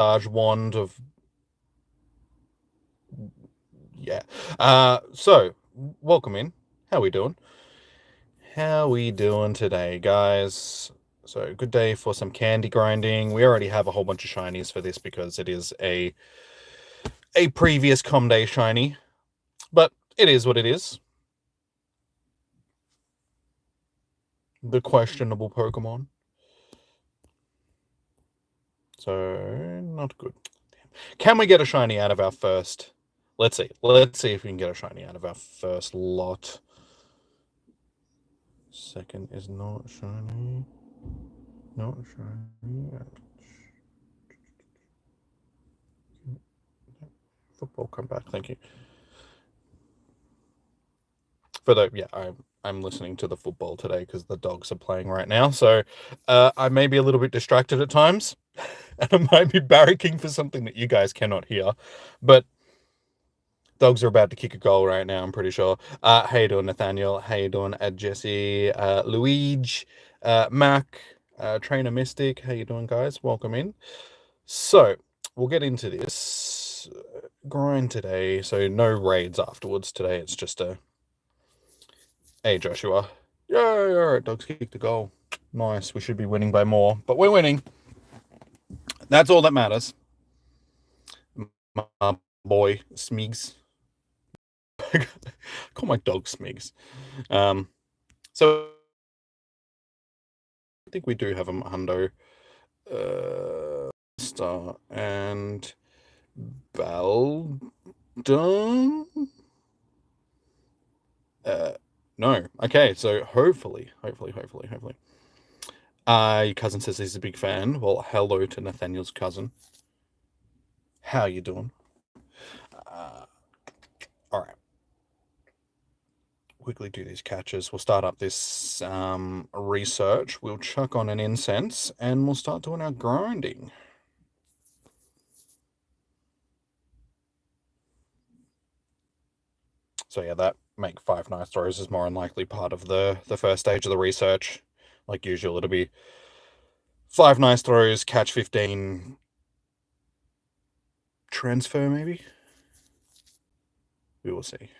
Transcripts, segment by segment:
large wand of... Yeah. So, welcome in. How we doing? How we doing today, guys? So, good day for some candy grinding. We already have a whole bunch of shinies for this because it is a previous Com Day shiny. But it is what it is. The questionable Pokemon. So, not good. Can we get a shiny out of our first? Let's see. Let's see if we can get a shiny out of our first lot. Second is not shiny. Not shiny. Football, come back. Thank you. For the I'm listening to the football today because the dogs are playing right now. So I may be a little bit distracted at times, and I might be barracking for something that you guys cannot hear. But dogs are about to kick a goal right now, I'm pretty sure. How you doing, Nathaniel? How you doing, Jesse? Luigi, Mac, Trainer Mystic. How you doing, guys? Welcome in. So we'll get into this grind today. So no raids afterwards today. It's just a... Hey, Joshua. Yeah, all right, dogs kicked the goal. Nice. We should be winning by more, but we're winning. That's all that matters. My boy, Smigs. Call my dog Smigs. So I think we do have a Hundo, Star, and Beldum. No. Okay, so hopefully. Your cousin says he's a big fan. Well, hello to Nathaniel's cousin. How you doing? All right. Quickly do these catches. We'll start up this research. We'll chuck on an incense, and we'll start doing our grinding. So yeah, that make 5 nice throws is more than likely part of the first stage of the research. Like usual, it'll be 5 nice throws, catch 15, transfer maybe? We will see.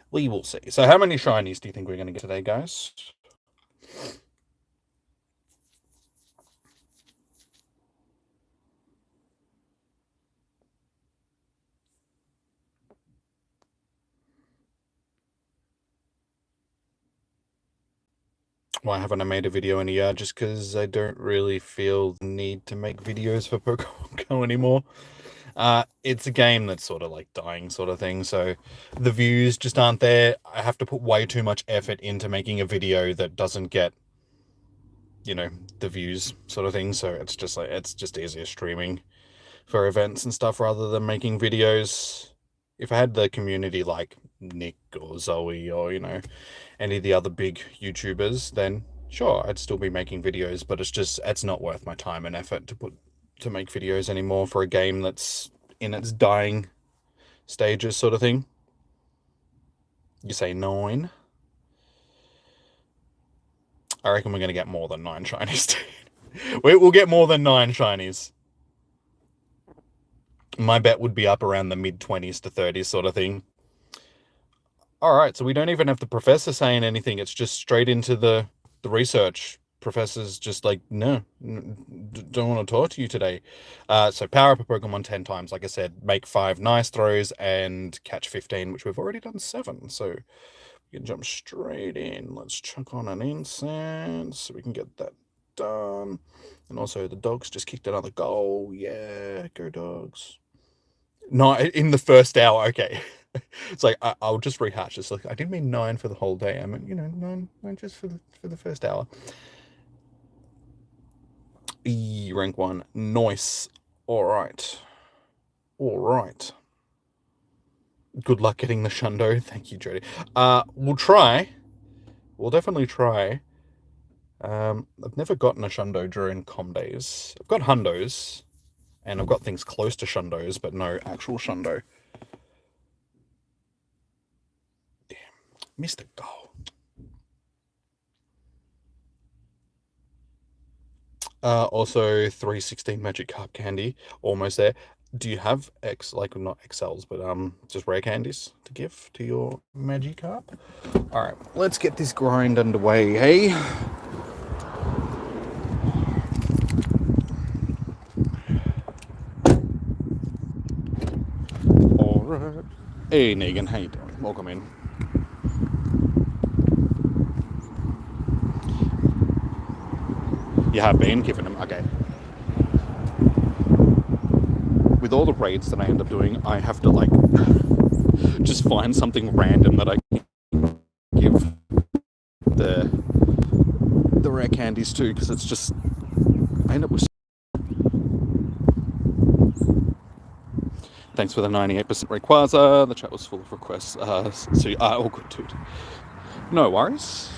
We will see. So how many shinies do you think we're going to get today, guys? Why haven't I made a video in a year? Just because I don't really feel the need to make videos for Pokemon Go anymore. It's a game that's sort of like dying sort of thing, so the views just aren't there. I have to put way too much effort into making a video that doesn't get, the views sort of thing, so it's just easier streaming for events and stuff rather than making videos. If I had the community like Nick or Zoe or, any of the other big YouTubers, then sure, I'd still be making videos, but it's not worth my time and effort to make videos anymore for a game that's in its dying stages sort of thing. You say 9? I reckon we're going to get more than 9 shinies. We'll get more than 9 shinies. My bet would be up around the mid-20s to 30s sort of thing. Alright, so we don't even have the professor saying anything. It's just straight into the research. Professor's just like, no, don't want to talk to you today. So power up a Pokemon 10 times. Like I said, make 5 nice throws and catch 15, which we've already done 7. So we can jump straight in. Let's chuck on an incense so we can get that done. And also the dogs just kicked another goal. Yeah, go dogs. No, in the first hour. Okay. It's like I'll just rehash this. Like I didn't mean 9 for the whole day. I meant 9 just for the first hour. Rank 1, nice. All right. Good luck getting the Shundo. Thank you, Jody. We'll try. We'll definitely try. I've never gotten a Shundo during Com days. I've got Hundos, and I've got things close to Shundos, but no actual Shundo. Damn, missed a goal. Also 316 Magic Carp candy, almost there. Do you have like not XLs, but just rare candies to give to your Magikarp? All right, let's get this grind underway, hey? All right. Hey, Negan, how you doing? Welcome in. You have been giving them, okay. With all the raids that I end up doing, I have to like just find something random that I can give the rare candies to, because it's just I end up with. Thanks for the 98% Rayquaza. The chat was full of requests. So all good, dude. No worries.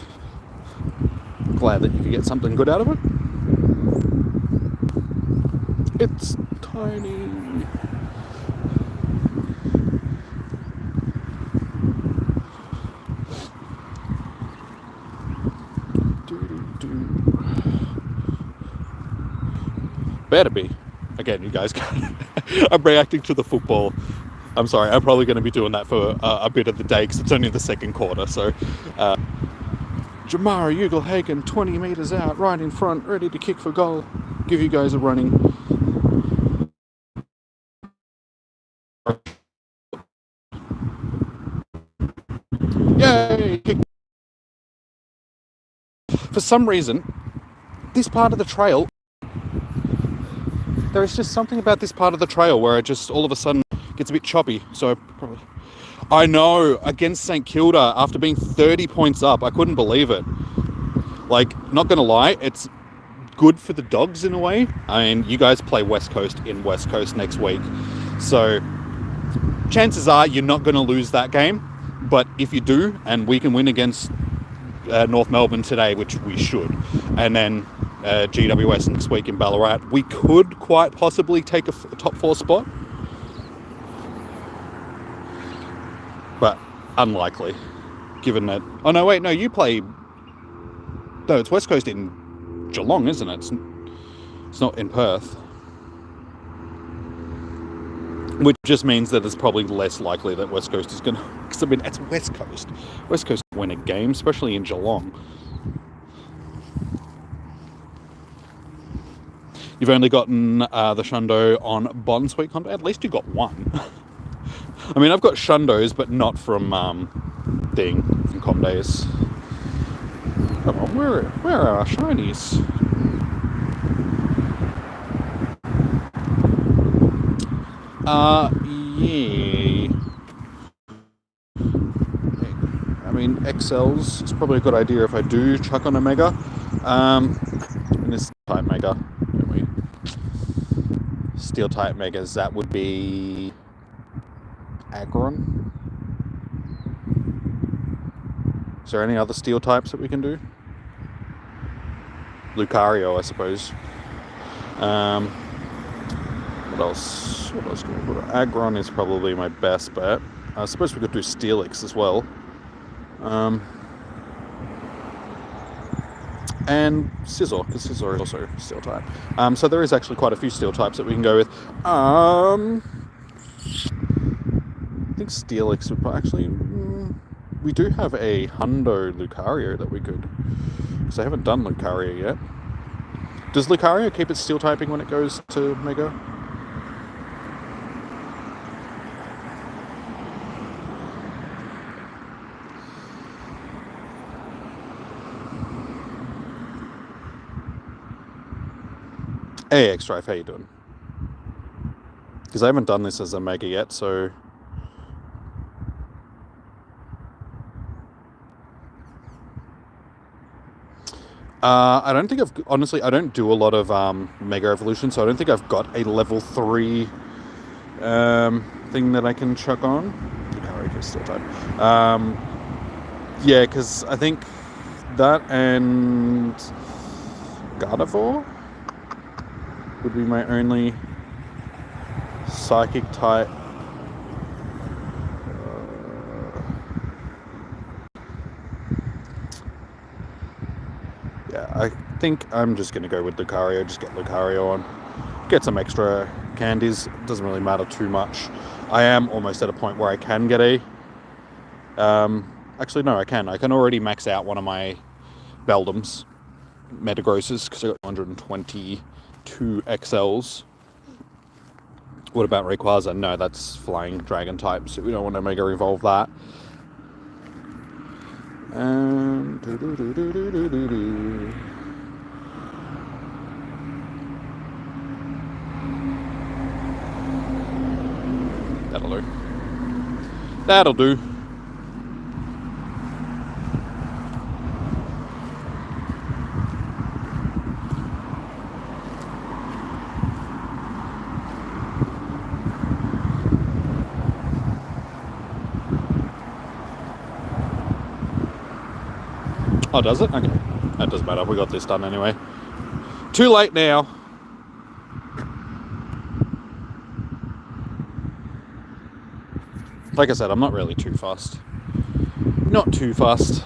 Glad that you could get something good out of it. It's tiny. Better be. Again, you guys can't. I'm reacting to the football. I'm sorry, I'm probably going to be doing that for a bit of the day because it's only the second quarter. So, Jamara Ugelhagen, 20 metres out, right in front, ready to kick for goal. Give you guys a running. Yay! For some reason, this part of the trail, there is just something about this part of the trail where it just all of a sudden gets a bit choppy. So probably, I know, against St Kilda, after being 30 points up, I couldn't believe it. Like, not gonna lie, it's good for the dogs in a way. I mean, you guys play West Coast in West Coast next week, so chances are you're not going to lose that game. But if you do, and we can win against North Melbourne today, which we should, and then GWS next week in Ballarat, we could quite possibly take a top 4 spot. But unlikely, given that... Oh, no, wait, no, you play... No, it's West Coast in Geelong, isn't it? It's not in Perth. Which just means that it's probably less likely that West Coast is going to... Because, I mean, it's West Coast. West Coast win a game, especially in Geelong. You've only gotten the Shundo on Bond Sweet Condo. At least you got one. I mean, I've got Shundos, but not from from Com Days. Come on, where are our shinies? Yeah. I mean, XLs is probably a good idea if I do chuck on a Mega. And this type Mega. Steel type Megas, that would be Aggron. Is there any other steel types that we can do? Lucario, I suppose. What else? What else can we put? Aggron is probably my best bet. I suppose we could do Steelix as well. And Scizor, because Scizor is also steel type. So there is actually quite a few steel types that we can go with. I think Steelix would actually... we do have a Hundo Lucario that we could... Because I haven't done Lucario yet. Does Lucario keep its steel typing when it goes to Mega? Hey, X-Drive, how you doing? Because I haven't done this as a Mega yet, so... I don't think honestly, I don't do a lot of Mega Evolution, so I don't think I've got a level 3 thing that I can chuck on. Lucario is still type. Yeah, because I think that and Gardevoir would be my only psychic type. Yeah, think I'm just going to go with Lucario. Just get Lucario on. Get some extra candies. It doesn't really matter too much. I am almost at a point where I can get a... actually, no, I can. I can already max out one of my Beldums, Metagrosses, because I got 122 XLs. What about Rayquaza? No, that's Flying Dragon type, so we don't want to Mega Evolve that. That'll do. That'll do. Oh, does it? Okay. That doesn't matter. We got this done anyway. Too late now. Like I said, I'm not really too fast. Not too fast.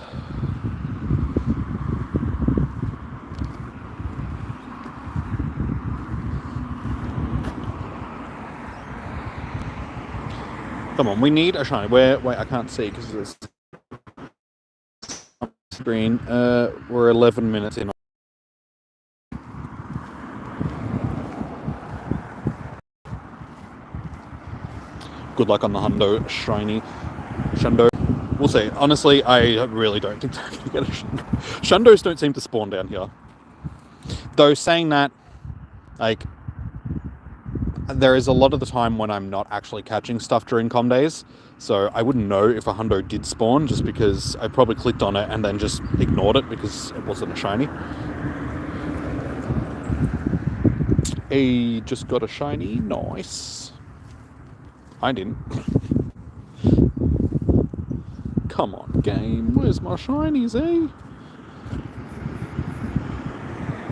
Come on, we need a shiny. Wait, I can't see because it's screen. We're 11 minutes in. Good luck on the Hundo shiny. Shundo. We'll see. Honestly, I really don't think they're going to get a Shundo. Shundos don't seem to spawn down here. Though saying that, like, there is a lot of the time when I'm not actually catching stuff during com days, so I wouldn't know if a Hundo did spawn just because I probably clicked on it and then just ignored it because it wasn't a shiny. Hey, just got a shiny. Nice. I didn't. Come on, game. Where's my shinies, eh?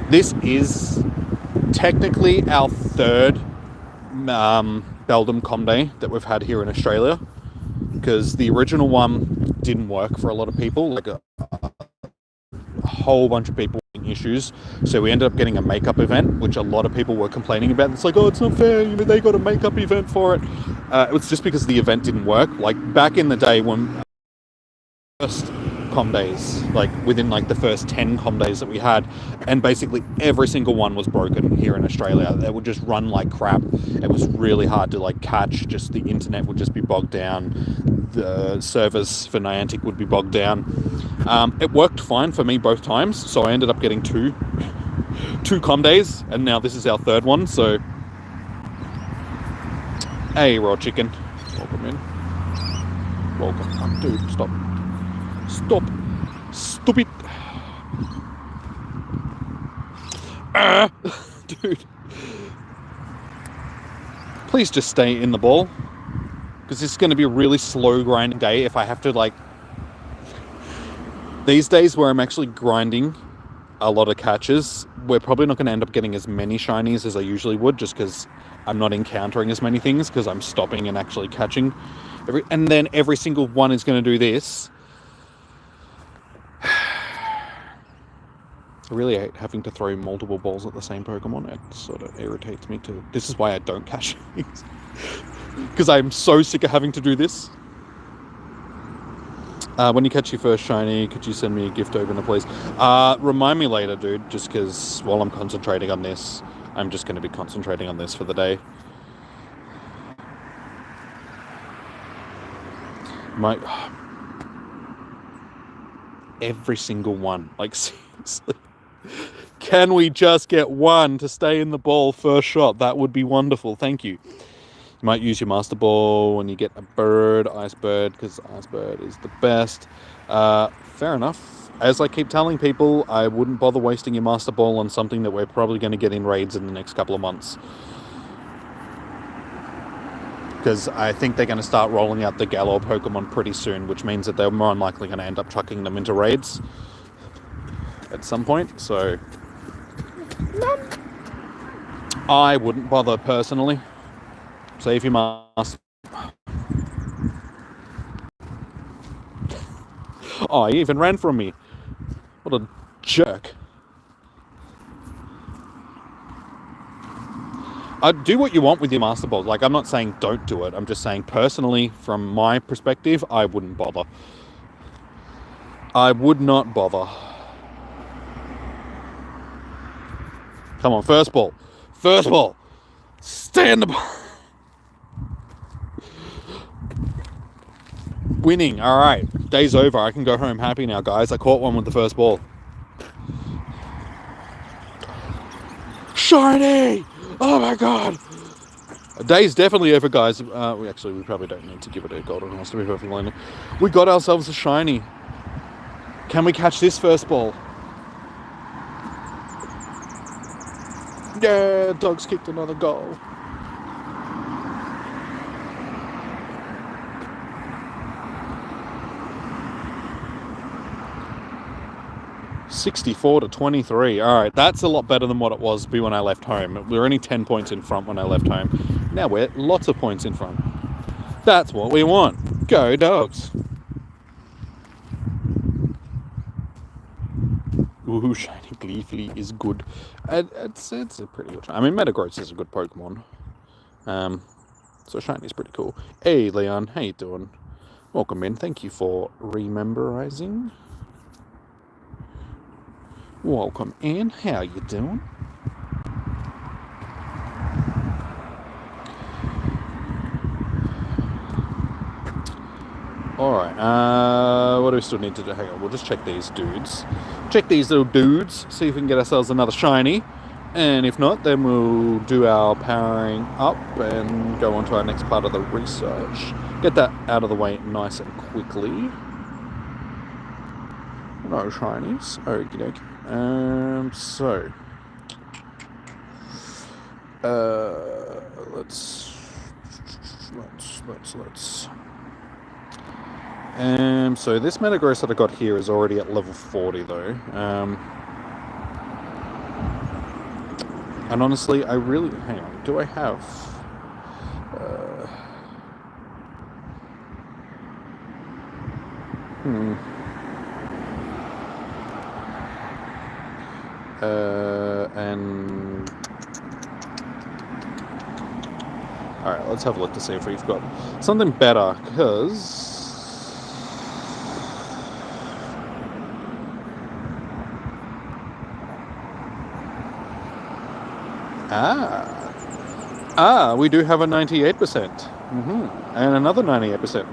This is technically our third Beldum Com Day that we've had here in Australia, because the original one didn't work for a lot of people. Like a whole bunch of people having issues, so we ended up getting a makeup event, which a lot of people were complaining about. It's like, oh, it's not fair, you know, they got a makeup event for it. It was just because the event didn't work. Like back in the day when first com days, like within like the first 10 com days that we had, and basically every single one was broken here in Australia. They would just run like crap. It was really hard to like catch. Just the internet would just be bogged down. The servers for Niantic would be bogged down. It worked fine for me both times, so I ended up getting two com days, and now this is our third one. So hey, raw chicken, welcome in. Welcome. Oh, dude, stop. Stop it. Dude. Please just stay in the ball. Because this is going to be a really slow grinding day if I have to, like... These days where I'm actually grinding a lot of catches, we're probably not going to end up getting as many shinies as I usually would, just because I'm not encountering as many things, because I'm stopping and actually catching. And then every single one is going to do this. I really hate having to throw multiple balls at the same Pokemon. It sort of irritates me too. This is why I don't catch things. Because I'm so sick of having to do this. When you catch your first shiny, could you send me a gift opener, please? Remind me later, dude, just because while I'm concentrating on this, I'm just going to be concentrating on this for the day. Every single one. Like, seriously. Can we just get one to stay in the ball first shot? That would be wonderful. Thank you. You might use your Master Ball when you get a bird, Ice Bird, because Ice Bird is the best. Fair enough. As I keep telling people, I wouldn't bother wasting your Master Ball on something that we're probably going to get in raids in the next couple of months. Because I think they're going to start rolling out the Galore Pokemon pretty soon, which means that they're more than likely going to end up chucking them into raids at some point, so I wouldn't bother personally. Save your mask. Oh, he even ran from me. What a jerk. Do what you want with your Master Ball. Like, I'm not saying don't do it. I'm just saying, personally, from my perspective, I wouldn't bother. I would not bother. Come on, first ball. First ball. Stay in the ball. Winning. All right. Day's over. I can go home happy now, guys. I caught one with the first ball. Shiny! Oh my god! A day's definitely over, guys. We probably don't need to give it a golden horse, to be perfectly honest. We got ourselves a shiny. Can we catch this first ball? Yeah, Dogs kicked another goal. $64-23. All right, that's a lot better than what it was when I left home. We were only 10 points in front when I left home. Now we're lots of points in front. That's what we want. Go Dogs. Ooh, shiny Gleefly is good. It's a pretty good. I mean, Metagross is a good Pokemon. So shiny is pretty cool. Hey, Leon, how you doing? Welcome in. Thank you for rememberizing. Welcome in. How you doing? Alright, what do we still need to do? Hang on, we'll just check these dudes. Check these little dudes, see if we can get ourselves another shiny. And if not, then we'll do our powering up and go on to our next part of the research. Get that out of the way nice and quickly. No shinies. Okie dokie. Let's. So this Metagross that I got here is already at level 40 though. And honestly, I really... Hang on, do I have... and... Alright, let's have a look to see if we've got something better, because... we do have a 98%. And another 98%.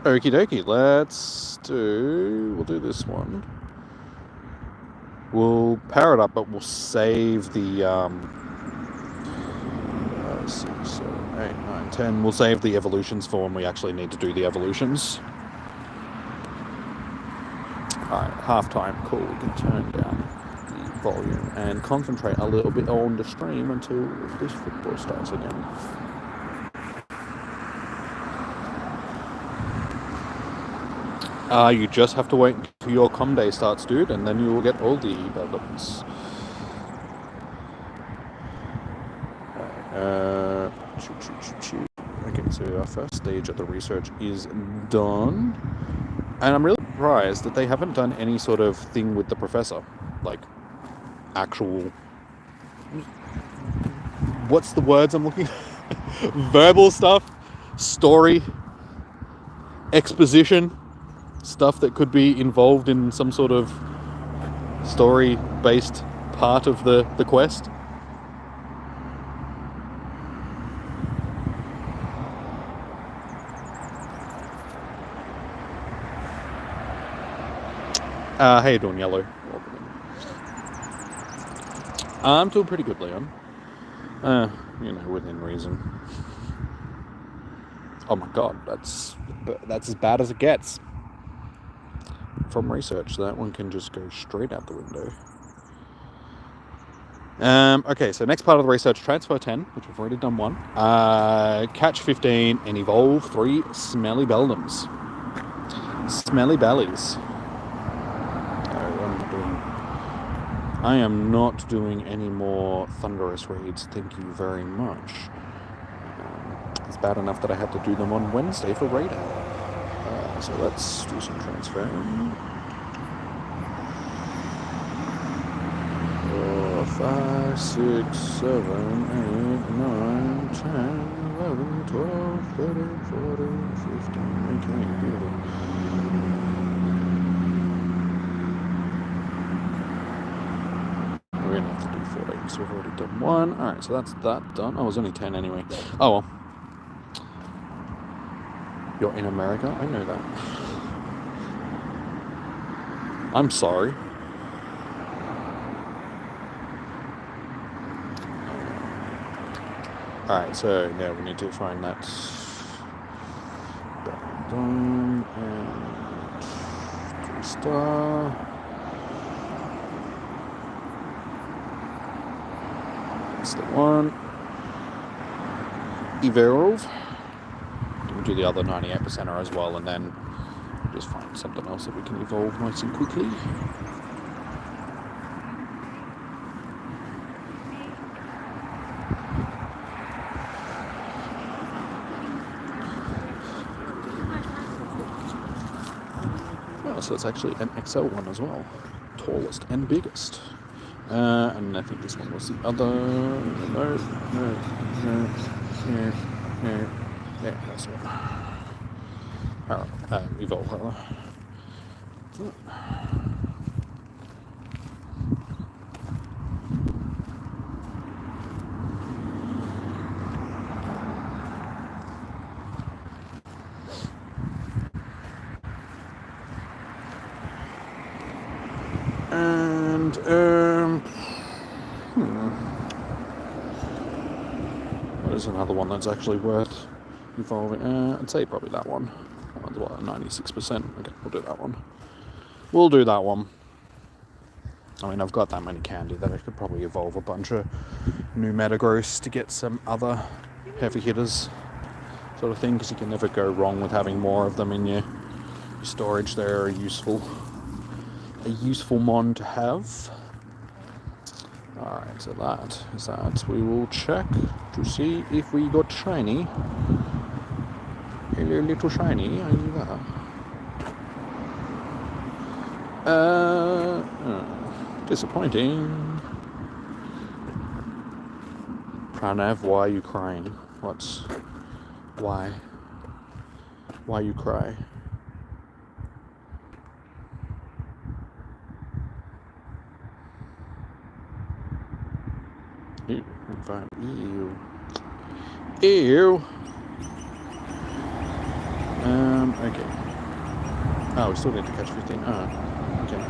Okie dokie, we'll do this one. We'll power it up, but we'll save the, 6, 7, 8, 9, 10. We'll save the evolutions for when we actually need to do the evolutions. Alright, halftime, cool, we can turn down volume and concentrate a little bit on the stream until this football starts again. You just have to wait until your com day starts, dude, and then you will get all the Beldums. Okay, so our first stage of the research is done. And I'm really surprised that they haven't done any sort of thing with the professor. Like, actual... What's the words I'm looking for? Verbal stuff, story, exposition, stuff that could be involved in some sort of story-based part of the quest. How you doing, Yellow? I'm doing pretty good, Leon. Within reason. Oh my god, that's as bad as it gets. From research, that one can just go straight out the window. Okay, so next part of the research, transfer 10, which we've already done one. Catch 15 and evolve 3 smelly Beldums. Smelly bellies. I am not doing any more Thunderous raids, thank you very much. It's bad enough that I had to do them on Wednesday for raid hour. So let's do some transferring. 5, 6, 7, 8, 9, 10, 11, 12, 13, 14, 15, 18, beautiful. We're going to have to do 14, so we've already done 1. Alright, so that's that done. I was only 10 anyway. Oh well. You're in America? I know that. I'm sorry. Alright, so now we need to find that. Boom, and 3-star. That's the one. Evolve. We'll do the other 98%er as well, and then we'll just find something else that we can evolve nice and quickly. So it's actually an XL one as well. Tallest and biggest. And I think this one was the other. No. Yeah, that's the one. Alright, evolve color. And there's another one that's actually worth evolving. I'd say probably that one. That one's what, 96%. Okay, we'll do that one. We'll do that one. I mean, I've got that many candy that I could probably evolve a bunch of new Metagross to get some other heavy hitters sort of thing, because you can never go wrong with having more of them in your storage. They're a useful mon to have. Alright, so that is that. We will check to see if we got shiny. Hello, little shiny, are you there? Disappointing. Pranav, why are you crying? Why? Why you cry? Ew. Ew. Okay. Oh, we still need to catch 15. Oh, okay.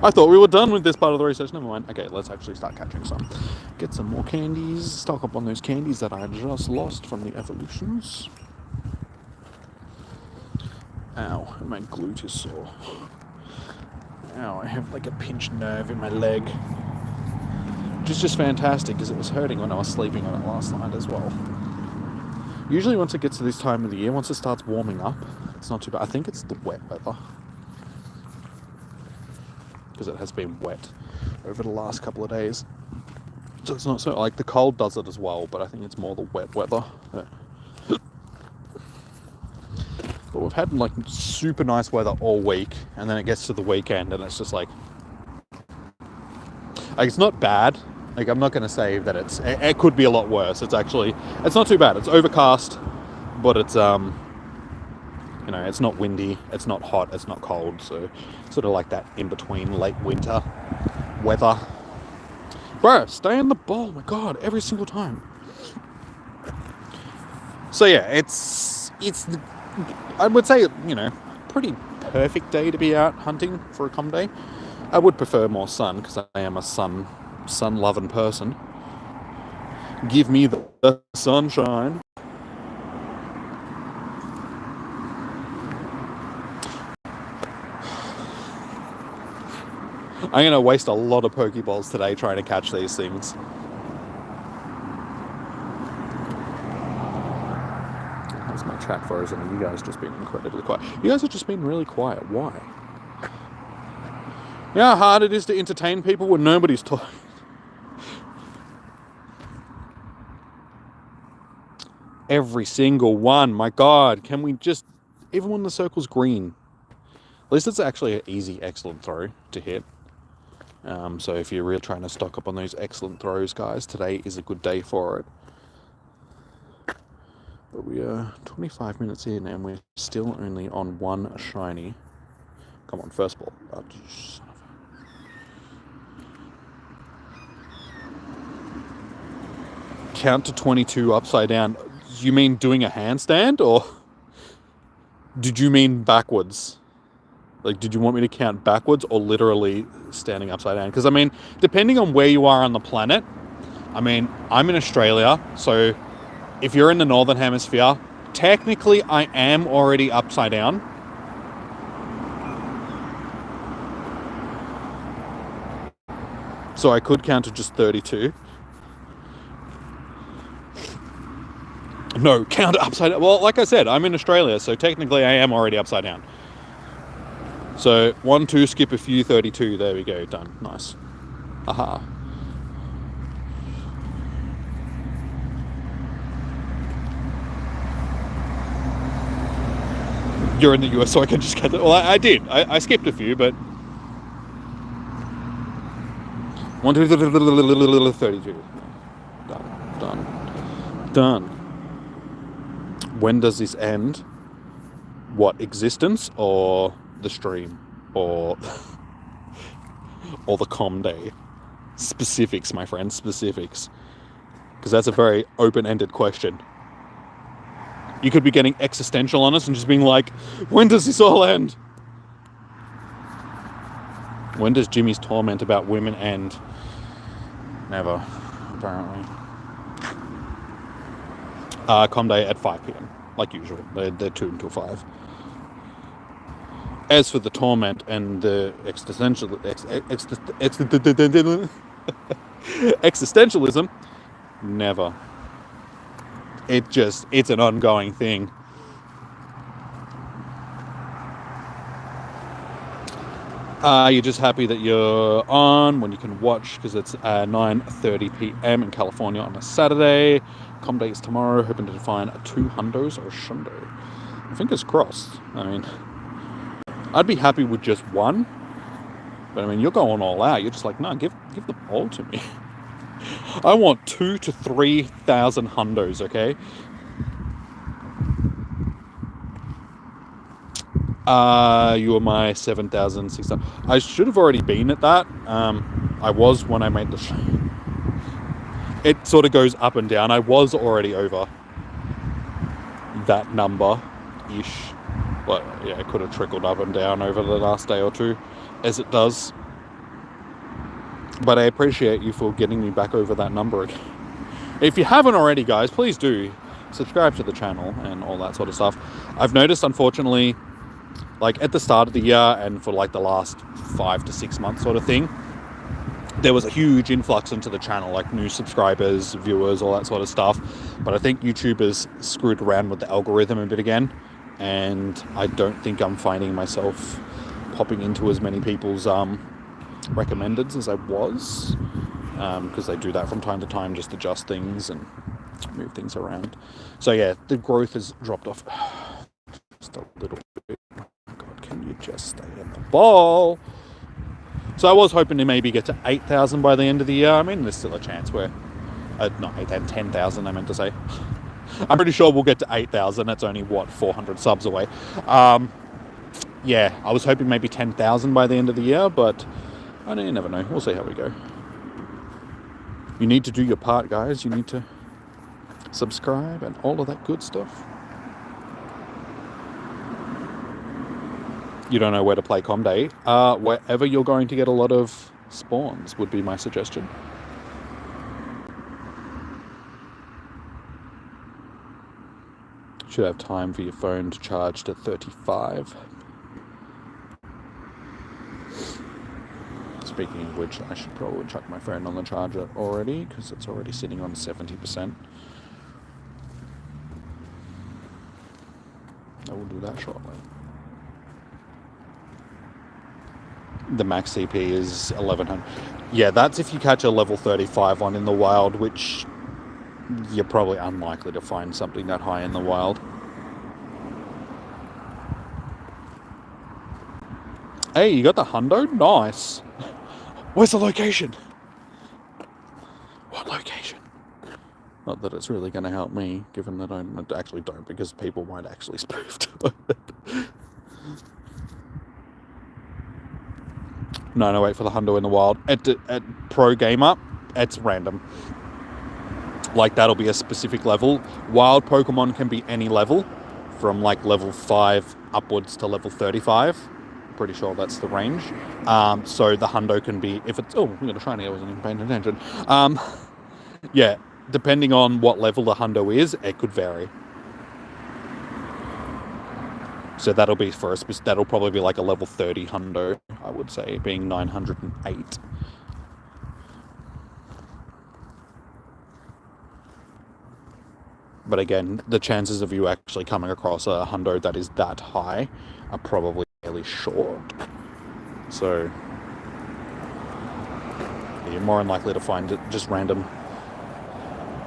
I thought we were done with this part of the research. Never mind. Okay, let's actually start catching some. Get some more candies. Stock up on those candies that I just lost from the evolutions. Ow, my glute is sore. Ow, I have like a pinched nerve in my leg. Which is just fantastic because it was hurting when I was sleeping on it last night as well. Usually once it gets to this time of the year, once it starts warming up, it's not too bad. I think it's the wet weather. Because it has been wet over the last couple of days. So it's not so, like the cold does it as well, but I think it's more the wet weather. But we've had like super nice weather all week, and then it gets to the weekend and it's just like it's not bad. Like, I'm not going to say that it could be a lot worse. It's not too bad. It's overcast, but it's, it's not windy, it's not hot, it's not cold. So, sort of like that in-between late winter weather. Bro, stay in the ball. My God, every single time. So, yeah, it's I would say, pretty perfect day to be out hunting for a com day. I would prefer more sun, because I am a sun-loving person. Give me the sunshine. I'm going to waste a lot of Pokeballs today trying to catch these things. How's my chat frozen? And you guys just been incredibly quiet. You guys have just been really quiet. Why? You know how hard it is to entertain people when nobody's talking? Every single one. My God. Can we just... Even when the circle's green. At least it's actually an easy, excellent throw to hit. So if you're really trying to stock up on those excellent throws, guys, today is a good day for it. But we are 25 minutes in and we're still only on one shiny. Come on, first ball. Oh, count to 22 upside down. You mean doing a handstand, or did you mean backwards? Like, did you want me to count backwards or literally standing upside down? Because, I mean, depending on where you are on the planet, I mean, I'm in Australia, so if you're in the Northern Hemisphere, technically I am already upside down. So I could count to just 32. No, count upside down. Well, like I said, I'm in Australia, so technically I am already upside down. So 1, 2, skip a few, 32. There we go, done. Nice. Aha. You're in the US, so I can just get it. Well, I did. I skipped a few, but 1, 2, 32. Done. When does this end? What, existence or the stream or the com day? Specifics, my friend, specifics. Because that's a very open-ended question. You could be getting existential on us and just being like, when does this all end? When does Jimmy's torment about women end? Never, apparently. Com day at 5 p.m, like usual. They're 2 until 5. As for the torment and the existentialism, never. It's an ongoing thing. You're just happy that you're on when you can watch, because it's 9:30 p.m. in California on a Saturday. Com day is tomorrow, hoping to find 2 hundos or shundo. Fingers crossed. I mean, I'd be happy with just one, but I mean, you're going all out. You're just like, no, give the ball to me. I want 2,000 to 3,000 hundos, okay? You were my 7,600. I should have already been at that. I was when I made the show. It sort of goes up and down. I was already over that number-ish. But yeah, it could have trickled up and down over the last day or two, as it does. But I appreciate you for getting me back over that number again. If you haven't already, guys, please do subscribe to the channel and all that sort of stuff. I've noticed, unfortunately, like at the start of the year and for like the last 5 to 6 months sort of thing, there was a huge influx into the channel, like new subscribers, viewers, all that sort of stuff. But I think YouTube has screwed around with the algorithm a bit again, and I don't think I'm finding myself popping into as many people's recommendeds as I was, because they do that from time to time, just adjust things and move things around. So yeah, the growth has dropped off just a little bit. God, can you just stay in the ball? So I was hoping to maybe get to 8,000 by the end of the year. I mean, there's still a chance where, not 8,000, 10,000 I meant to say. I'm pretty sure we'll get to 8,000. That's only, 400 subs away. Yeah, I was hoping maybe 10,000 by the end of the year, but I don't, you never know. We'll see how we go. You need to do your part, guys. You need to subscribe and all of that good stuff. You don't know where to play Com Day. Wherever you're going to get a lot of spawns would be my suggestion. Should have time for your phone to charge to 35. Speaking of which, I should probably chuck my phone on the charger already, because it's already sitting on 70%. I will do that shortly. The max CP is 1100. Yeah, that's if you catch a level 35 one in the wild, which you're probably unlikely to find something that high in the wild. Hey, you got the hundo? Nice. Where's the location? What location? Not that it's really going to help me, given that I actually don't, because people might actually spoof to it. 908 for the hundo in the wild. At Pro Gamer, it's random. Like, that'll be a specific level. Wild Pokemon can be any level, from like level 5 upwards to level 35. I'm pretty sure that's the range. So the hundo can be, if it's, oh, we got a shiny, I wasn't even paying attention. Yeah, depending on what level the hundo is, it could vary. So that'll be for that'll probably be like a level 30 hundo, I would say, being 908. But again, the chances of you actually coming across a hundo that is that high are probably fairly short. So you're more unlikely to find it just random.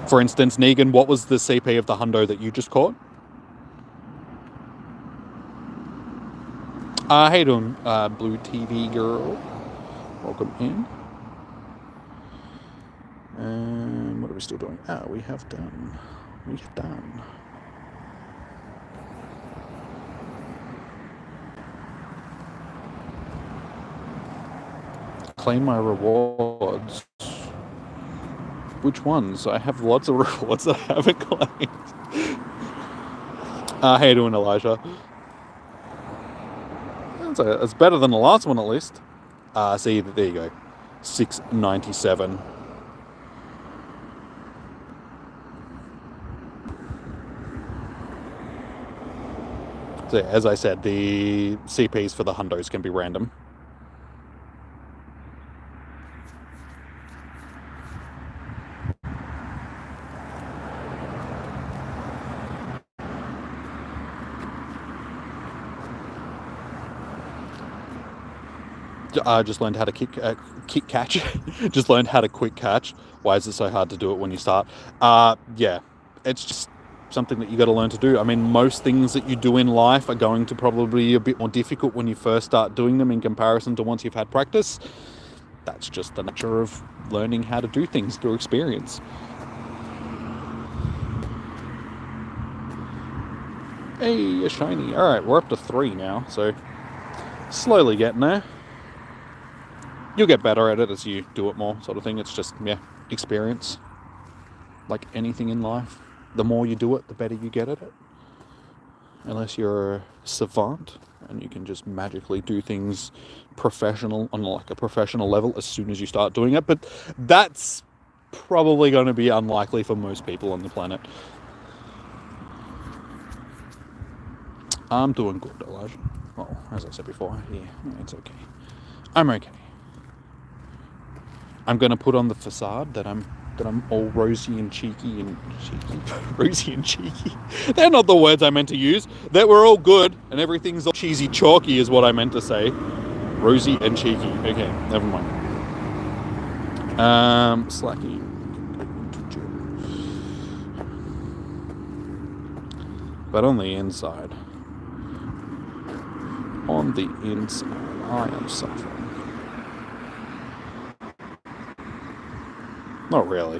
For instance, Negan, what was the CP of the hundo that you just caught? How you doing, Blue TV girl? Welcome in. What are we still doing? We have done. Claim my rewards. Which ones? I have lots of rewards that I haven't claimed. How you doing, Elijah? It's better than the last one, at least. See, there you go. 697. So yeah, as I said, the CPs for the hundos can be random. I just learned how to kick catch. Just learned how to quick catch. Why is it so hard to do it when you start? Yeah, it's just something that you got to learn to do. I mean, most things that you do in life are going to probably be a bit more difficult when you first start doing them in comparison to once you've had practice. That's just the nature of learning how to do things through experience. Hey, a shiny. All right, we're up to 3 now, so slowly getting there. You'll get better at it as you do it more, sort of thing. It's just, yeah, experience. Like anything in life, the more you do it, the better you get at it. Unless you're a savant and you can just magically do things professional on like a professional level as soon as you start doing it. But that's probably going to be unlikely for most people on the planet. I'm doing good, Elijah. Well, as I said before, yeah, it's okay. I'm okay. I'm going to put on the facade that I'm all rosy and cheeky. Rosy and cheeky. They're not the words I meant to use. That we're all good and everything's all cheesy chalky is what I meant to say. Rosy and cheeky. Okay, never mind. Slacky. But on the inside, I am suffering. Not really.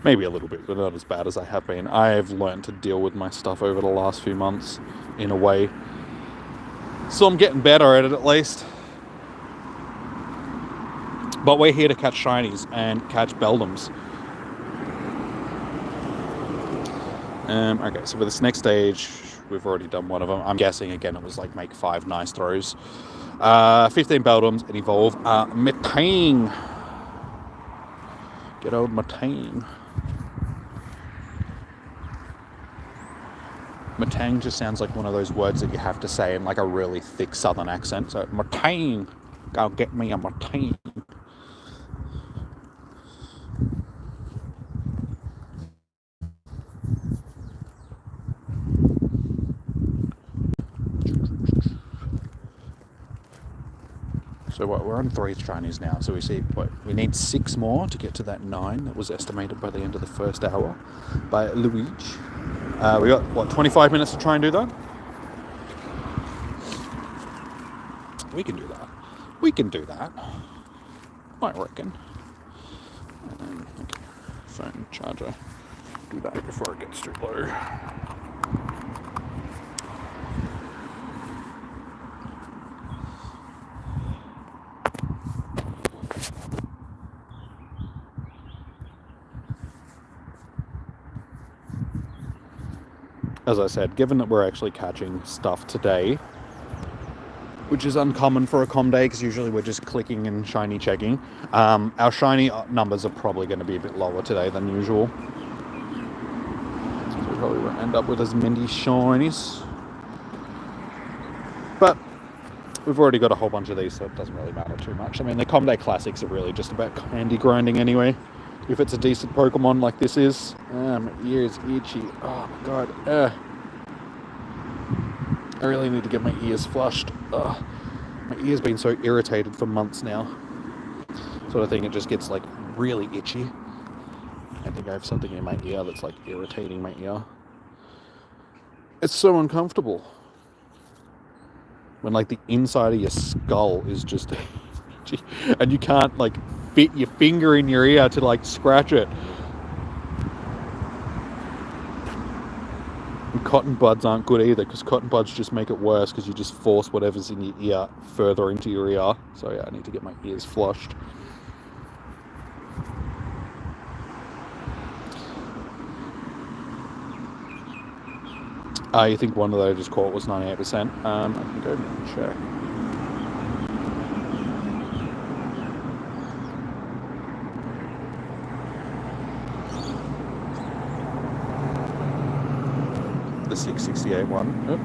Maybe a little bit, but not as bad as I have been. I've learned to deal with my stuff over the last few months, in a way. So I'm getting better at it, at least. But we're here to catch shinies and catch Beldums. Okay, so for this next stage, we've already done one of them. I'm guessing, again, it was like make 5 nice throws. 15 Beldums and evolve. Metang. Get old Matang. Matang just sounds like one of those words that you have to say in like a really thick southern accent. So, Matang. Go get me a Matang. So what, we're on 3 shinies now. So we see, we need 6 more to get to that 9 that was estimated by the end of the first hour by Luigi. We got, 25 minutes to try and do that? We can do that. We can do that, I reckon. Okay, phone charger. Do that before it gets too low. As I said, given that we're actually catching stuff today, which is uncommon for a comm day because usually we're just clicking and shiny checking, our shiny numbers are probably going to be a bit lower today than usual. So we probably won't end up with as many shinies. But we've already got a whole bunch of these, so it doesn't really matter too much. I mean, the comm day classics are really just about candy grinding anyway. If it's a decent Pokemon like this is. My ear is itchy. Oh my god. I really need to get my ears flushed. My ear's been so irritated for months now. Sort of thing, it just gets like really itchy. I think I have something in my ear that's like irritating my ear. It's so uncomfortable. When like the inside of your skull is just itchy and you can't like fit your finger in your ear to like scratch it. And cotton buds aren't good either, because cotton buds just make it worse because you just force whatever's in your ear further into your ear. So yeah, I need to get my ears flushed. You think one that I just caught was 98%? I can go and check. The 668 one. Oh,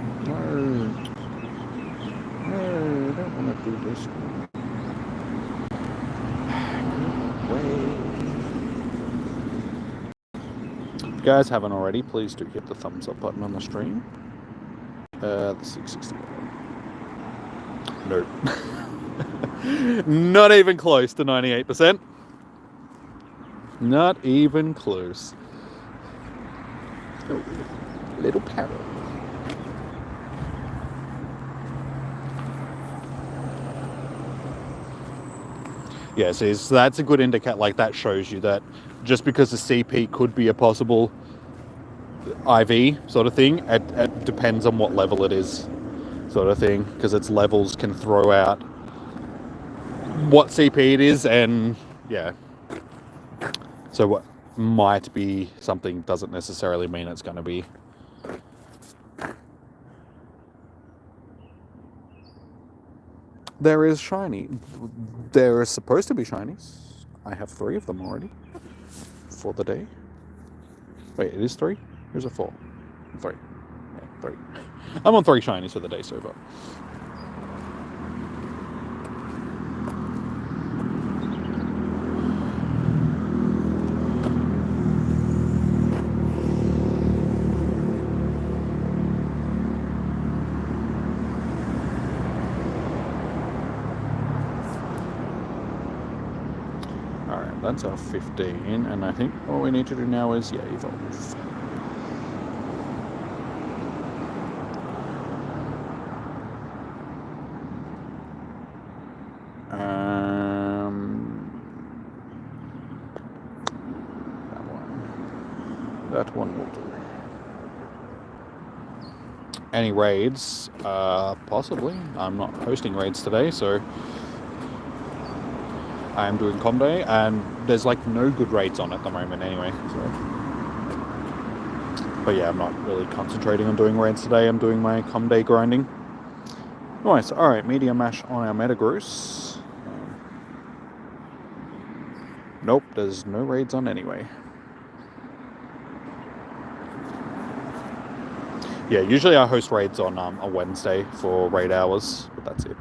no, I don't want to do this. If you guys haven't already, please do hit the thumbs up button on the stream. The 668 one. Nope. Not even close to 98%. Not even close. Oh, little parrot. Yeah, so that's a good indicator. Like, that shows you that just because the CP could be a possible IV sort of thing, it depends on what level it is, sort of thing, because its levels can throw out what CP it is, and yeah. So what might be something doesn't necessarily mean it's going to be. There is shiny. There is supposed to be shinies. I have 3 of them already for the day. Wait, it is 3? Here's a 4. 3. Yeah, 3. I'm on 3 shinies for the day so far. That's our 15, and I think all we need to do now is, yeah, evolve. That one will do. Any raids? Possibly. I'm not hosting raids today, so I am doing comm day, and there's like no good raids on at the moment anyway, so. But yeah, I'm not really concentrating on doing raids today. I'm doing my comm day grinding. Nice. Alright, medium mash on our Metagross. Nope, there's no raids on anyway. Yeah, usually I host raids on a Wednesday for raid hours, but that's it.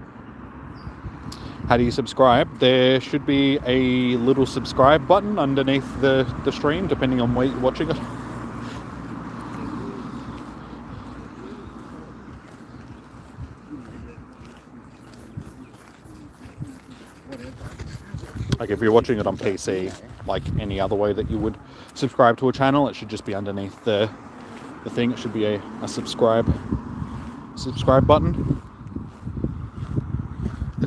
How do you subscribe? There should be a little subscribe button underneath the stream, depending on where you're watching it. Like if you're watching it on PC, like any other way that you would subscribe to a channel, it should just be underneath the thing. It should be a subscribe button.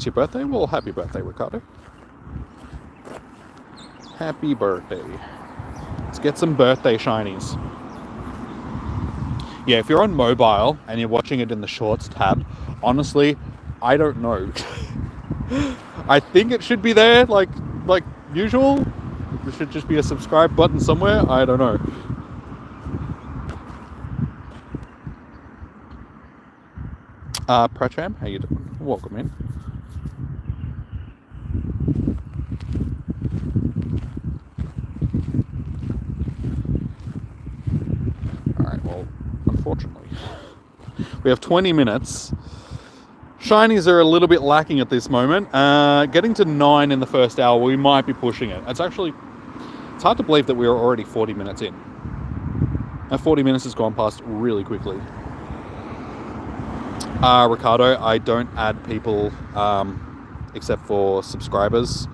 it's your birthday? Well, happy birthday, Ricardo. Happy birthday. Let's get some birthday shinies. Yeah, if you're on mobile and you're watching it in the Shorts tab, honestly, I don't know. I think it should be there, like usual. There should just be a subscribe button somewhere. I don't know. Pracham, how you doing? Welcome in. Alright, well, unfortunately, we have 20 minutes. Shinies are a little bit lacking at this moment. Getting to 9 in the first hour, we might be pushing it. It's hard to believe that we are already 40 minutes in. That 40 minutes has gone past really quickly. Ricardo, I don't add people except for subscribers,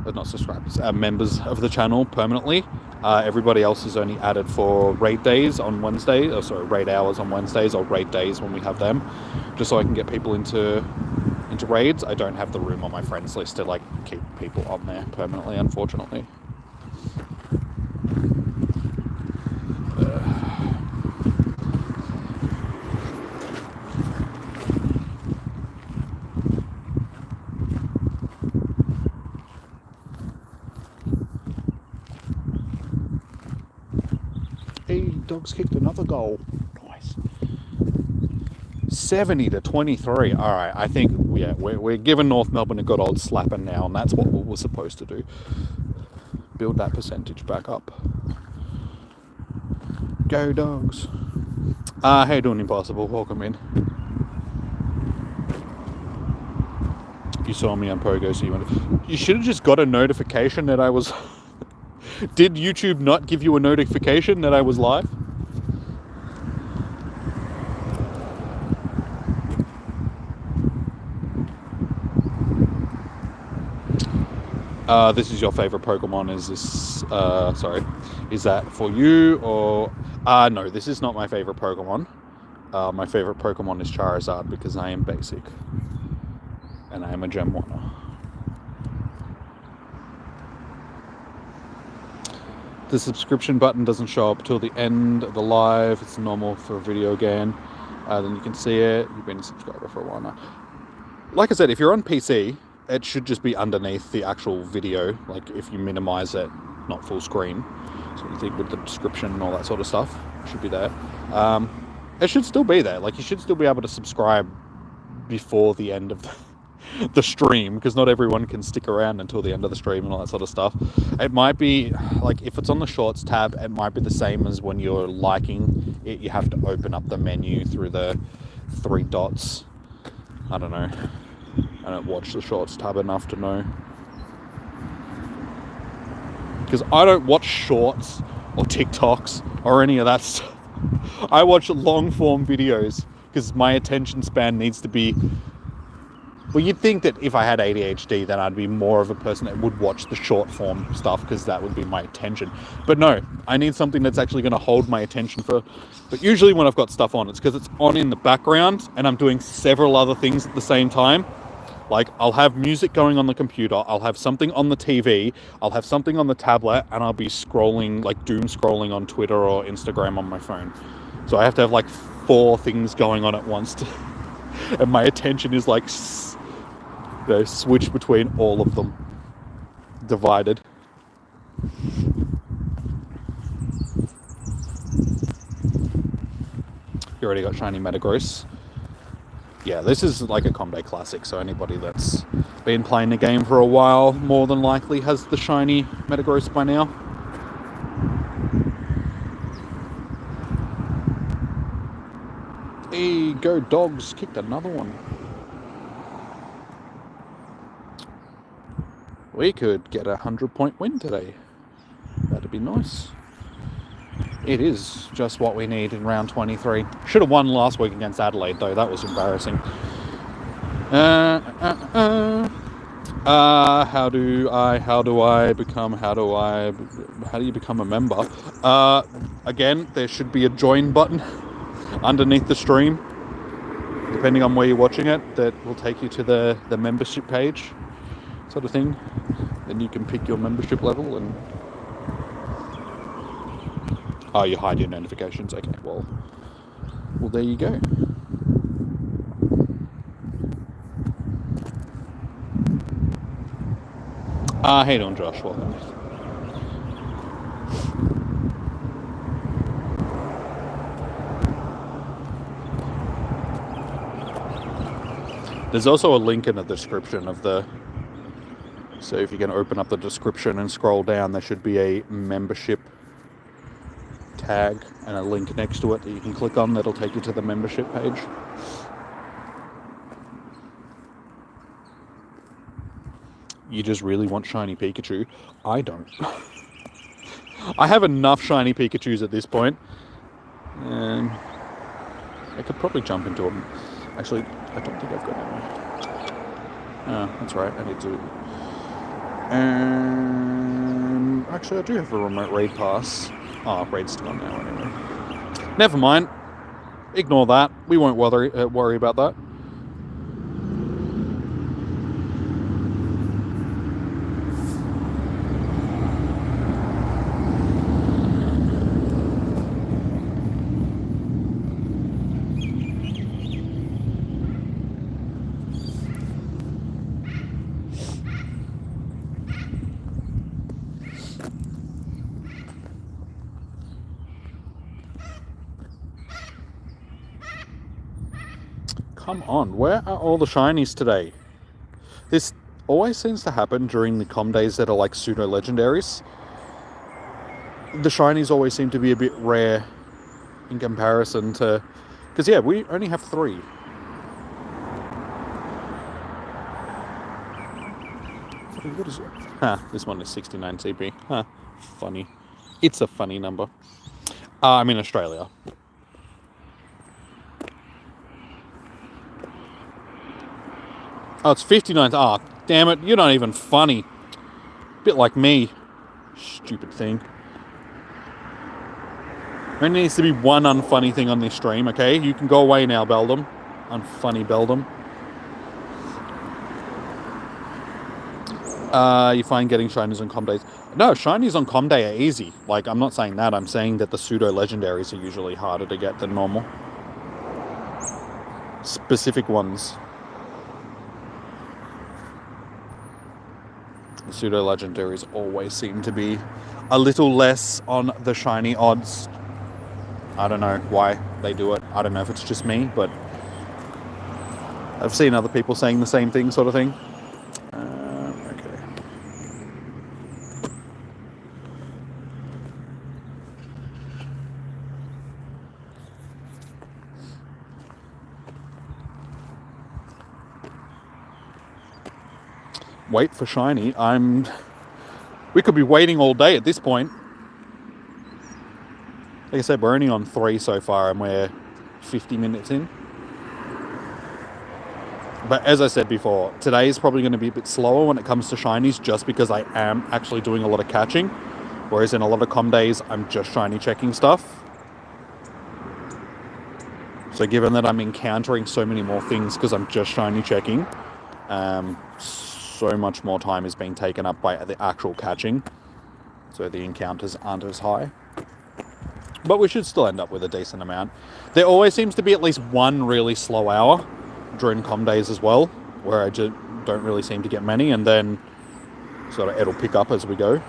but not subscribers, members of the channel permanently. Everybody else is only added for raid days on Wednesday, raid hours on Wednesdays, or raid days when we have them, just so I can get people into raids. I don't have the room on my friends list to like keep people on there permanently, unfortunately. Dogs kicked another goal. Nice. 70-23. All right, I think we're giving North Melbourne a good old slapping now, and that's what we're supposed to do. Build that percentage back up. Go Dogs. How you doing, Impossible? Welcome in. You saw me on Pogo, so you should have just got a notification that I was. Did YouTube not give you a notification that I was live? This is your favorite Pokemon. Is that for you or... no, this is not my favorite Pokemon. My favorite Pokemon is Charizard because I am basic. And I am a Gem 1. The subscription button doesn't show up till the end of the live. It's normal for a video game. Then you can see it. You've been a subscriber for a while now. Like I said, if you're on PC, it should just be underneath the actual video. Like if you minimize it, not full screen. So you think with the description and all that sort of stuff, it should be there. It should still be there. Like you should still be able to subscribe before the end of the stream, because not everyone can stick around until the end of the stream and all that sort of stuff. It might be like if it's on the Shorts tab, it might be the same as when you're liking it. You have to open up the menu through the 3 dots. I don't know. I don't watch the Shorts tab enough to know, because I don't watch Shorts or TikToks or any of that stuff. I watch long form videos because my attention span needs to be... Well, you'd think that if I had ADHD, then I'd be more of a person that would watch the short form stuff, because that would be my attention. But no, I need something that's actually going to hold my attention for... But usually when I've got stuff on, it's because it's on in the background and I'm doing several other things at the same time. Like, I'll have music going on the computer, I'll have something on the TV, I'll have something on the tablet, and I'll be scrolling, like doom scrolling on Twitter or Instagram on my phone. So I have to have like 4 things going on at once and my attention is like... switch between all of them, divided. You already got shiny Metagross. Yeah, this is like a Comday Classic, so anybody that's been playing the game for a while more than likely has the shiny Metagross by now. Hey, go Dogs, kicked another one. We could get a 100-point win today. That'd be nice. It is just what we need in round 23. Should have won last week against Adelaide, though. That was embarrassing. How do you become a member? Again, there should be a join button underneath the stream. depending on where you're watching it, that will take you to the membership page, sort of thing. Then you can pick your membership level and... Oh, you hide your notifications. Okay, well, there you go. How you doing, Josh? Welcome. There's also a link in the description of the... So if you can open up the description and scroll down, there should be a membership tag and a link next to it that you can click on that'll take you to the membership page. You just really want shiny Pikachu? I don't. I have enough shiny Pikachus at this point. I could probably jump into them. Actually, I don't think I've got any. Oh, that's right, I need to. Actually, I do have a remote raid pass. Oh, raid's gone now anyway. Never mind. Ignore that. We won't worry about that. Come on, where are all the shinies today? This always seems to happen during the com days that are like pseudo-legendaries. The shinies always seem to be a bit rare in comparison to... Because yeah, we only have 3. What is it? This one is 69 CP. Funny. It's a funny number. I'm in Australia. Oh, it's 59. Ah, oh, damn it. You're not even funny. Bit like me. Stupid thing. There needs to be one unfunny thing on this stream, okay? You can go away now, Beldum. Unfunny Beldum. You find getting shinies on com days. No, shinies on com day are easy. Like, I'm not saying that. I'm saying that the pseudo-legendaries are usually harder to get than normal. Specific ones. The pseudo-legendaries always seem to be a little less on the shiny odds. I don't know why they do it. I don't know if it's just me, but I've seen other people saying the same thing, sort of thing. Okay. Wait for shiny. We could be waiting all day at this point. Like I said, we're only on 3 so far and we're 50 minutes in. But as I said before, today is probably going to be a bit slower when it comes to shinies just because I am actually doing a lot of catching. Whereas in a lot of com days, I'm just shiny checking stuff. So given that I'm encountering so many more things because I'm just shiny checking, so much more time is being taken up by the actual catching. So the encounters aren't as high. But we should still end up with a decent amount. There always seems to be at least one really slow hour during com days as well, where I just don't really seem to get many, and then sort of it'll pick up as we go.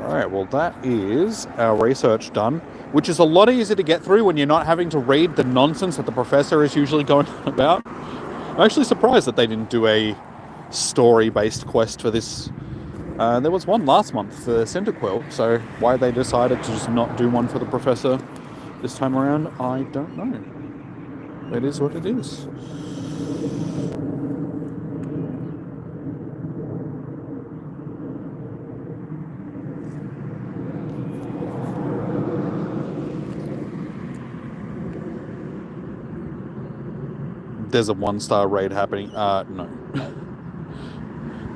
Alright, well that is our research done, which is a lot easier to get through when you're not having to read the nonsense that the professor is usually going on about. I'm actually surprised that they didn't do a story-based quest for this. There was one last month for Cyndaquil, so why they decided to just not do one for the professor this time around, I don't know. It is what it is. There's a 1-star raid happening. No.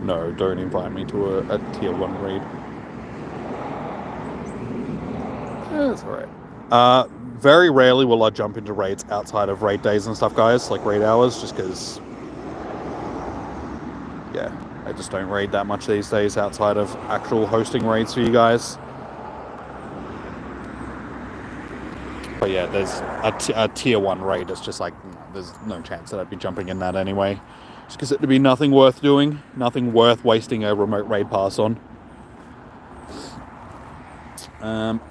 No, don't invite me to a tier 1 raid. That's alright. Very rarely will I jump into raids outside of raid days and stuff, guys, like raid hours, just because, yeah, I just don't raid that much these days outside of actual hosting raids for you guys. But yeah, there's a tier 1 raid. It's just like, there's no chance that I'd be jumping in that anyway. Just because it'd be nothing worth doing, nothing worth wasting a remote raid pass on.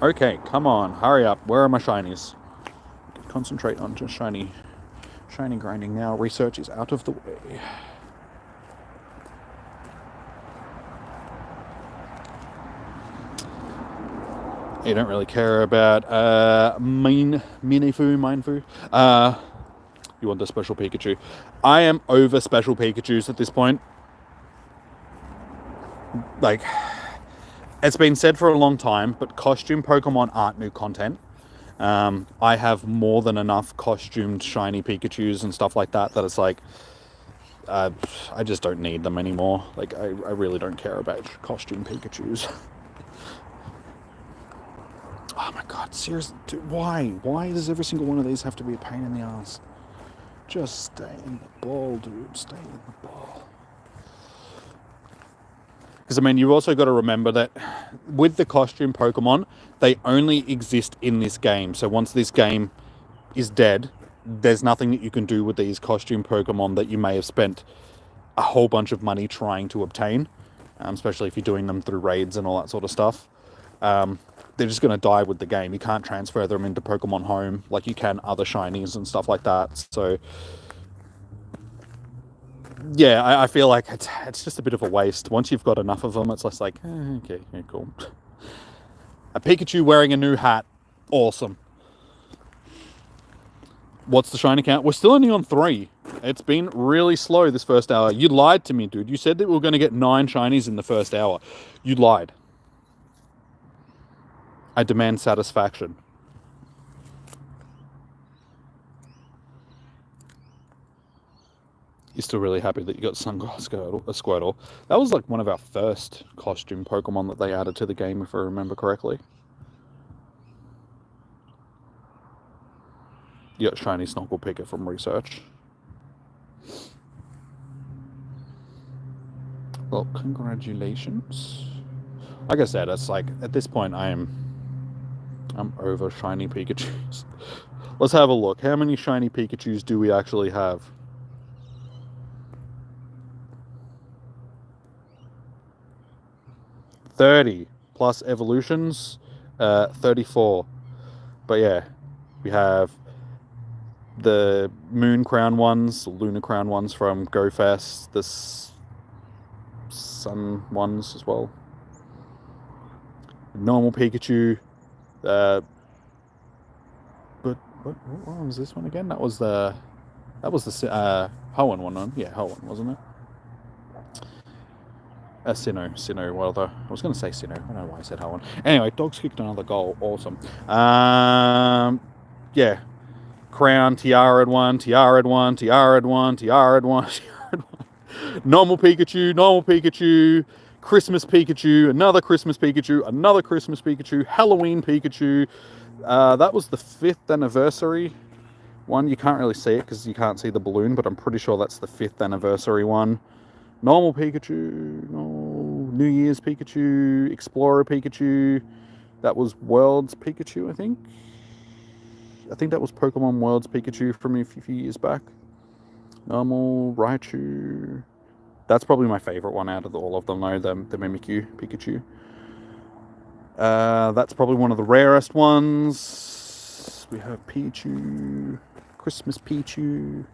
Okay, come on, hurry up. Where are my shinies? Concentrate on just shiny grinding now. Research is out of the way. You don't really care about Minefu. You want the special Pikachu. I am over special Pikachus at this point. Like, it's been said for a long time, but costume Pokemon aren't new content. I have more than enough costumed shiny Pikachus and stuff like that it's like, I just don't need them anymore. Like, I really don't care about costume Pikachus. Oh my god, seriously, dude, why? Why does every single one of these have to be a pain in the ass? Just stay in the ball, dude. Stay in the ball. Because, I mean, you've also got to remember that with the costume Pokemon, they only exist in this game. So once this game is dead, there's nothing that you can do with these costume Pokemon that you may have spent a whole bunch of money trying to obtain, especially if you're doing them through raids and all that sort of stuff. They're just going to die with the game. You can't transfer them into Pokemon Home like you can other shinies and stuff like that. So, yeah, I feel like it's just a bit of a waste. Once you've got enough of them, it's just like, okay, yeah, cool. A Pikachu wearing a new hat. Awesome. What's the shiny count? We're still only on 3. It's been really slow this first hour. You lied to me, dude. You said that we were going to get 9 shinies in the first hour. You lied. I demand satisfaction. You're still really happy that you got Squirtle. That was like one of our first costume Pokemon that they added to the game, if I remember correctly. You got shiny Snorkelpicker from research. Well, congratulations. Like I said, it's like, at this point, I'm over shiny Pikachus. Let's have a look. How many shiny Pikachus do we actually have? $30 plus evolutions, 34. But yeah, we have the Moon Crown ones, Lunar Crown ones from GoFest, the Sun ones as well. Normal Pikachu. But what was this one again? That was the Hoenn one. Yeah, Hoenn, wasn't it? Sinnoh, well, I was going to say Sinnoh. I don't know why I said Hoenn. Anyway, Dogs kicked another goal. Awesome. Yeah. Crown, Tiara one, Tiara one, Tiara one, Tiara one, Tiara one. Normal Pikachu, Christmas Pikachu, another Christmas Pikachu, Halloween Pikachu. That was the 5th anniversary one. You can't really see it because you can't see the balloon, but I'm pretty sure that's the 5th anniversary one. Normal Pikachu, New Year's Pikachu, Explorer Pikachu. That was World's Pikachu, I think. I think that was Pokemon World's Pikachu from a few years back. Normal Raichu. That's probably my favorite one out of all of them, though, the Mimikyu Pikachu. That's probably one of the rarest ones. We have Pichu, Christmas Pichu,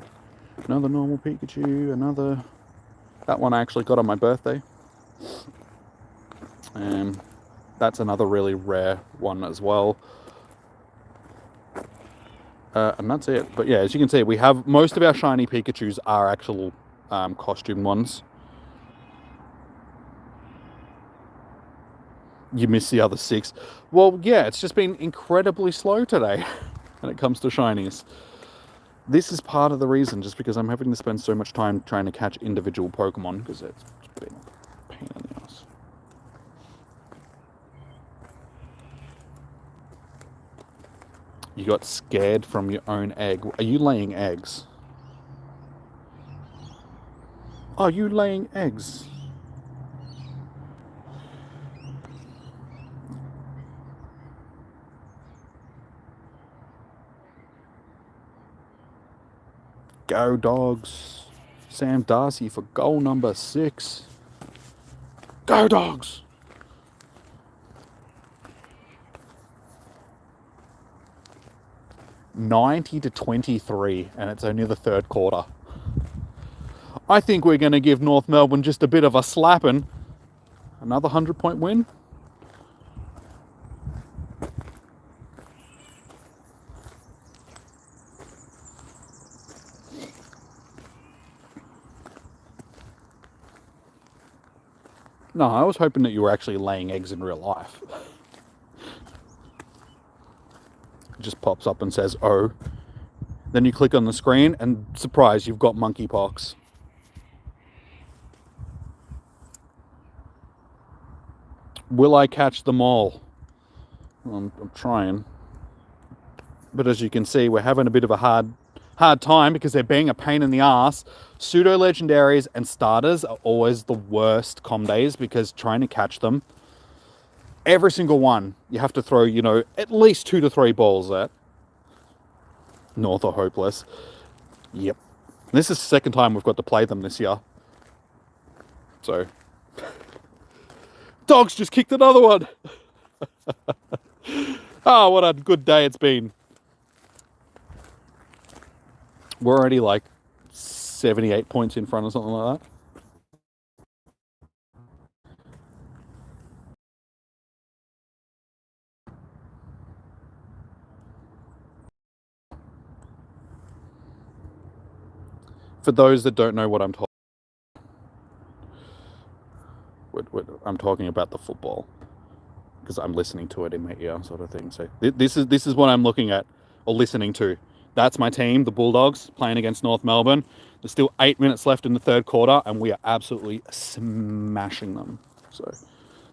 another normal Pikachu, another... That one I actually got on my birthday. And that's another really rare one as well. And that's it. But yeah, as you can see, we have most of our shiny Pikachus are actual costume ones. You missed the other 6. Well, yeah, it's just been incredibly slow today when it comes to shinies. this is part of the reason, just because I'm having to spend so much time trying to catch individual Pokemon, because it's been a pain in the ass. You got scared from your own egg. Are you laying eggs? Are you laying eggs? Go Dogs. Sam Darcy for goal number 6. Go Dogs! $90-23, and it's only the third quarter. I think we're going to give North Melbourne just a bit of a slapping. Another 100-point win. No, I was hoping that you were actually laying eggs in real life. It just pops up and says, oh. Then you click on the screen and surprise, you've got monkeypox. Will I catch them all? I'm trying. But as you can see, we're having a bit of a hard time because they're being a pain in the ass. Pseudo legendaries and starters are always the worst com days because trying to catch them, every single one you have to throw, at least 2 to 3 balls at. North are hopeless. Yep. This is the second time we've got to play them this year. So Dogs just kicked another one. Oh, what a good day it's been. We're already like 78 points in front or something like that. For those that don't know what I'm talking about the football, because I'm listening to it in my ear, sort of thing. So this is what I'm looking at or listening to. That's my team, the Bulldogs, playing against North Melbourne. There's still 8 minutes left in the third quarter, and we are absolutely smashing them. So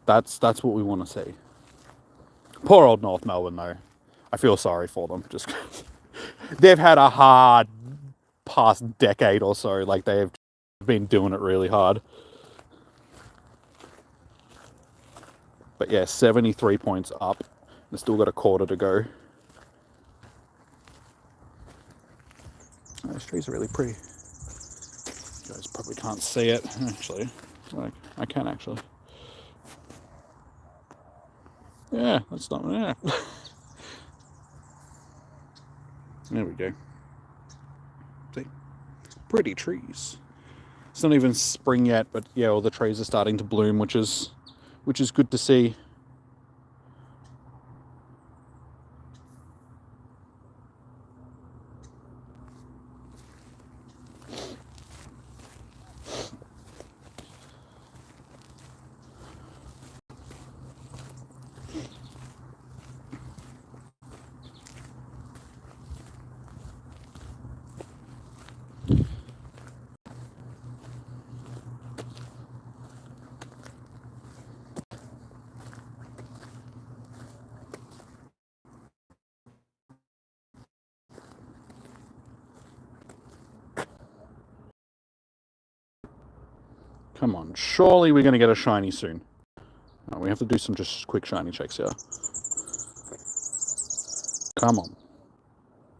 that's what we want to see. Poor old North Melbourne, though. I feel sorry for them. Just they've had a hard past decade or so. Like, they've been doing it really hard. But yeah, 73 points up. They've still got a quarter to go. Those trees are really pretty. You guys probably can't see it, actually. Like, I can actually. Yeah, that's not. Yeah. There we go. See? Pretty trees. It's not even spring yet, but yeah, all the trees are starting to bloom, which is good to see. Come on, surely we're going to get a shiny soon. Oh, we have to do some just quick shiny checks here. Come on.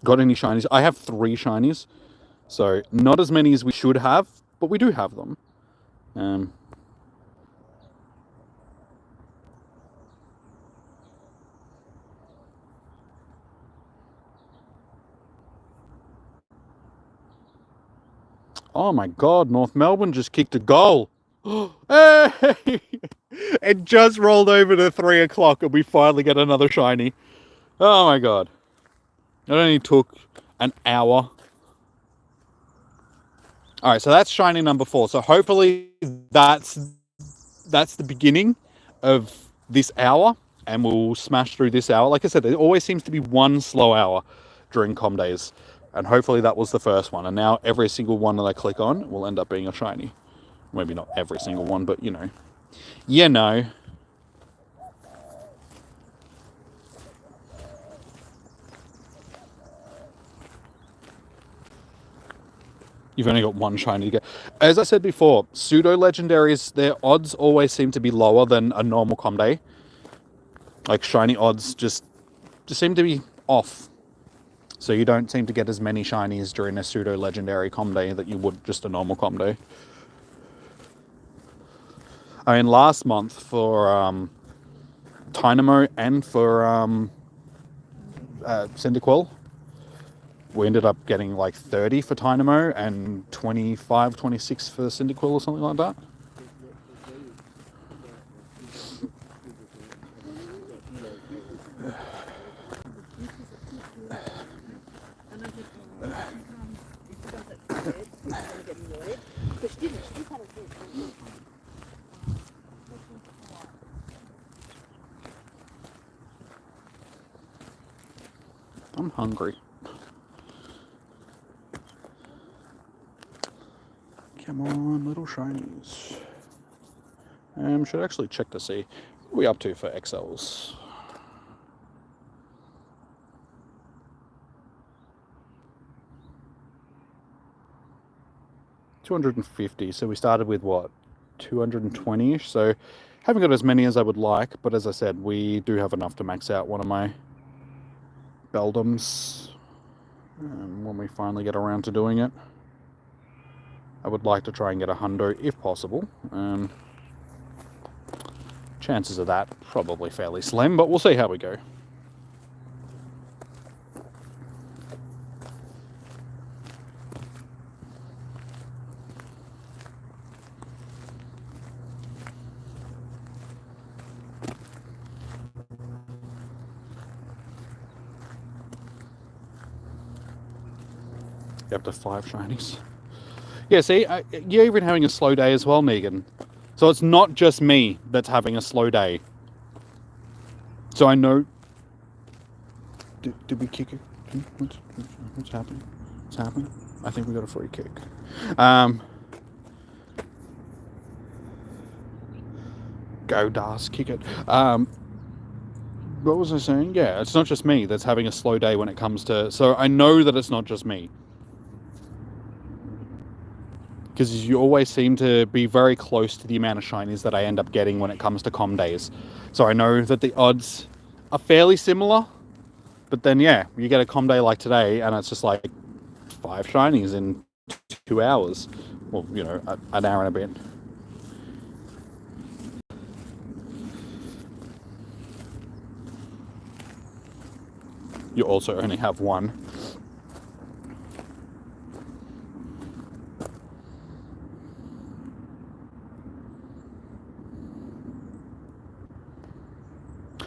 Got any shinies? I have 3 shinies. So, not as many as we should have, but we do have them. Oh my god, North Melbourne just kicked a goal. Hey! It just rolled over to 3 o'clock and we finally get another shiny. Oh my god. It only took an hour. Alright, so that's shiny number 4. So hopefully that's the beginning of this hour, and we'll smash through this hour. Like I said, there always seems to be one slow hour during com days. And hopefully that was the first one. And now every single one that I click on will end up being a shiny. Maybe not every single one, but you know. You know. You've only got one shiny to get. As I said before, pseudo-legendaries, their odds always seem to be lower than a normal com day. Like, shiny odds just seem to be off. So you don't seem to get as many shinies during a pseudo-legendary com day that you would just a normal com day. I mean, last month for Dynamo and for Cyndaquil, we ended up getting like 30 for Dynamo and 25, 26 for Cyndaquil or something like that. I'm hungry. Come on, little shinies. Should actually check to see what we're up to for XLs. $250. So we started with what, 220-ish. So haven't got as many as I would like, but as I said, we do have enough to max out one of my Beldums when we finally get around to doing it. I would like to try and get a hundo if possible. Chances of that probably fairly slim, but we'll see how we go. Up to 5 shinies. Yeah, see, you're even having a slow day as well, Negan. So it's not just me that's having a slow day. So I know... Did we kick it? What's happening? What's happening? I think we got a free kick. Go, Das, kick it. What was I saying? Yeah, it's not just me that's having a slow day when it comes to... So I know that it's not just me. Because you always seem to be very close to the amount of shinies that I end up getting when it comes to com days. So I know that the odds are fairly similar. But then, yeah, you get a com day like today, and it's just like 5 shinies in 2 hours. Well, you know, an hour and a bit. You also only have one.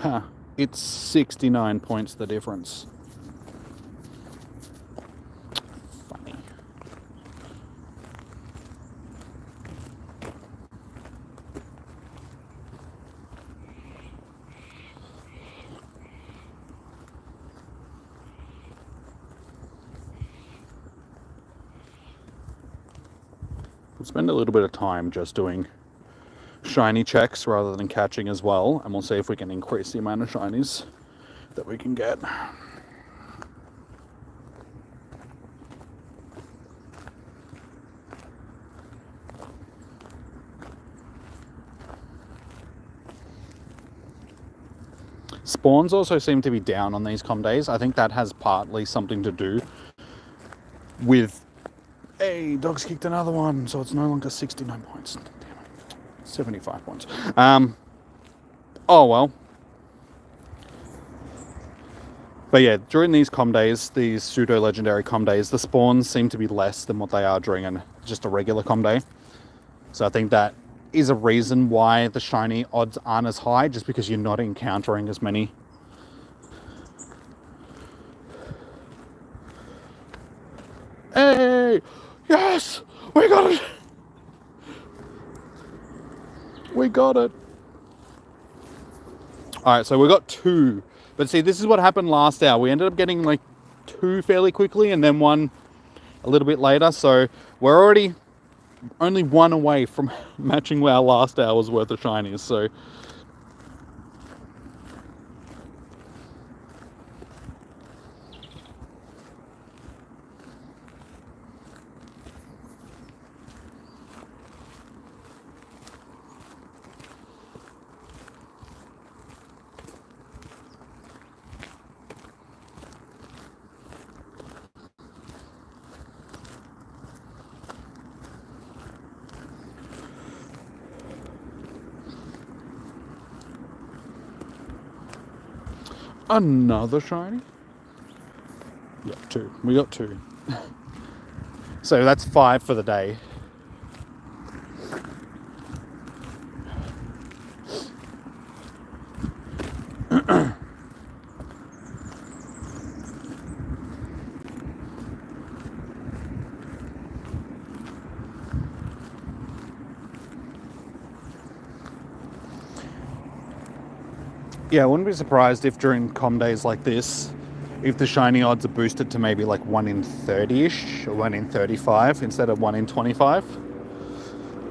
Huh. It's 69 points the difference. Funny. We'll spend a little bit of time just doing shiny checks rather than catching as well, and we'll see if we can increase the amount of shinies that we can get. Spawns also seem to be down on these com days. I think that has partly something to do with... Hey, dog's kicked another one, so it's no longer 69 points. 75 points. Oh well. But yeah, during these com days, these pseudo-legendary com days, the spawns seem to be less than what they are during just a regular com day. So I think that is a reason why the shiny odds aren't as high, just because you're not encountering as many. Hey! Yes! We got it! We got it. Alright, so we got 2. But see, this is what happened last hour. We ended up getting like two fairly quickly and then one a little bit later. So we're already only one away from matching our last hour's worth of shinies. So another shiny. Yeah, two. We got two. So that's 5 for the day. Yeah, I wouldn't be surprised if during com days like this, if the shiny odds are boosted to maybe like 1 in 30-ish or 1 in 35 instead of 1 in 25.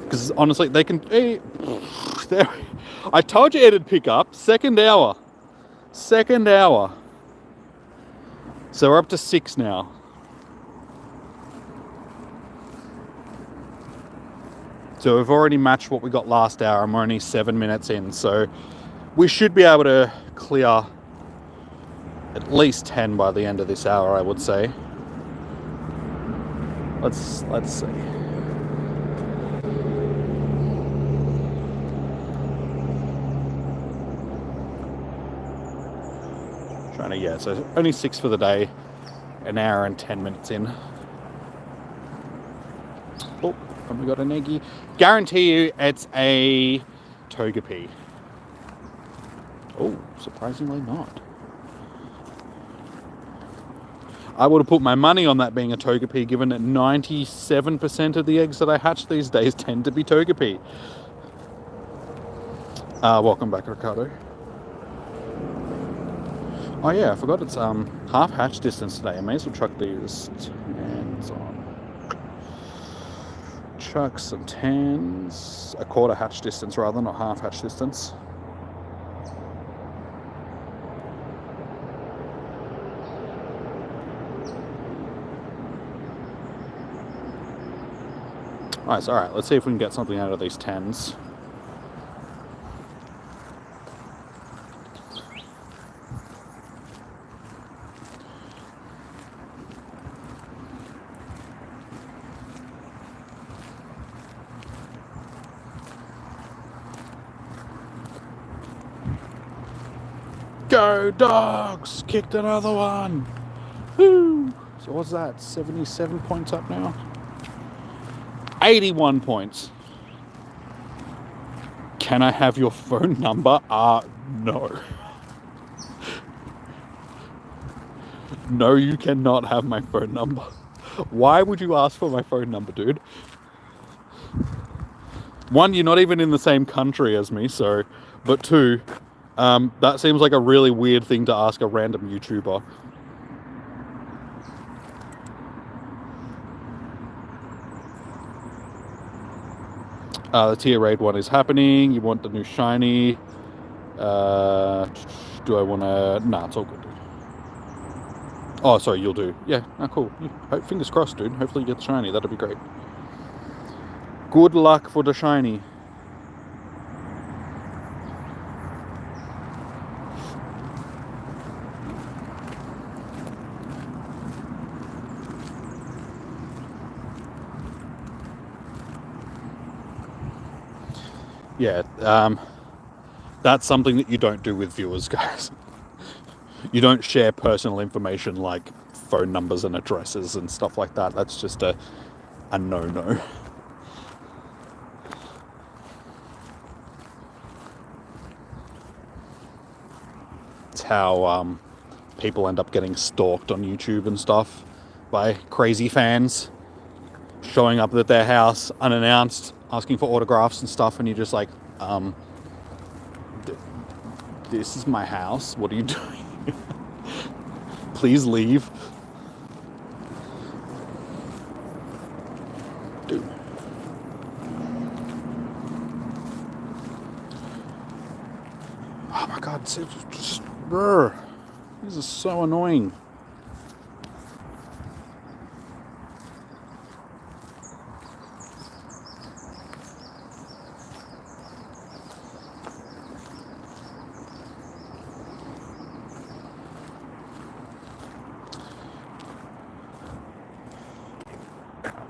Because honestly, they can... Hey, there, I told you it'd pick up. Second hour. Second hour. So we're up to 6 now. So we've already matched what we got last hour and we're only 7 minutes in. So we should be able to clear at least 10 by the end of this hour, I would say. Let's see. Trying to, yeah, so only 6 for the day, an hour and 10 minutes in. Oh, and we got an eggy. Guarantee you it's a Togepi. Oh, surprisingly not. I would have put my money on that being a Togepi, given that 97% of the eggs that I hatch these days tend to be Togepi. Welcome back, Ricardo. Oh yeah, I forgot it's half hatch distance today. I may as well chuck these 10s on. Chuck some 10s. A quarter hatch distance rather, not half hatch distance. Nice, alright, let's see if we can get something out of these 10s. Go dogs! Kicked another one! Woo! So what's that? 77 points up now? 81 points. Can I have your phone number? No. No, you cannot have my phone number. Why would you ask for my phone number, dude? One, you're not even in the same country as me, so... But two, that seems like a really weird thing to ask a random YouTuber. The tier raid one is happening. You want the new shiny. Do I want to... Nah, it's all good, dude. Oh, sorry, you'll do. Yeah, cool. Fingers crossed, dude. Hopefully you get the shiny. That'd be great. Good luck for the shiny. Yeah, that's something that you don't do with viewers, guys. You don't share personal information like phone numbers and addresses and stuff like that. That's just a no-no. It's how people end up getting stalked on YouTube and stuff by crazy fans showing up at their house unannounced, asking for autographs and stuff, and you're just like, this is my house. What are you doing? Please leave. Oh my god, brr. This is so annoying.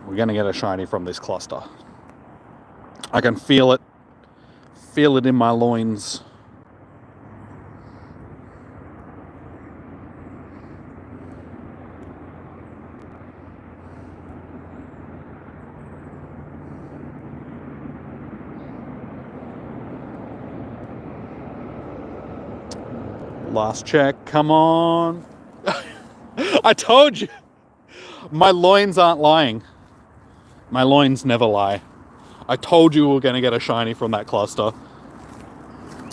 We're going to get a shiny from this cluster. I can feel it. Feel it in my loins. Last check. Come on. I told you. My loins aren't lying. My loins never lie. I told you we were going to get a shiny from that cluster.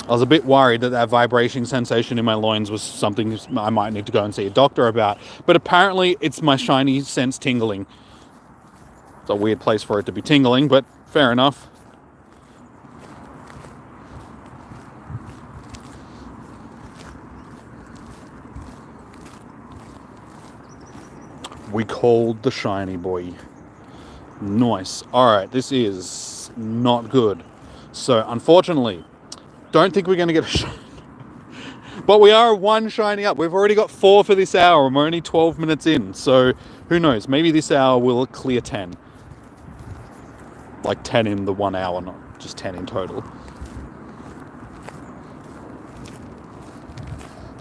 I was a bit worried that that vibrating sensation in my loins was something I might need to go and see a doctor about. But apparently it's my shiny sense tingling. It's a weird place for it to be tingling, but fair enough. We called the shiny boy. Nice. Alright, this is not good. So, unfortunately, don't think we're going to get a shiny. But we are one shiny up. We've already got 4 for this hour and we're only 12 minutes in. So, who knows? Maybe this hour will clear 10. Like 10 in the 1 hour, not just 10 in total.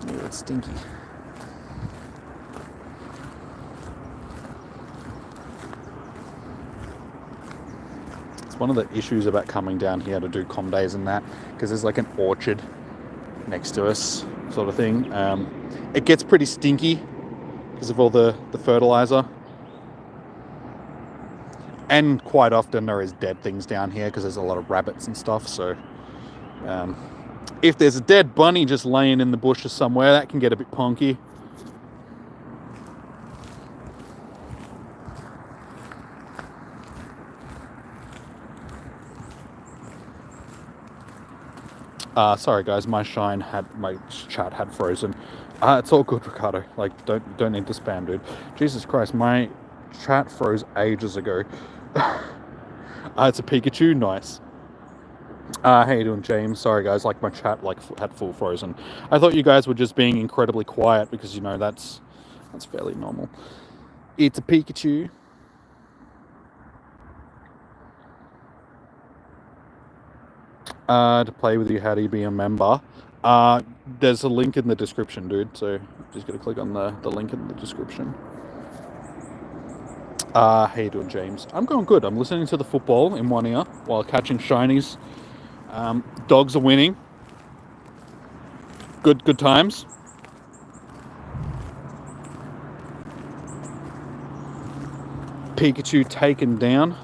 Oh, that's stinky. It's one of the issues about coming down here to do comm days and that, because there's like an orchard next to us, sort of thing. It gets pretty stinky because of all the fertilizer. And quite often there is dead things down here because there's a lot of rabbits and stuff. So if there's a dead bunny just laying in the bushes somewhere, that can get a bit ponky. Sorry guys, my chat had frozen. It's all good, Ricardo. Like, don't need the spam, dude. Jesus Christ, my chat froze ages ago. It's a Pikachu, nice. How you doing, James? Sorry guys, like my chat had full frozen. I thought you guys were just being incredibly quiet because, you know, that's fairly normal. It's a Pikachu. To play with you, how do you be a member? There's a link in the description, dude, so just gotta click on the link in the description. How you doing, James? I'm going good. I'm listening to the football in one ear while catching shinies. Dogs are winning. Good times. Pikachu taken down.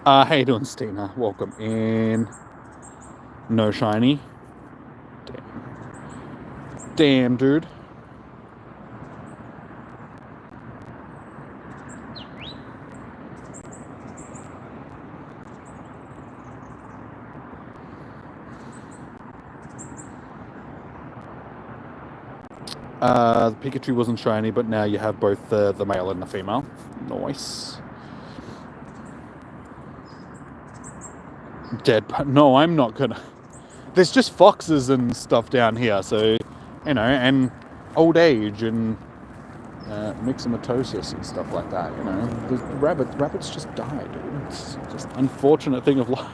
How you doing, Stina? Welcome in. No shiny. Damn, dude. The Pikachu wasn't shiny, but now you have both the male and the female. Nice. Dead, but no, I'm not gonna. There's just foxes and stuff down here, so, you know, and old age and myxomatosis and stuff like that, you know. The rabbits just die, dude. It's just an unfortunate thing of life.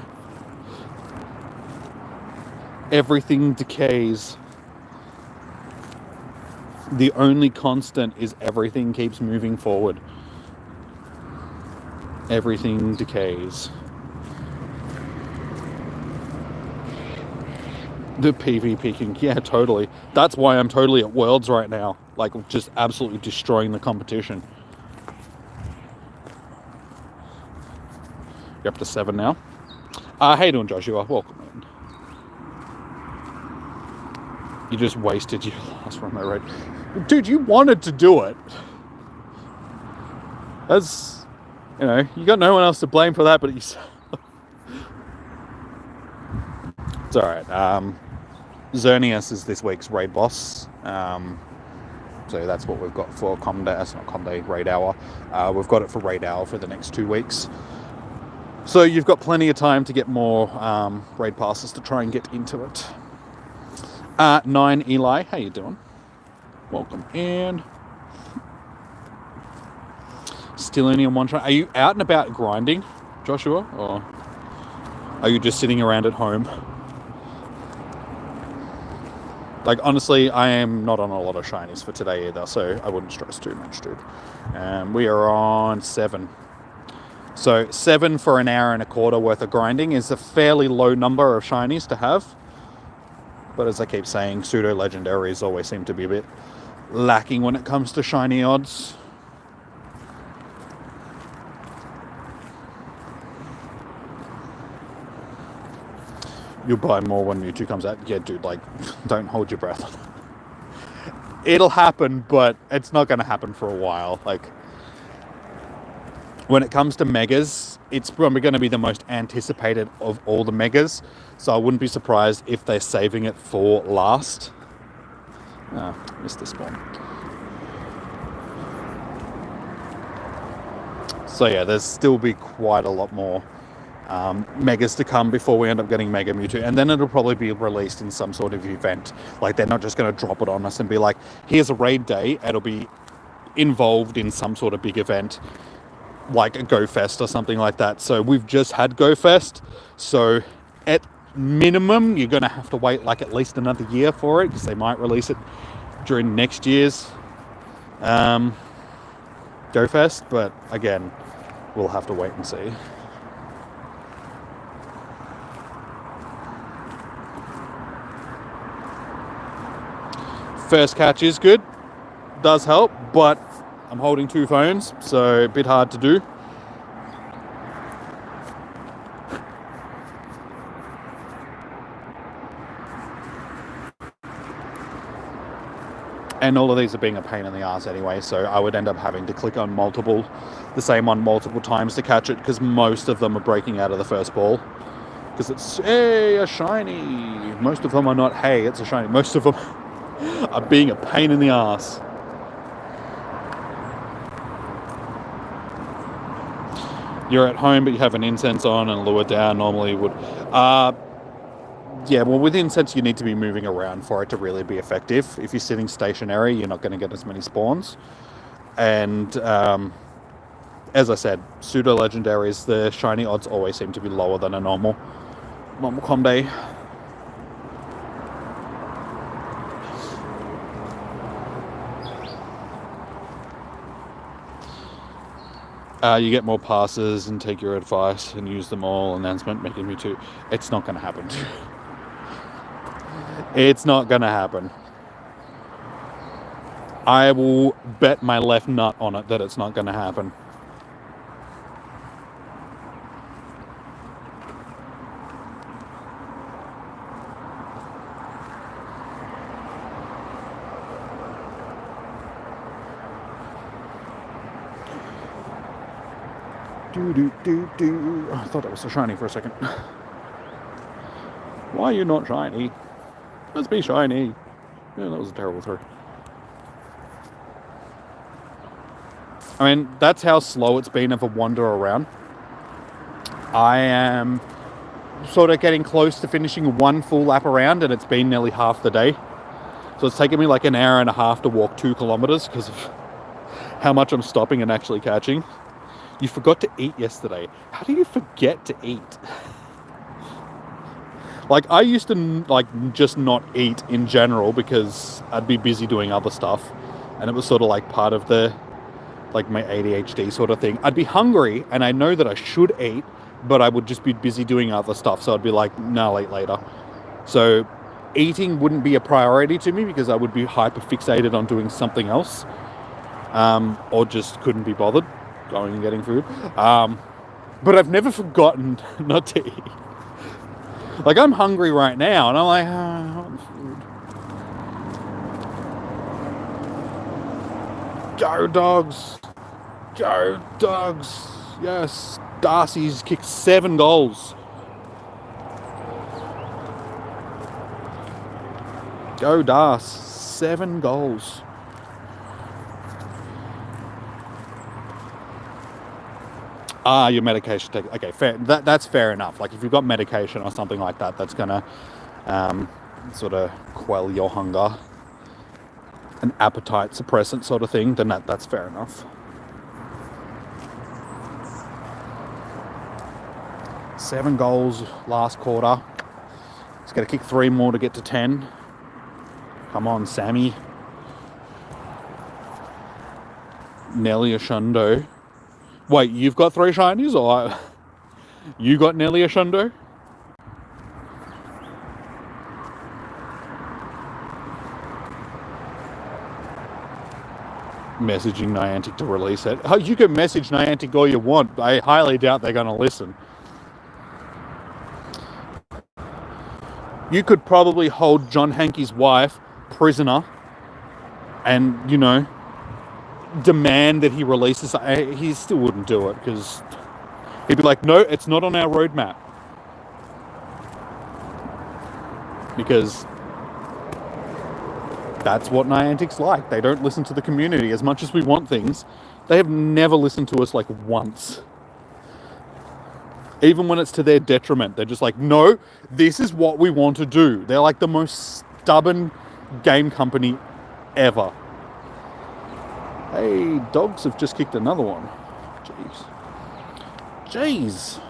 Everything decays. The only constant is everything keeps moving forward. Everything decays. The PvP king, yeah, totally. That's why I'm totally at Worlds right now. Like, just absolutely destroying the competition. You're up to 7 now. How you doing, Joshua? Welcome in. You just wasted your last run, right? Dude, you wanted to do it. That's, you know, you got no one else to blame for that but yourself. It's alright. Xerneas is this week's raid boss. So that's what we've got for Common Day. That's not Common Day, Raid Hour. We've got it for Raid Hour for the next 2 weeks. So you've got plenty of time to get more raid passes to try and get into it. 9 Eli, how you doing? Welcome in. Still only on one try. Are you out and about grinding, Joshua? Or are you just sitting around at home? Like, honestly, I am not on a lot of shinies for today either, so I wouldn't stress too much, dude. We are on 7. So 7 for an hour and a quarter worth of grinding is a fairly low number of shinies to have. But as I keep saying, pseudo-legendaries always seem to be a bit lacking when it comes to shiny odds. You'll buy more when Mewtwo comes out. Yeah, dude, like, don't hold your breath. It'll happen, but it's not going to happen for a while. Like, when it comes to megas, it's probably going to be the most anticipated of all the megas. So I wouldn't be surprised if they're saving it for last. Oh, missed the spawn. So yeah, there's still be quite a lot more megas to come before we end up getting Mega Mewtwo, and then it'll probably be released in some sort of event. Like, they're not just going to drop it on us and be like, here's a raid day. It'll be involved in some sort of big event, like a Go Fest or something like that. So we've just had Go Fest, so at minimum you're going to have to wait like at least another year for it, because they might release it during next year's Go Fest, but again, we'll have to wait and see. First catch is good, does help, but I'm holding 2 phones, so a bit hard to do. And all of these are being a pain in the ass anyway, so I would end up having to click on the same one multiple times to catch it, because most of them are breaking out of the first ball. Because it's, hey, a shiny. Most of them are not, hey, it's a shiny. Most of them are being a pain in the ass. You're at home, but you have an incense on and lure down. Normally would. Yeah, well, with incense, you need to be moving around for it to really be effective. If you're sitting stationary, you're not going to get as many spawns. And as I said, pseudo-legendaries, the shiny odds always seem to be lower than a normal com day. You get more passes and take your advice and use them all. Announcement making me too. It's not going to happen. It's not going to happen. I will bet my left nut on it that it's not going to happen. I thought it was so shiny for a second. Why are you not shiny? Let's be shiny. Yeah, that was a terrible throw. I mean, that's how slow it's been of a wander around. I am sort of getting close to finishing 1 full lap around, and it's been nearly half the day. So it's taken me like an hour and a half to walk 2 kilometers because of how much I'm stopping and actually catching. You forgot to eat yesterday. How do you forget to eat? Like, I used to, like, just not eat in general because I'd be busy doing other stuff. And it was sort of like part of the, like, my ADHD sort of thing. I'd be hungry and I know that I should eat, but I would just be busy doing other stuff. So I'd be like, no, I'll eat later. So eating wouldn't be a priority to me because I would be hyper fixated on doing something else. Or just couldn't be bothered going and getting food. But I've never forgotten not to eat. Like, I'm hungry right now, and I'm like, I want food. Go, dogs. Go, dogs. Yes. Darcy's kicked 7 goals. Go Das. 7 goals. Your medication take. Okay, fair. That's fair enough. Like if you've got medication or something like that, that's gonna sort of quell your hunger, an appetite suppressant sort of thing. Then that's fair enough. 7 goals last quarter. He's got to kick 3 more to get to 10. Come on, Sammy. Nelly Ashundo. Wait, you've got 3 shinies, or you got Nelly Ashundo? Messaging Niantic to release it. Oh, you can message Niantic all you want. I highly doubt they're going to listen. You could probably hold John Hankey's wife prisoner and, you know, demand that he releases. He still wouldn't do it because he'd be like, no, it's not on our roadmap. Because that's what Niantic's like. They don't listen to the community as much as we want things. They have never listened to us like once. Even when it's to their detriment, they're just like, no, this is what we want to do. They're like the most stubborn game company ever. Hey, dogs have just kicked another one. Jeez.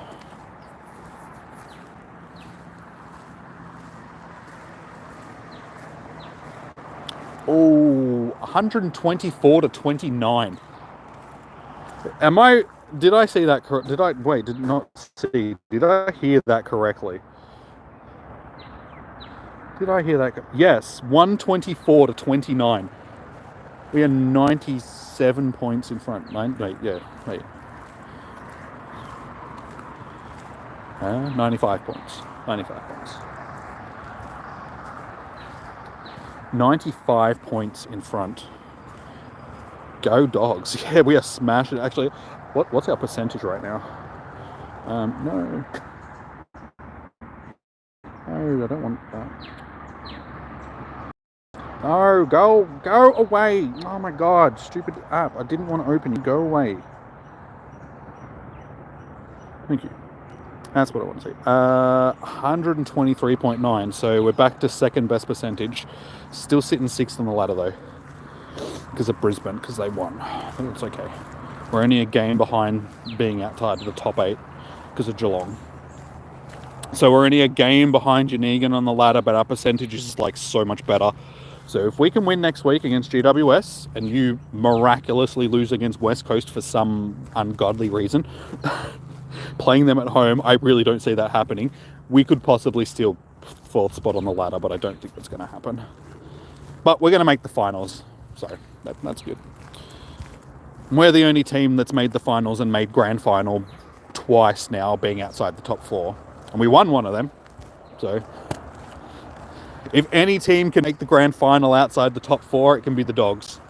Oh, 124 to 29. Did I see that correct? Did I hear that correctly? Did I hear that? Yes, 124 to 29. We are 97 points in front. 95 points. 95 points in front. Go Dogs. Yeah, we are smashing. Actually, what's our percentage right now? No, I don't want that. No, go away. Oh my god, stupid app. I didn't want to open it. Go away. Thank you. That's what I want to see. 123.9. So we're back to second best percentage. Still sitting 6th on the ladder though. Because of Brisbane, because they won. But it's okay. We're only a game behind being outside of the top 8 because of Geelong. So we're only a game behind Dunedin on the ladder, but our percentage is like so much better. So if we can win next week against GWS and you miraculously lose against West Coast for some ungodly reason, playing them at home, I really don't see that happening. We could possibly steal 4th spot on the ladder, but I don't think that's going to happen. But we're going to make the finals, so that's good. We're the only team that's made the finals and made grand final twice now, being outside the top 4. And we won one of them. So if any team can make the grand final outside the top 4, it can be the Dogs.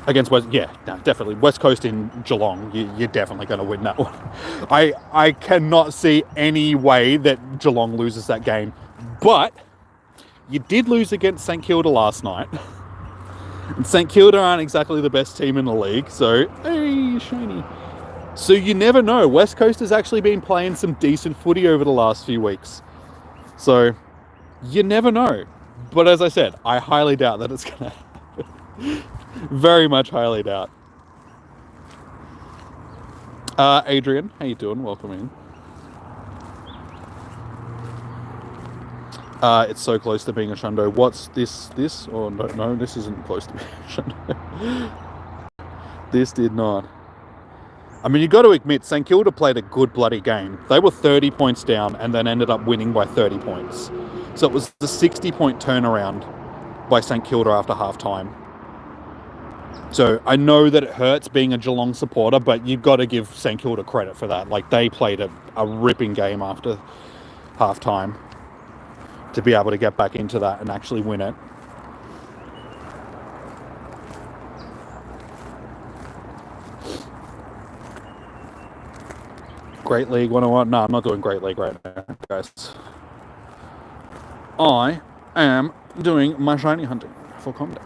Against West, yeah, no, definitely. West Coast in Geelong, you're definitely going to win that one. I cannot see any way that Geelong loses that game. But you did lose against St Kilda last night. And St Kilda aren't exactly the best team in the league, so, hey, shiny. So you never know. West Coast has actually been playing some decent footy over the last few weeks. So you never know. But as I said, I highly doubt that it's going to happen. Very much highly doubt. Adrian, how you doing? Welcome in. It's so close to being a shundo. What's this? Oh, no, this isn't close to being a shundo. This did not. I mean, you got to admit, St Kilda played a good bloody game. They were 30 points down and then ended up winning by 30 points. So it was the 60-point turnaround by St Kilda after half-time. So I know that it hurts being a Geelong supporter, but you've got to give St Kilda credit for that. Like, they played a ripping game after half-time to be able to get back into that and actually win it. Great League 101. No, I'm not doing Great League right now, guys. I am doing my shiny hunting for Comday.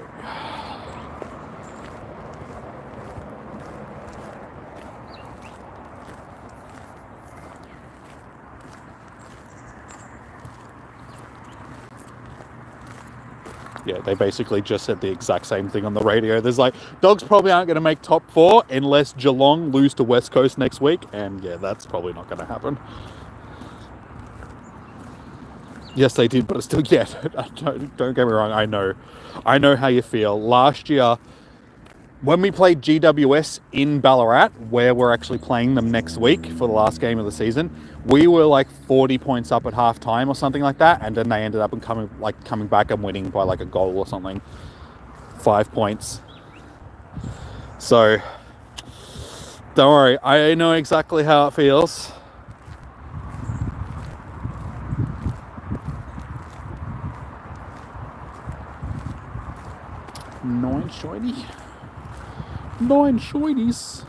Yeah, they basically just said the exact same thing on the radio. There's like, Dogs probably aren't going to make top 4 unless Geelong lose to West Coast next week. And yeah, that's probably not going to happen. Yes, they did, but it's still, yeah, don't get me wrong. I know how you feel. Last year, when we played GWS in Ballarat, where we're actually playing them next week for the last game of the season, we were like 40 points up at half time or something like that, and then they ended up coming back and winning by like a goal or something. 5 points. So don't worry, I know exactly how it feels. Nine shinies.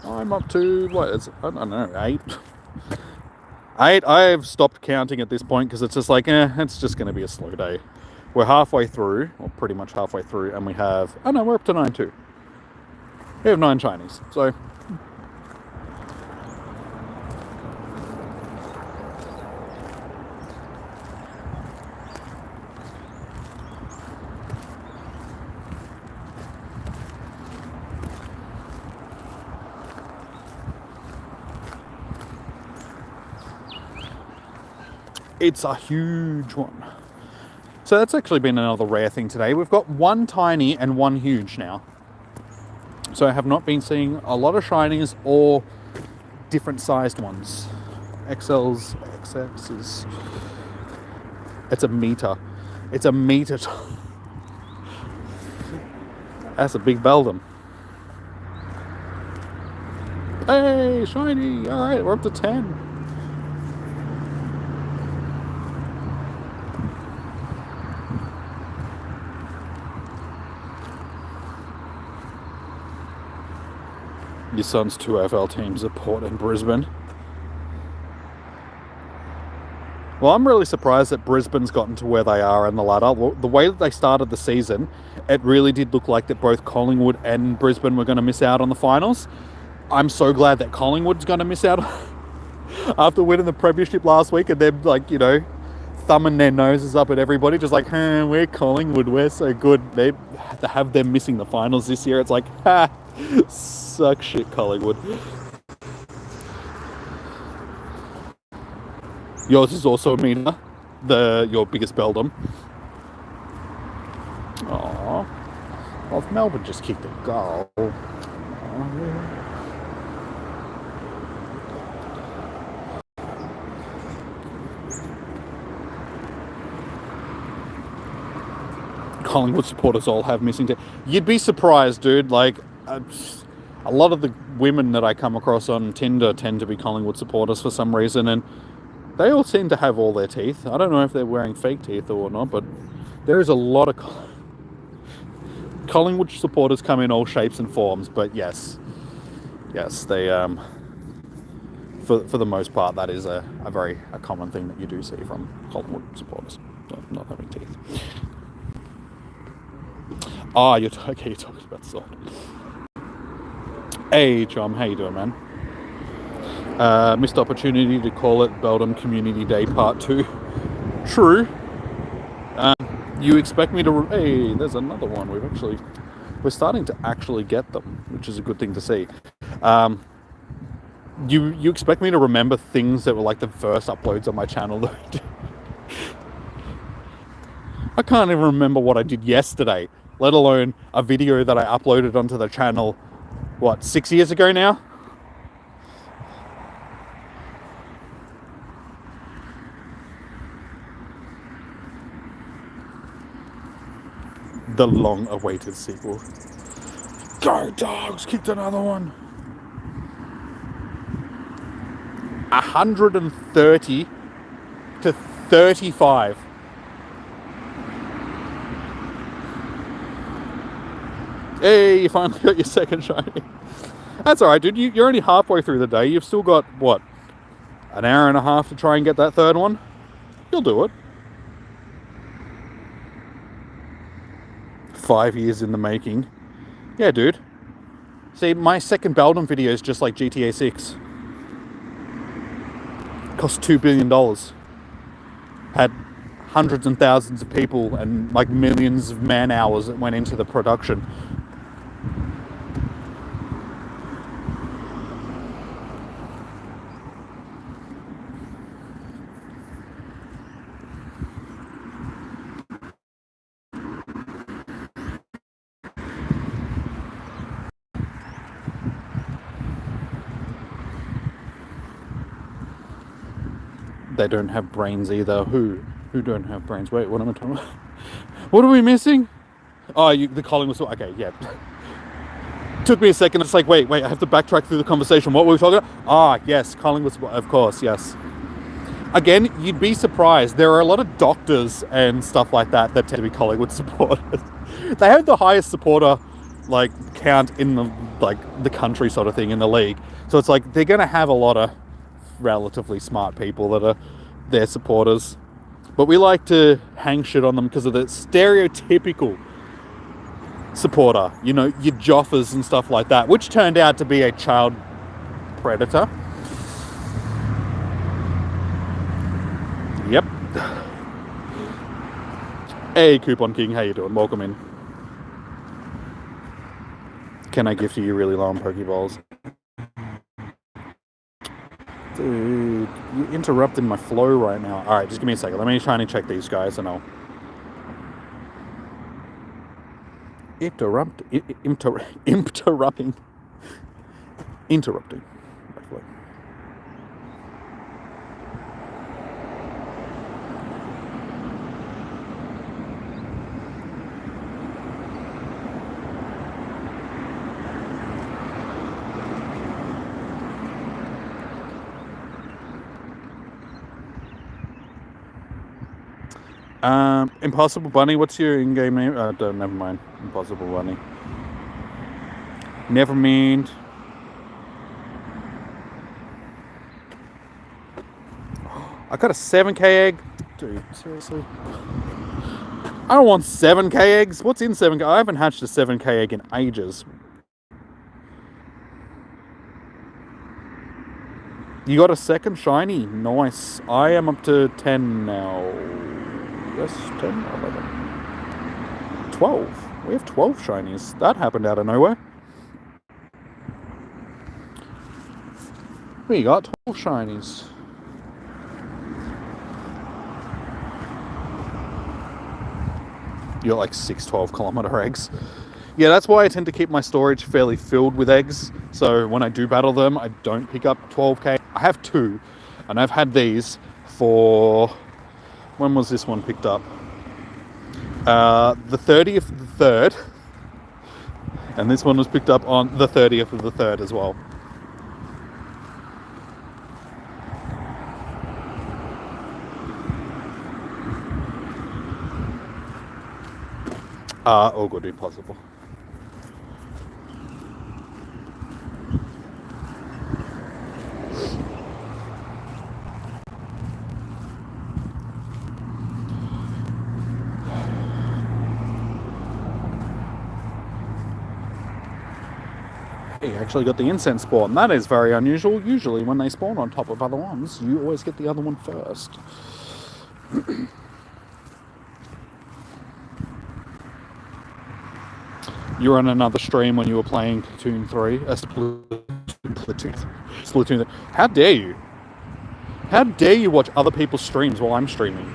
I'm up to, what is it? I don't know, 8. I've stopped counting at this point because it's just like, it's just going to be a slow day. We're halfway through, or pretty much halfway through, and we have, oh no, we're up to 9 too. We have 9 shinies, so. It's a huge one. So that's actually been another rare thing today. We've got 1 tiny and 1 huge now. So I have not been seeing a lot of shinies or different sized ones. XLs, XXs. It's a meter. It's a meter. That's a big Beldum. Hey, shiny. All right, we're up to 10. Your son's 2 AFL teams are Port and Brisbane. Well, I'm really surprised that Brisbane's gotten to where they are in the ladder. The way that they started the season, it really did look like that both Collingwood and Brisbane were going to miss out on the finals. I'm so glad that Collingwood's going to miss out after winning the premiership last week, and them, like, you know, thumbing their noses up at everybody, just like, we're Collingwood, we're so good. They to have them missing the finals this year, it's like, suck shit, Collingwood. Yours is also a meter, your biggest Beldum. Aww. Well, if Melbourne just kicked a goal. Collingwood supporters all have missing teeth. You'd be surprised, dude. Like, a lot of the women that I come across on Tinder tend to be Collingwood supporters for some reason, and they all seem to have all their teeth. I don't know if they're wearing fake teeth or not, but there is a lot of Collingwood supporters come in all shapes and forms. But yes, they for the most part, that is a very common thing that you do see from Collingwood supporters, not having teeth. You're talking about the side. Hey, Chom, how you doing, man? Missed opportunity to call it Beldum Community Day Part 2. True. You expect me to... Hey, there's another one. We're starting to actually get them, which is a good thing to see. You expect me to remember things that were like the first uploads on my channel, though? I can't even remember what I did yesterday, let alone a video that I uploaded onto the channel, 6 years ago now? The long-awaited sequel. Go Dogs! Kicked another one! 130 to 35. Hey, you finally got your second shiny. That's alright, dude. You're only halfway through the day. You've still got, an hour and a half to try and get that third one, you'll do it. 5 years in the making. Yeah, dude. See, my second Beldum video is just like GTA 6. Cost $2 billion. Had hundreds and thousands of people and like millions of man hours that went into the production. They don't have brains either. Who don't have brains? Wait, what am I talking about? What are we missing? Oh, the Collingwood. Okay, yeah. Took me a second. It's like, wait, I have to backtrack through the conversation. What were we talking about? Ah, yes, Collingwood, of course, yes. Again, you'd be surprised. There are a lot of doctors and stuff like that that tend to be Collingwood supporters. They have the highest supporter like count in the country sort of thing in the league. So it's like they're going to have a lot of relatively smart people that are their supporters, but we like to hang shit on them because of the stereotypical supporter, you know, your joffers and stuff like that, which turned out to be a child predator. Yep. Hey, Coupon King, how you doing? Welcome in. Can I gift you really long Pokeballs? Dude, you're interrupting my flow right now. Alright, just give me a second. Let me try and check these guys and I'll... Interrupting. Impossible Bunny, what's your in-game name? Never mind. Impossible Bunny. Never mind. I got a 7k egg. Dude, seriously? I don't want 7k eggs. What's in 7k? I haven't hatched a 7k egg in ages. You got a second shiny. Nice. I am up to 10 now. Yes, 10 or 11. 12. We have 12 shinies. That happened out of nowhere. We got 12 shinies. You got like 6 12-kilometer eggs. Yeah, that's why I tend to keep my storage fairly filled with eggs. So when I do battle them, I don't pick up 12k. I have 2, and I've had these for... When was this one picked up? The 30th of the 3rd. And this one was picked up on the 30th of the 3rd as well. Oh good, impossible. You actually got the incense spawn. That is very unusual. Usually when they spawn on top of other ones, you always get the other one first. You were on another stream when you were playing Splatoon 3. Splatoon. How dare you? How dare you watch other people's streams while I'm streaming?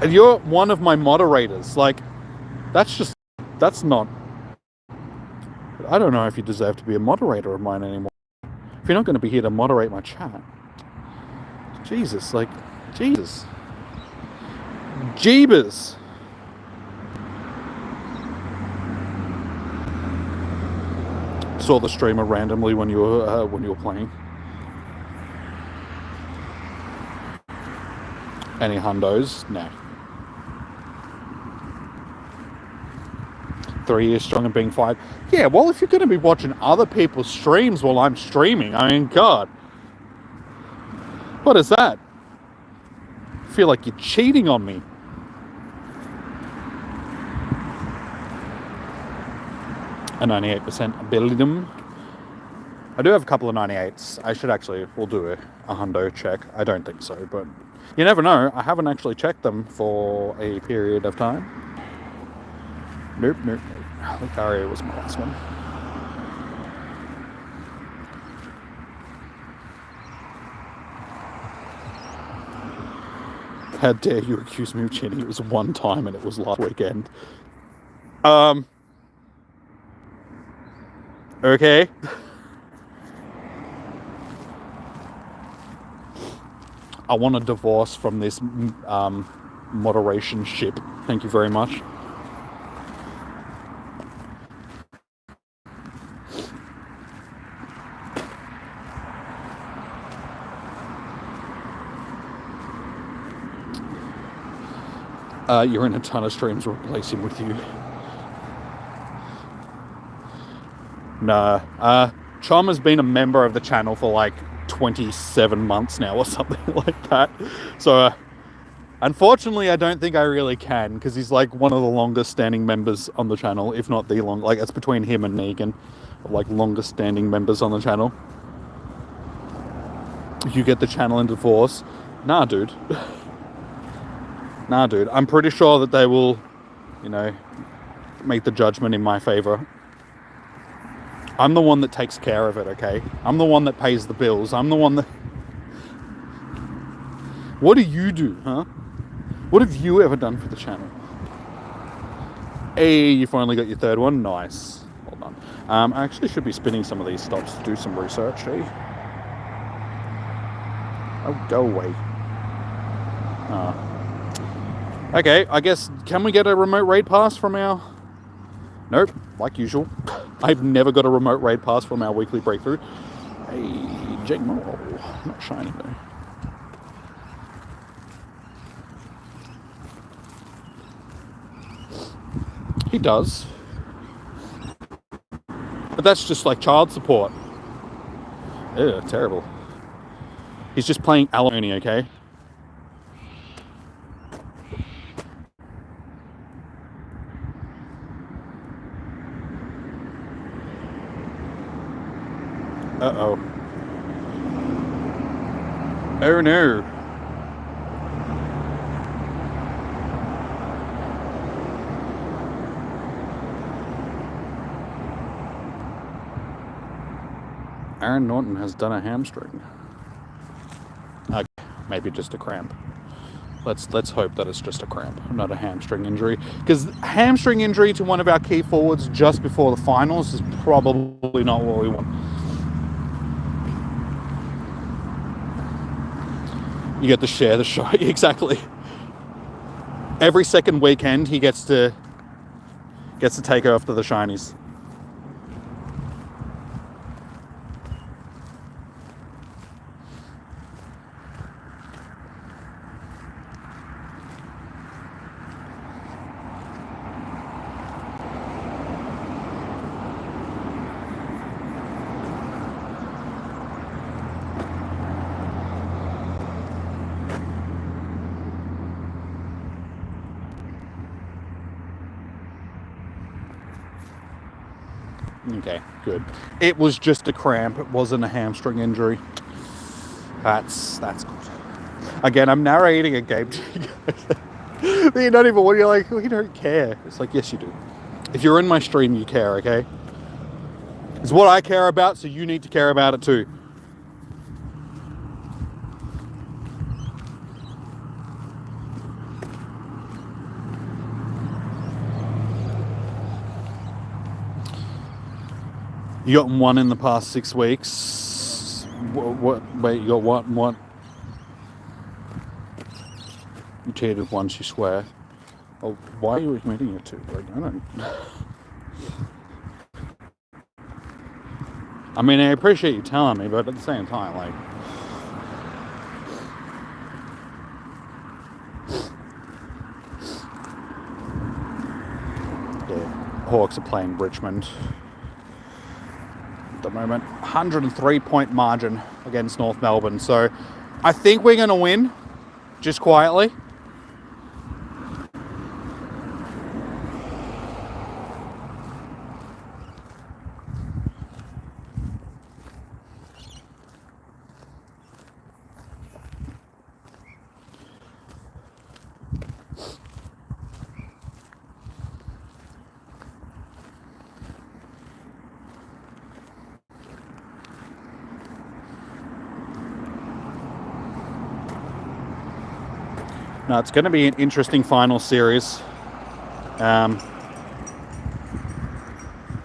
And you're one of my moderators. Like, that's not... I don't know if you deserve to be a moderator of mine anymore. If you're not going to be here to moderate my chat. Jesus, like, Jesus. Jeebus. Saw the streamer randomly when you were playing. Any hundos? No. 3 years strong and being 5. Yeah, well, if you're going to be watching other people's streams while I'm streaming, I mean, God. What is that? I feel like you're cheating on me. A 98% Beldum. I do have a couple of 98s. I should actually, we'll do a hundo check. I don't think so, but you never know. I haven't actually checked them for a period of time. Nope. Lucario was my last one. How dare you accuse me of cheating? It was one time and it was last weekend. Okay. I want a divorce from this moderation ship. Thank you very much. You're in a ton of streams, replace him with you. Nah. Chom has been a member of the channel for like 27 months now or something like that. So, unfortunately, I don't think I really can, because he's like one of the longest standing members on the channel, if not the long. Like, it's between him and Negan, like longest standing members on the channel. You get the channel in divorce. Nah, dude. Nah, dude. I'm pretty sure that they will, you know, make the judgment in my favor. I'm the one that takes care of it, okay? I'm the one that pays the bills. I'm the one that... What do you do, huh? What have you ever done for the channel? Hey, you finally got your third one. Nice. Well done. I actually should be spinning some of these stops to do some research, eh? Oh, go away. Okay, I guess, can we get a remote raid pass from our... Nope, like usual. I've never got a remote raid pass from our weekly breakthrough. Hey, Jake Mole. Not shiny though. He does. But that's just like child support. Ew, terrible. He's just playing alimony, okay? Uh-oh. Oh no. Aaron Norton has done a hamstring. Okay, maybe just a cramp. Let's hope that it's just a cramp, not a hamstring injury. Because hamstring injury to one of our key forwards just before the finals is probably not what we want. You get to share the show. Exactly. Every second weekend he gets to take her off to the shinies. Okay, good. It was just a cramp. It wasn't a hamstring injury. That's good. Again, I'm narrating a game to you guys. You're not even, you're like, we don't care. It's like, yes, you do. If you're in my stream, you care, okay? It's what I care about, so you need to care about it too. You got one in the past 6 weeks. What? Wait, you got what? You cheated once, you swear. Oh, why are you admitting it to? Like, I don't... I mean, I appreciate you telling me, but at the same time, like... Yeah, Hawks are playing Richmond at the moment. 103-point margin against North Melbourne. So I think we're going to win, just quietly. No, it's going to be an interesting final series.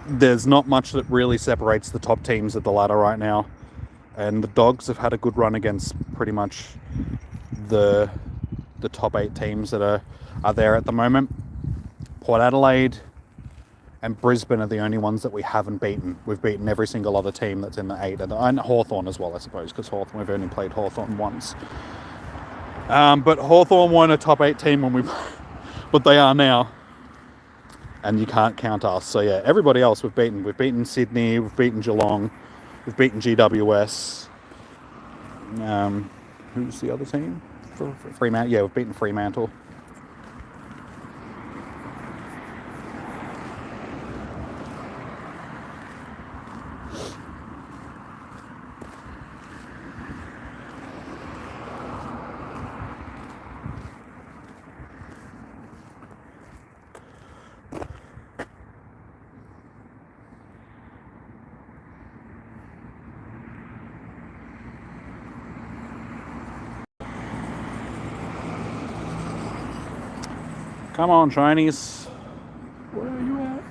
There's not much that really separates the top teams of the ladder right now. And the Dogs have had a good run against pretty much the top 8 teams that are there at the moment. Port Adelaide and Brisbane are the only ones that we haven't beaten. We've beaten every single other team that's in the 8. And Hawthorn as well, I suppose, because Hawthorn, we've only played Hawthorn once. But Hawthorn weren't a top 8 team when we, but they are now. And you can't count us. So yeah, everybody else we've beaten. We've beaten Sydney, we've beaten Geelong, we've beaten GWS. Who's the other team? Fremantle. Yeah, we've beaten Fremantle. Come on, Shinies. Where are you at?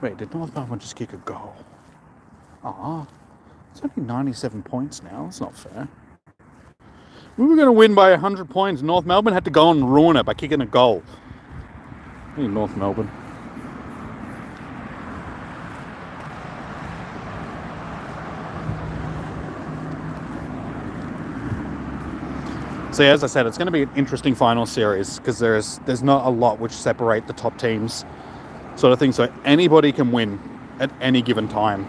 Wait, did North Melbourne just kick a goal? It's only 97 points now. That's not fair. We were going to win by 100 points. North Melbourne had to go and ruin it by kicking a goal. Hey, North Melbourne. So yeah, as I said, it's going to be an interesting final series because there's not a lot which separate the top teams, sort of thing. So anybody can win at any given time.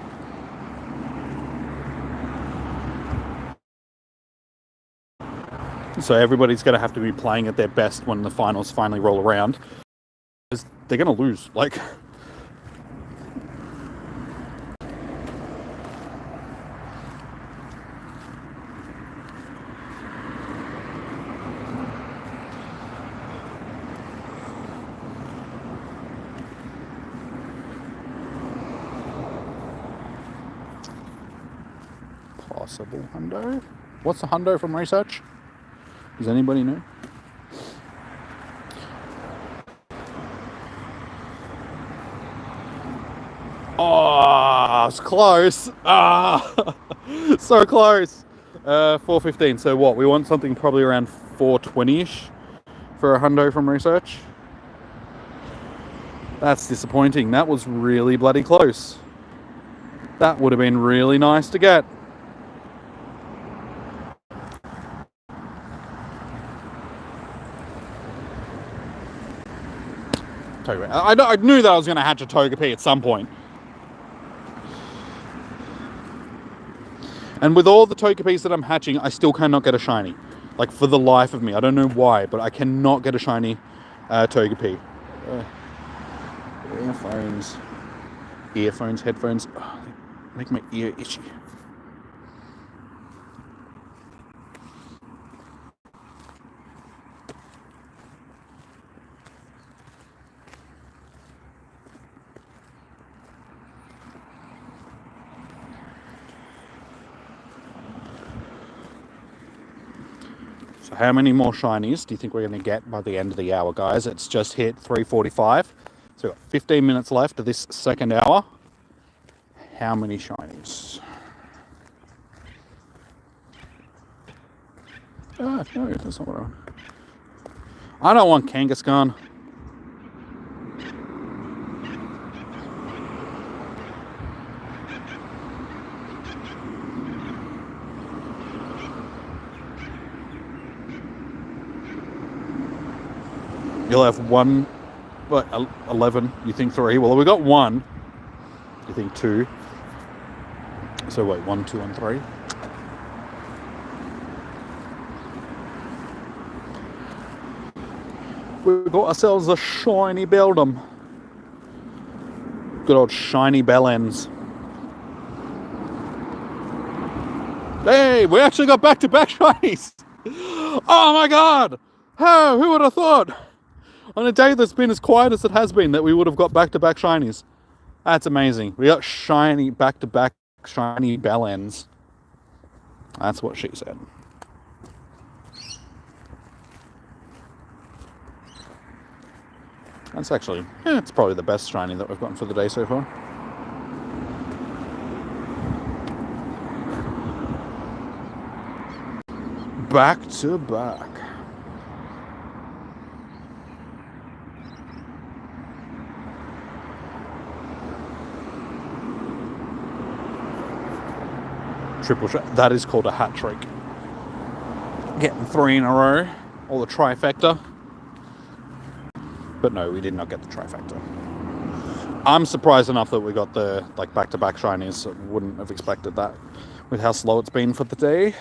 So everybody's going to have to be playing at their best when the finals finally roll around. They're going to lose. Like, possible hundo. What's the hundo from research? Does anybody know? Oh, it's close. So close. 415. So what? We want something probably around 420-ish for a hundo from research. That's disappointing. That was really bloody close. That would have been really nice to get. I knew that I was going to hatch a Togepi at some point. And with all the Togepis that I'm hatching, I still cannot get a shiny. Like, for the life of me. I don't know why, but I cannot get a shiny Togepi. Earphones, headphones. Oh, they make my ear itchy. So how many more shinies do you think we're going to get by the end of the hour, guys? It's just hit 3:45. So we've got 15 minutes left of this second hour. How many shinies? No, that's not what I want. I don't want Kangaskhan. You'll have one, what, 11, you think 3? Well, we got one. You think 2? So wait, 1, 2, and 3. We got ourselves a shiny Beldum. Good old shiny bell ends. Hey, we actually got back-to-back shinies. Oh my god! Oh, who would have thought? On a day that's been as quiet as it has been, that we would have got back-to-back shinies. That's amazing. We got shiny, back-to-back shiny bell ends. That's what she said. That's actually, it's probably the best shiny that we've gotten for the day so far. Back to back. Triple shot. That is called a hat trick. Getting 3 in a row, or the trifecta. But no, we did not get the trifecta. I'm surprised enough that we got the back-to-back shinies. I wouldn't have expected that with how slow it's been for the day.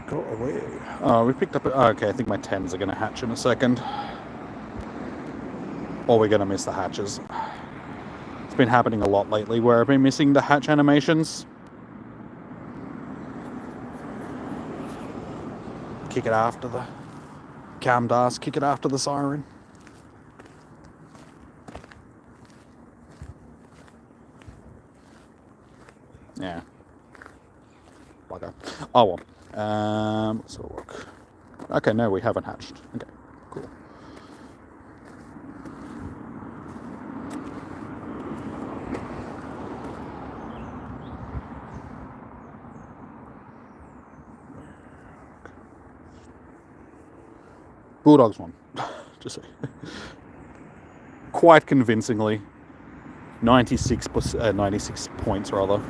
Go away. Oh, we picked up... okay, I think my 10s are going to hatch in a second. Or we're going to miss the hatches. It's been happening a lot lately where I've been missing the hatch animations. Kick it after the... Camdas, kick it after the siren. Yeah. Bugger. Oh well. Let's have a look. Okay, no, we haven't hatched. Okay, cool. Bulldogs won. Just say. Quite convincingly. 96 points rather.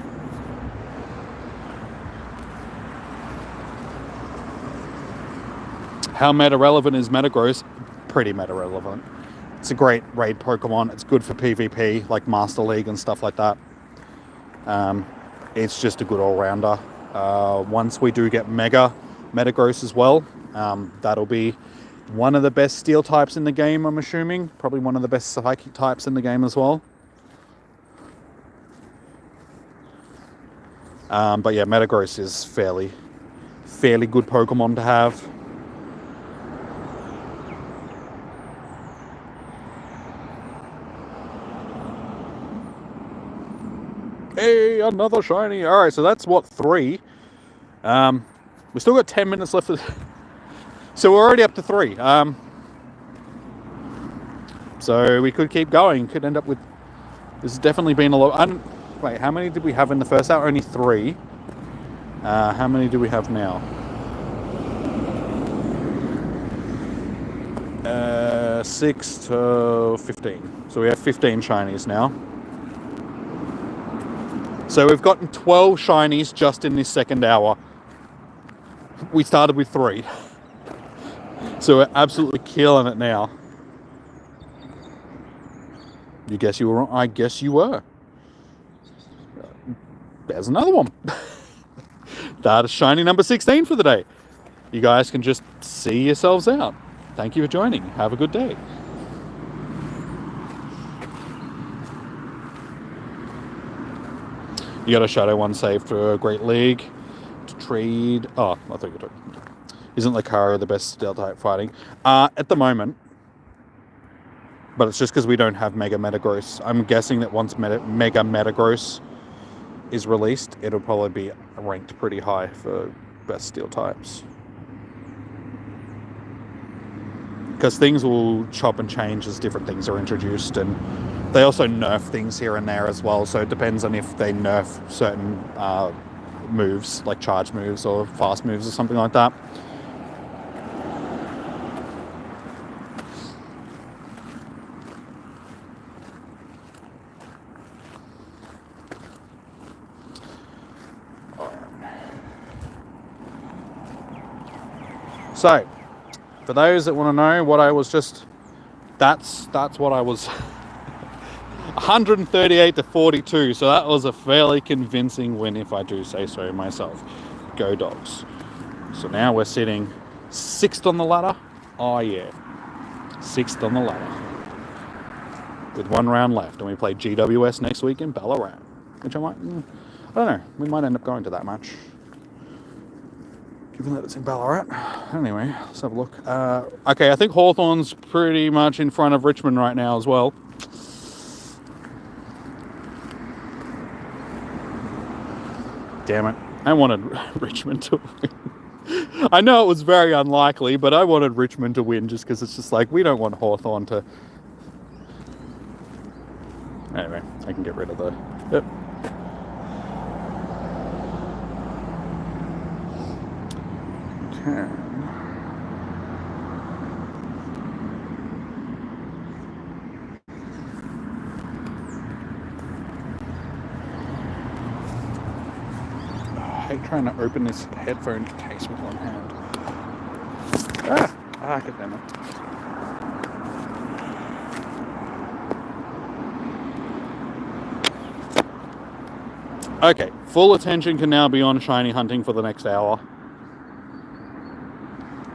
How meta-relevant is Metagross? Pretty meta-relevant. It's a great raid Pokemon. It's good for PvP, like Master League and stuff like that. It's just a good all-rounder. Once we do get Metagross as well, that'll be one of the best Steel types in the game, I'm assuming. Probably one of the best Psychic types in the game as well. But yeah, Metagross is fairly good Pokemon to have. Hey, another shiny. All right, so that's what, 3. We still got 10 minutes left. So we're already up to 3. So we could keep going. Could end up with... This has definitely been a lot. Wait, how many did we have in the first hour? Only 3. How many do we have now? 6 to 15. So we have 15 shinies now. So we've gotten 12 shinies just in this second hour. We started with 3. So we're absolutely killing it now. You guess you were wrong? I guess you were. There's another one. That is shiny number 16 for the day. You guys can just see yourselves out. Thank you for joining. Have a good day. You got a Shadow one saved for Great League to trade. Oh, I thought you were talking. Isn't Lucario the best Steel type fighting? At the moment. But it's just because we don't have Mega Metagross. I'm guessing that once Mega Metagross is released, it'll probably be ranked pretty high for best Steel types. Because things will chop and change as different things are introduced, and they also nerf things here and there as well, so it depends on if they nerf certain moves, like charge moves or fast moves or something like that. So, for those that want to know what I was just... That's what I was... 138 to 42, so that was a fairly convincing win if I do say so myself. Go Dogs. So now we're sitting 6th on the ladder. Oh yeah, 6th on the ladder. With 1 round left, and we play GWS next week in Ballarat. Which I don't know, we might end up going to that match. Given that it's in Ballarat. Anyway, let's have a look. Okay, I think Hawthorn's pretty much in front of Richmond right now as well. Damn it. I wanted Richmond to win. I know it was very unlikely, but I wanted Richmond to win just because it's just like, we don't want Hawthorn to... Anyway, I can get rid of the... Yep. Okay. I hate trying to open this headphone case with one hand. God damn it. Okay, full attention can now be on shiny hunting for the next hour.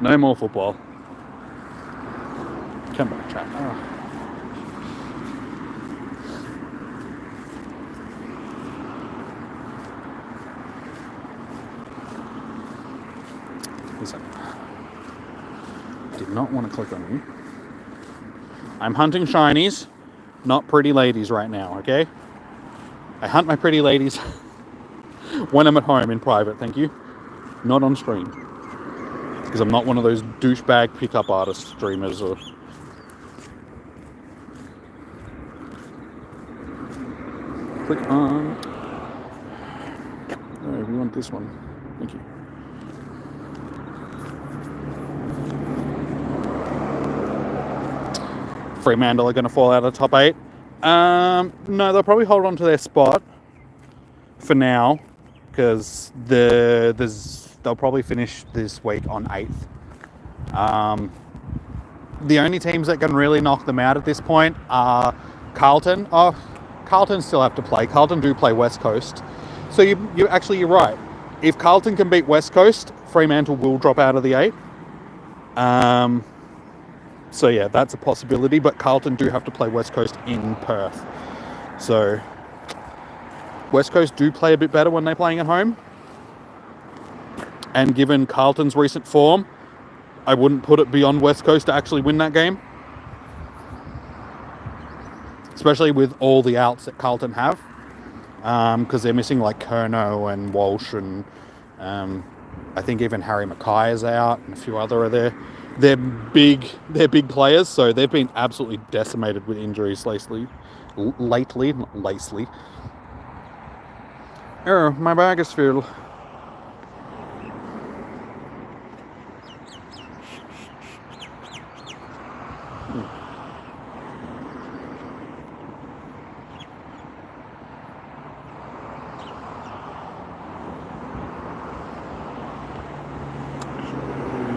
No more football. Come back, chat. Listen. Did not want to click on you. I'm hunting shinies, not pretty ladies right now, okay? I hunt my pretty ladies when I'm at home in private, thank you. Not on stream. Because I'm not one of those douchebag pickup artist streamers or... Click on... No, we want this one. Thank you. Fremantle are going to fall out of the top 8. No, they'll probably hold on to their spot for now, because they'll probably finish this week on 8th. The only teams that can really knock them out at this point are Carlton. Oh, Carlton still have to play. Carlton do play West Coast. So you're right. If Carlton can beat West Coast, Fremantle will drop out of the 8. So yeah, that's a possibility, but Carlton do have to play West Coast in Perth. So West Coast do play a bit better when they're playing at home. And given Carlton's recent form, I wouldn't put it beyond West Coast to actually win that game. Especially with all the outs that Carlton have. Because they're missing like Kerno and Walsh and I think even Harry Mackay is out and a few other are there. They're big players, so they've been absolutely decimated with injuries lately. Oh, my bag is full.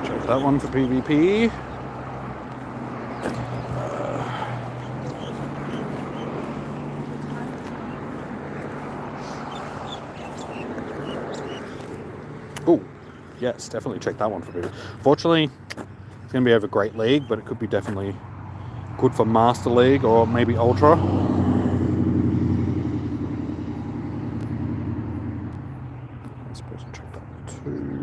Check that one for PvP. Oh, yes, definitely check that one for PvP. Fortunately, it's going to be over Great League, but it could be definitely good for Master League or maybe Ultra. I suppose I'll check that one too.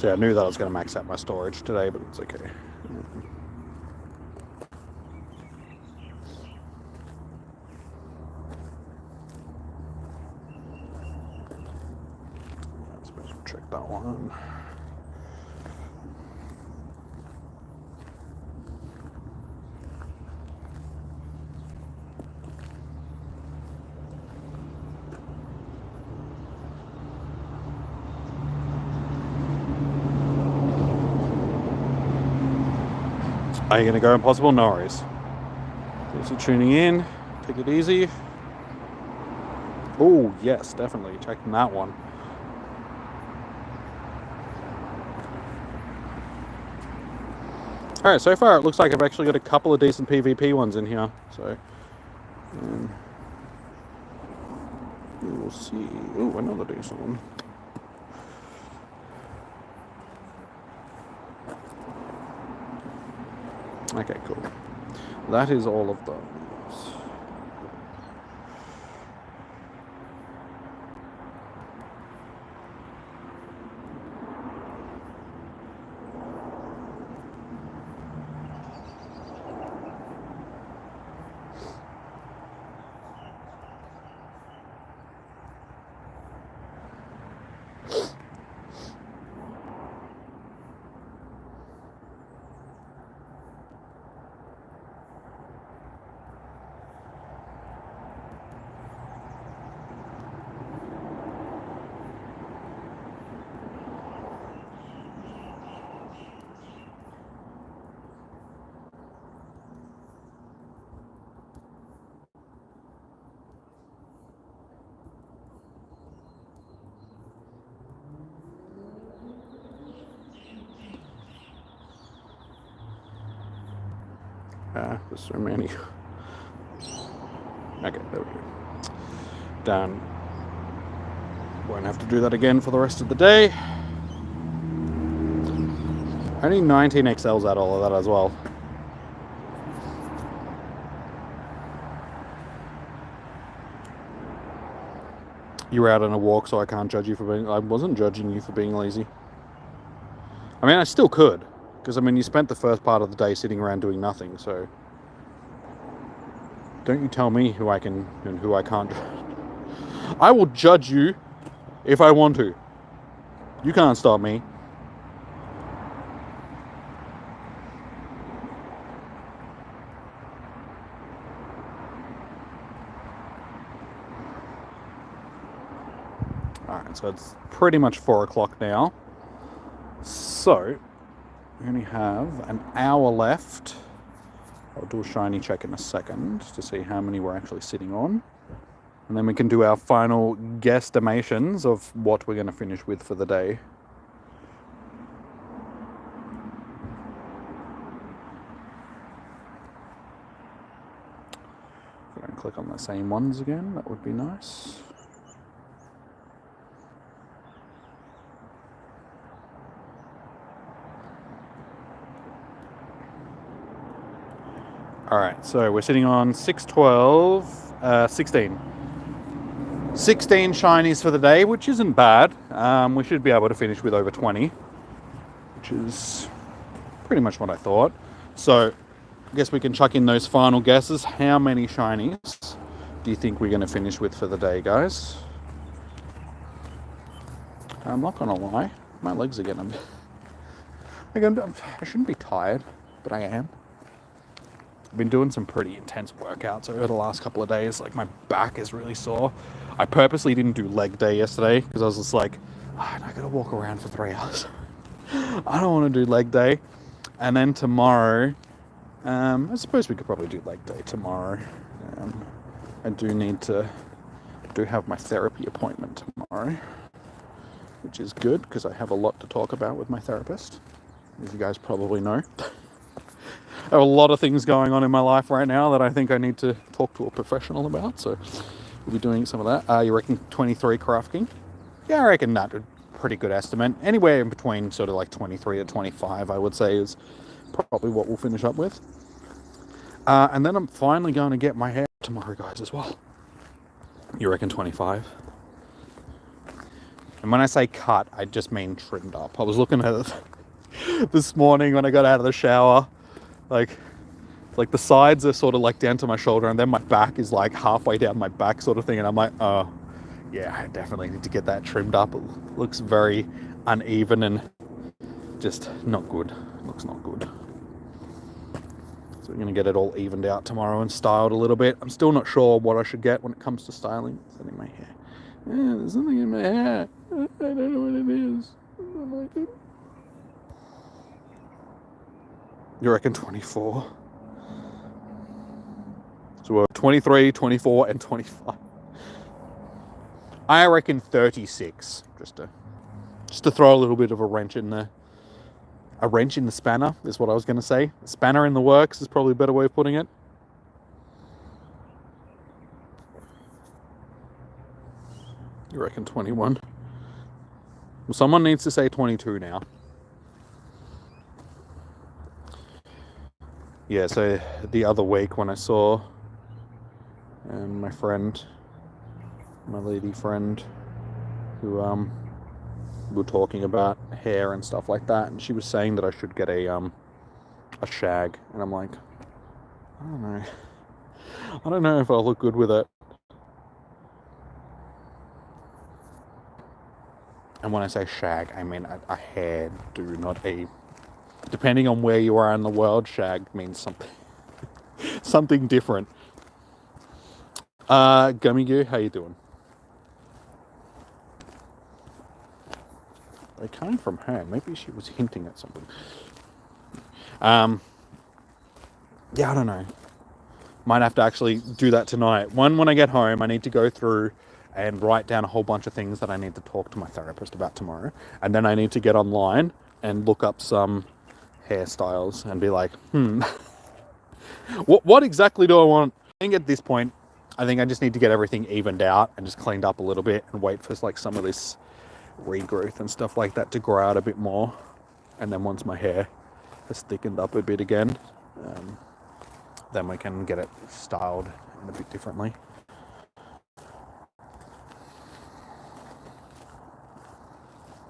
So yeah, I knew that I was going to max out my storage today, but it's okay. I suppose we'll check that one. Are you going to go Impossible? No worries. Thanks for tuning in. Take it easy. Oh, yes, definitely. Checking that one. Alright, so far it looks like I've actually got a couple of decent PvP ones in here. So, we will see. Oh, another decent one. Okay, cool. That is all of those. There's so many. Okay, there we go. Done. Won't have to do that again for the rest of the day. Only 19 XLs out all of that as well. You were out on a walk, so I can't judge you for being... I wasn't judging you for being lazy. I mean, I still could. Because, I mean, you spent the first part of the day sitting around doing nothing, so... Don't you tell me who I can and who I can't. I will judge you if I want to. You can't stop me. Alright, so it's pretty much 4 o'clock now. So, we only have an hour left. I'll do a shiny check in a second to see how many we're actually sitting on. And then we can do our final guesstimations of what we're going to finish with for the day. If I can click on the same ones again, that would be nice. Alright, so we're sitting on 612, 16. 16 shinies for the day, which isn't bad. We should be able to finish with over 20, which is pretty much what I thought. So, I guess we can chuck in those final guesses. How many shinies do you think we're going to finish with for the day, guys? I'm not going to lie. My legs are getting... I shouldn't be tired, but I am. I've been doing some pretty intense workouts over the last couple of days. Like, my back is really sore. I purposely didn't do leg day yesterday because I was just like, I gotta walk around for 3 hours. I don't want to do leg day. And then tomorrow, I suppose we could probably do leg day tomorrow. I do have my therapy appointment tomorrow, which is good because I have a lot to talk about with my therapist, as you guys probably know. I have a lot of things going on in my life right now that I think I need to talk to a professional about, so we'll be doing some of that. You reckon 23 crafting? Yeah, I reckon that's a pretty good estimate. Anywhere in between sort of like 23 to 25, I would say, is probably what we'll finish up with. And then I'm finally going to get my hair tomorrow, guys, as well. You reckon 25? And when I say cut, I just mean trimmed up. I was looking at it this morning when I got out of the shower. Like the sides are sort of like down to my shoulder, and then my back is like halfway down my back sort of thing. And I'm like, oh, yeah, I definitely need to get that trimmed up. It looks very uneven and just not good. It looks not good. So we're going to get it all evened out tomorrow and styled a little bit. I'm still not sure what I should get when it comes to styling. Something in my hair. Yeah, there's something in my hair. I don't know what it is. I don't like it. You reckon 24? So we're 23, 24, and 25. I reckon 36. Just to throw a little bit of a wrench in there. A wrench in the spanner is what I was going to say. A spanner in the works is probably a better way of putting it. You reckon 21? Well, someone needs to say 22 now. Yeah, so the other week when I saw my friend, my lady friend, who we were talking about hair and stuff like that, and she was saying that I should get a shag, and I'm like, I don't know if I'll look good with it. And when I say shag, I mean a hairdo, not a. Depending on where you are in the world, shag means something different. Gummy Goo, how you doing? They came from her. Maybe she was hinting at something. Yeah, I don't know. Might have to actually do that tonight. When I get home, I need to go through and write down a whole bunch of things that I need to talk to my therapist about tomorrow. And then I need to get online and look up some hairstyles and be like, what exactly do I want? I think at this point, I think I just need to get everything evened out and just cleaned up a little bit and wait for like some of this regrowth and stuff like that to grow out a bit more. And then once my hair has thickened up a bit again, then we can get it styled in a bit differently.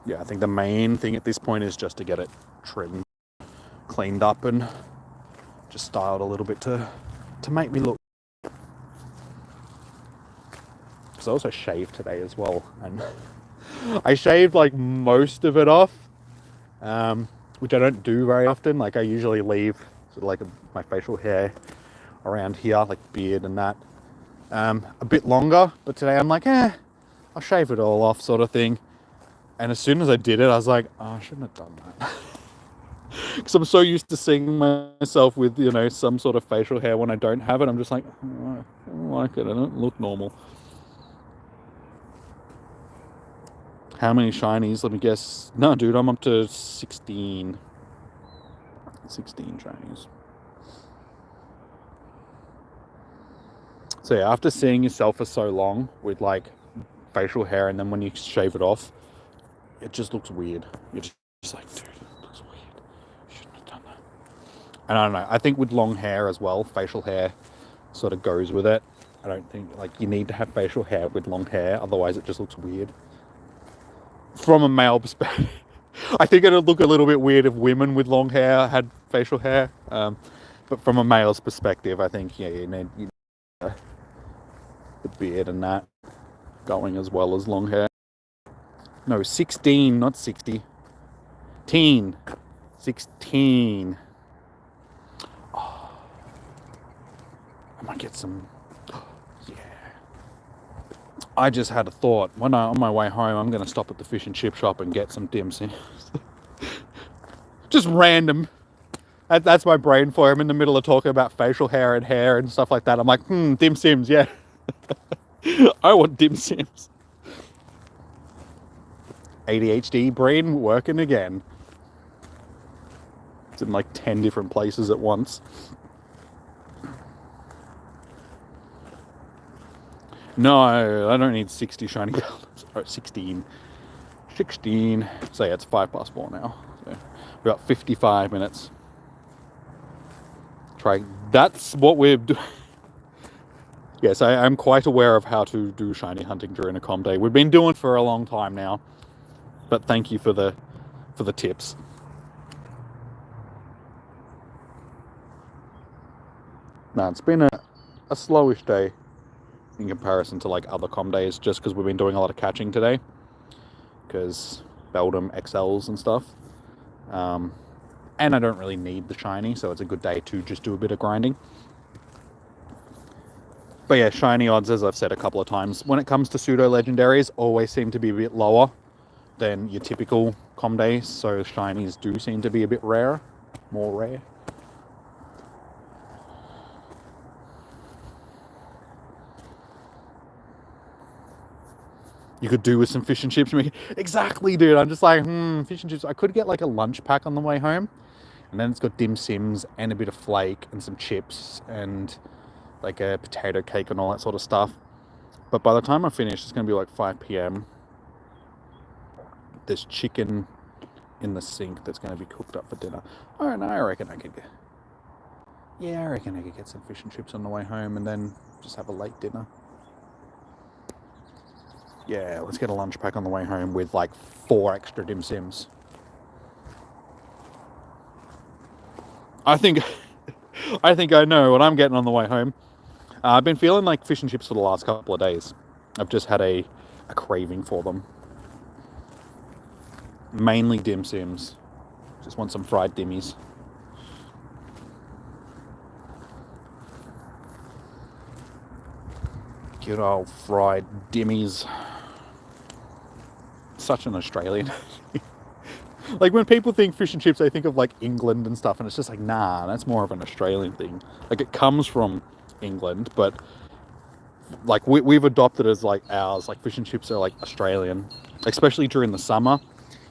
Yeah, I think the main thing at this point is just to get it trimmed, cleaned up, and just styled a little bit to make me look. Because I also shaved today as well, and I shaved like most of it off, which I don't do very often. Like I usually leave sort of like my facial hair around here, like beard and that, a bit longer. But today I'm like, I'll shave it all off, sort of thing. And as soon as I did it, I was like, oh, I shouldn't have done that. Because I'm so used to seeing myself with, some sort of facial hair when I don't have it. I'm just like, oh, I don't like it. I don't look normal. How many shinies? Let me guess. No, dude, I'm up to 16. 16 shinies. So yeah, after seeing yourself for so long with like facial hair, and then when you shave it off, it just looks weird. You're just like, dude, it looks weird. Shouldn't have done that. And I don't know. I think with long hair as well, facial hair sort of goes with it. I don't think like you need to have facial hair with long hair, otherwise it just looks weird. From a male perspective, I think it'd look a little bit weird if women with long hair had facial hair. But from a male's perspective, I think you need the beard and that going as well as long hair. No, 16, not 60. 16. Oh, I might get some. Yeah. I just had a thought. On my way home, I'm going to stop at the fish and chip shop and get some dim sims. Just random. That's my brain for. I'm in the middle of talking about facial hair and stuff like that. I'm like, dim sims, yeah. I want dim sims. ADHD brain working again. It's in like 10 different places at once. No, I don't need 60 shiny colors. Or 16. 16. So yeah, it's 4 now. So we've got 55 minutes. That's what we're doing. Yes, I'm quite aware of how to do shiny hunting during a com day. We've been doing it for a long time now, but thank you for the tips. No, it's been a slowish day in comparison to like other com days, just because we've been doing a lot of catching today, because Beldum XLs and stuff. And I don't really need the shiny, so it's a good day to just do a bit of grinding. But yeah, shiny odds, as I've said a couple of times, when it comes to pseudo-legendaries, always seem to be a bit lower than your typical com days, so shinies do seem to be a bit rare, more rare. You could do with some fish and chips. Exactly, dude. I'm just like, fish and chips. I could get like a lunch pack on the way home, and then it's got dim sims and a bit of flake and some chips and like a potato cake and all that sort of stuff. But by the time I finish, it's going to be like 5 p.m. There's chicken in the sink that's going to be cooked up for dinner. Oh, no, I reckon I could get some fish and chips on the way home and then just have a late dinner. Yeah, let's get a lunch pack on the way home with like 4 extra dim sims. I think I know what I'm getting on the way home. I've been feeling like fish and chips for the last couple of days. I've just had a craving for them. Mainly dim sims. Just want some fried dimmies. Good old fried dimmies. Such an Australian. Like when people think fish and chips, they think of like England and stuff, and it's just like, nah, that's more of an Australian thing. Like it comes from England, but like we've adopted as like ours. Like fish and chips are like Australian, especially during the summer.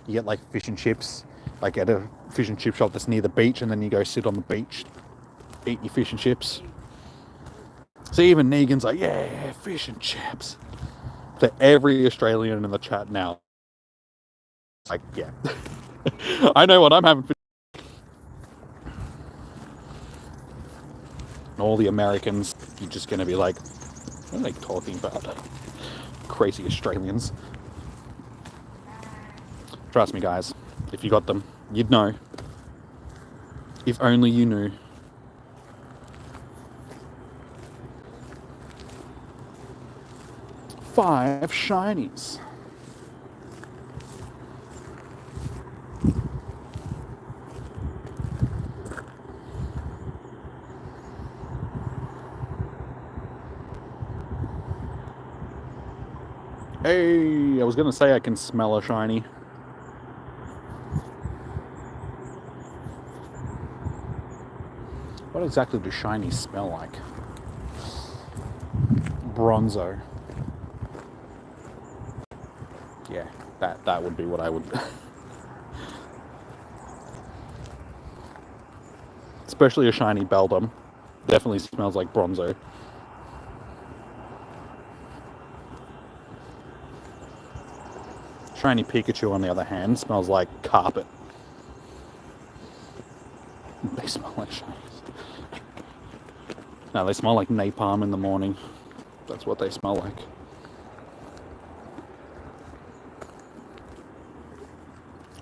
You get like fish and chips, like at a fish and chip shop that's near the beach, and then you go sit on the beach, eat your fish and chips. So even Negan's like, yeah, fish and chips. To every Australian in the chat now, like, yeah. I know what I'm having for. All the Americans, you're just going to be like, what are they talking about? Crazy Australians. Trust me, guys. If you got them, you'd know. If only you knew. Five shinies. Hey, I was gonna say I can smell a shiny. What exactly do shinies smell like? Bronzo. Yeah, that would be what I would. Especially a shiny Beldum. Definitely smells like Bronzo. Shiny Pikachu, on the other hand, smells like carpet. They smell like shinies. No, they smell like napalm in the morning. That's what they smell like.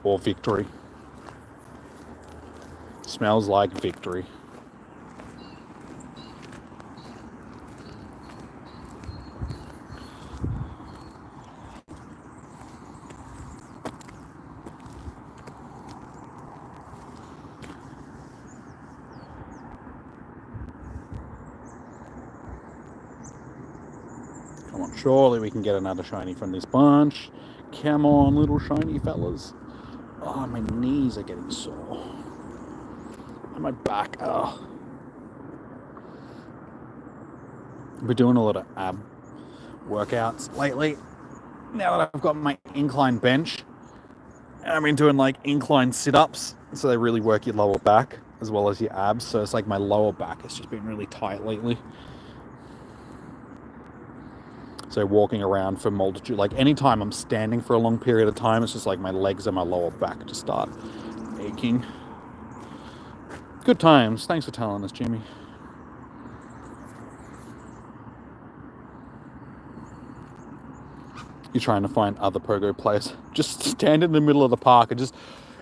Or victory. Smells like victory. Come on, surely we can get another shiny from this bunch. Come on, little shiny fellas. Oh, my knees are getting sore. And my back, oh. I've been doing a lot of ab workouts lately. Now that I've got my incline bench, I've been doing like incline sit-ups, so they really work your lower back as well as your abs. So it's like my lower back has just been really tight lately. So walking around for multitude, like anytime I'm standing for a long period of time, it's just like my legs and my lower back just start aching. Good times. Thanks for telling us, Jimmy. you're trying to find other Pogo players. Just stand in the middle of the park and just,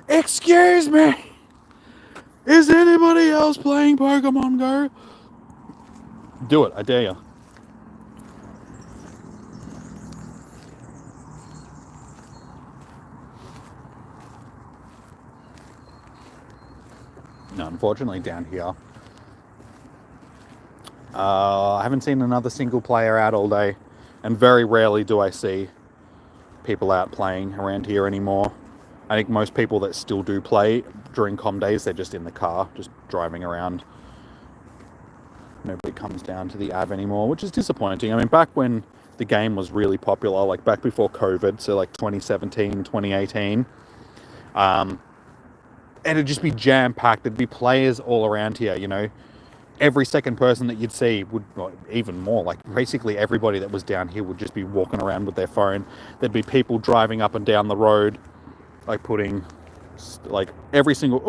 excuse me, is anybody else playing Pokemon Go? Do it, I dare you. No, unfortunately down here, I haven't seen another single player out all day, and very rarely do I see people out playing around here anymore. I think most people that still do play during comm days, they're just in the car, just driving around. Nobody comes down to the Ave anymore, which is disappointing. I mean, back when the game was really popular, like back before COVID, so like 2017, 2018, it'd just be jam-packed. There'd be players all around here, you know. Every second person that you'd see would, well, even more, like basically everybody that was down here would just be walking around with their phone. There'd be people driving up and down the road, like putting, like every single,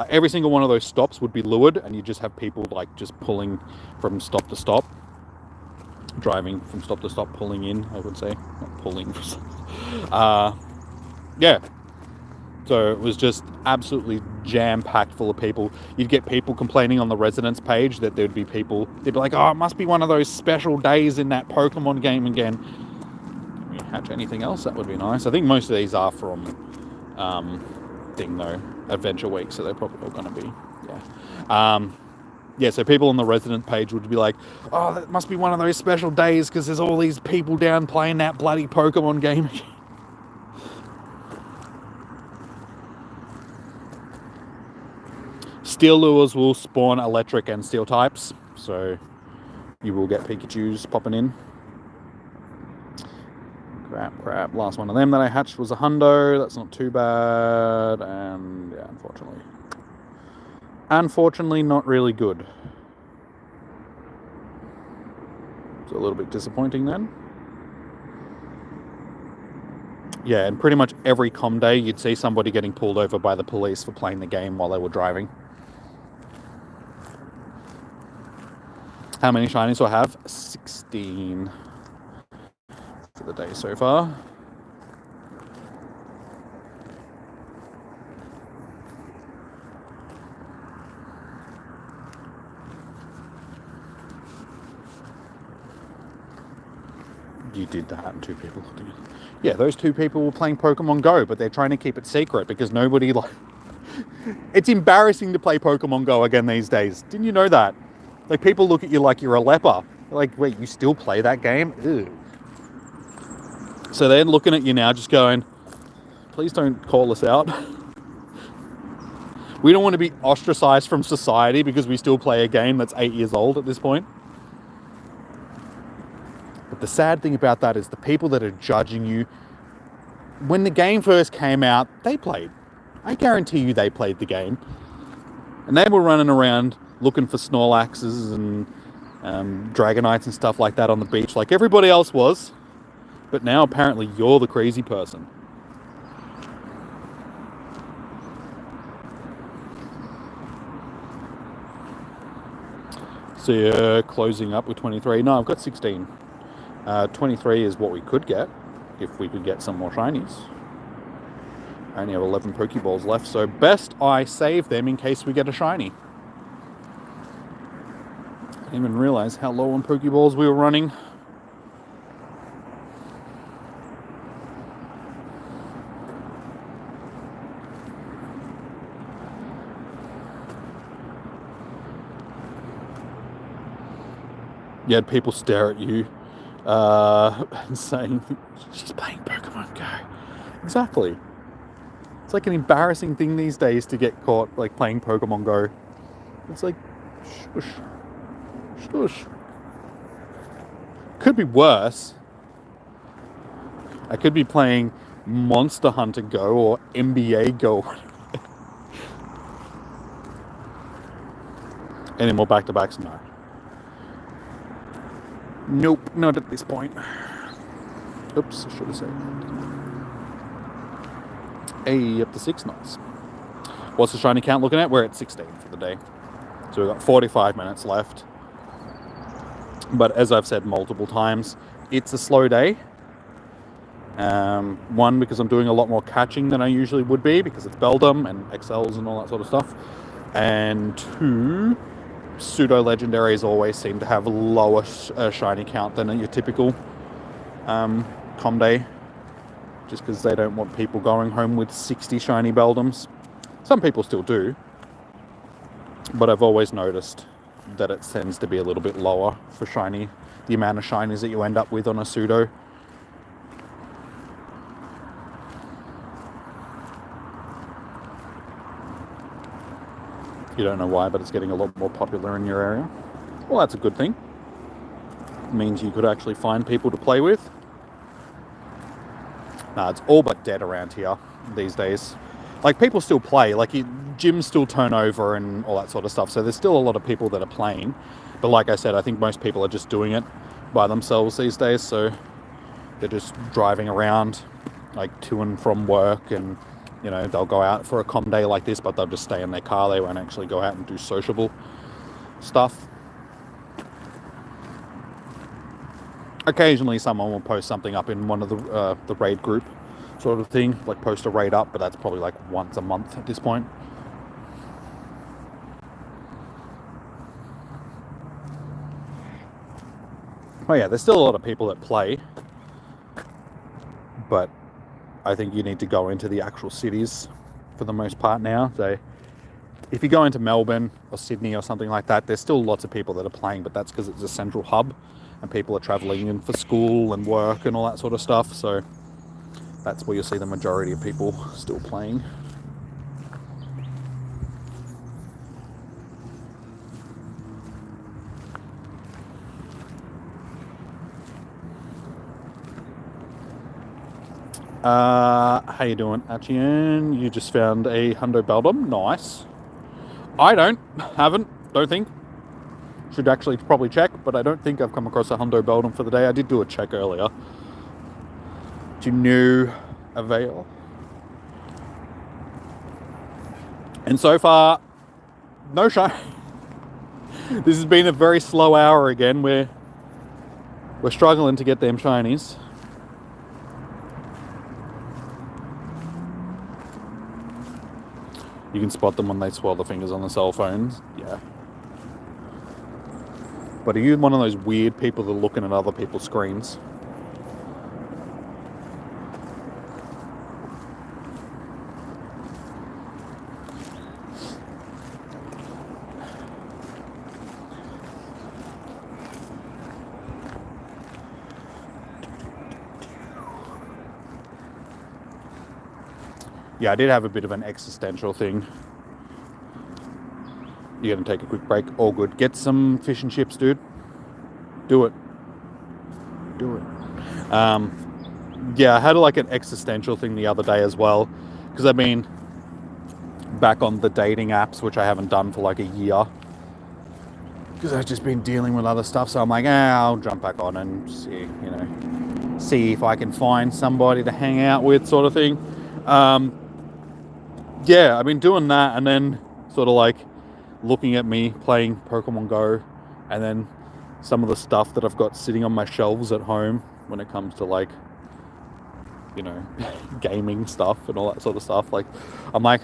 every single one of those stops would be lured, and you just have people like just pulling from stop to stop, driving from stop to stop, pulling in, I would say, not pulling. Yeah. So it was just absolutely jam-packed full of people. You'd get people complaining on the residents page that there'd be people, they'd be like, oh, it must be one of those special days in that Pokemon game again. Can we hatch anything else? That would be nice. I think most of these are from Adventure Week, so they're probably all going to be, yeah. So people on the resident page would be like, oh, that must be one of those special days because there's all these people down playing that bloody Pokemon game again. Steel lures will spawn electric and steel types, so you will get Pikachus popping in. Crap. Last one of them that I hatched was a hundo. That's not too bad. And yeah, unfortunately not really good. It's a little bit disappointing then. Yeah, and pretty much every comm day you'd see somebody getting pulled over by the police for playing the game while they were driving. How many shinies do I have? 16 for the day so far. You did that, and two people. Yeah, those two people were playing Pokemon Go, but they're trying to keep it secret because nobody like. It's embarrassing to play Pokemon Go again these days. Didn't you know that? Like, people look at you like you're a leper. They're like, wait, you still play that game? Ew. So they're looking at you now just going, please don't call us out. We don't want to be ostracized from society because we still play a game that's 8 years old at this point. But the sad thing about that is the people that are judging you, when the game first came out, they played. I guarantee you they played the game. And they were running around looking for Snorlaxes and Dragonites and stuff like that on the beach like everybody else was. But now apparently you're the crazy person. So you're closing up with 23. No, I've got 16. 23 is what we could get if we could get some more shinies. I only have 11 Pokeballs left, so best I save them in case we get a shiny. I didn't even realize how low on Pokeballs we were running. You had people stare at you and saying, she's playing Pokemon Go. Exactly. It's like an embarrassing thing these days to get caught like playing Pokemon Go. It's like, shush. Shush. Could be worse. I could be playing Monster Hunter Go or NBA Go. Any more back-to-backs? No. Nope, not at this point. Oops, I should have said. Hey, up to 6, nice. What's the shiny count looking at? We're at 16 for the day. So we've got 45 minutes left. But as I've said multiple times, it's a slow day. One, because I'm doing a lot more catching than I usually would be, because it's Beldum and XLs and all that sort of stuff. And two, pseudo legendaries always seem to have a lower shiny count than your typical com day, just because they don't want people going home with 60 shiny Beldums. Some people still do, but I've always noticed that it tends to be a little bit lower for shiny, the amount of shinies that you end up with on a pseudo. You don't know why, but it's getting a lot more popular in your area. Well, that's a good thing. It means you could actually find people to play with. Nah, it's all but dead around here these days. Like, people still play, like, gyms still turn over and all that sort of stuff, so there's still a lot of people that are playing. But like I said, I think most people are just doing it by themselves these days, so they're just driving around, like, to and from work, and, you know, they'll go out for a com day like this, but they'll just stay in their car. They won't actually go out and do sociable stuff. Occasionally someone will post something up in one of the raid group sort of thing, like post a raid up, but that's probably like once a month at this point. Oh yeah, there's still a lot of people that play, but I think you need to go into the actual cities for the most part now. So if you go into Melbourne or Sydney or something like that, there's still lots of people that are playing, but that's because it's a central hub and people are traveling in for school and work and all that sort of stuff. So that's where you'll see the majority of people still playing. How you doing, Achian? You just found a Hundo Beldum. Nice. I don't think. Should actually probably check, but I don't think I've come across a Hundo Beldum for the day. I did do a check earlier. Do you new avail? And so far, no shine. This has been a very slow hour again. We're struggling to get them shinies. You can spot them when they swirl the fingers on the cell phones. Yeah. But are you one of those weird people that are looking at other people's screens? Yeah, I did have a bit of an existential thing. You're going to take a quick break? All good. Get some fish and chips, dude. Do it. Yeah, I had like an existential thing the other day as well, because I've been back on the dating apps, which I haven't done for like a year, because I've just been dealing with other stuff. So I'm like, I'll jump back on and see if I can find somebody to hang out with, sort of thing. Yeah, I've been doing that, and then sort of like looking at me playing Pokemon Go, and then some of the stuff that I've got sitting on my shelves at home when it comes to, like, you know, gaming stuff and all that sort of stuff. Like, I'm like,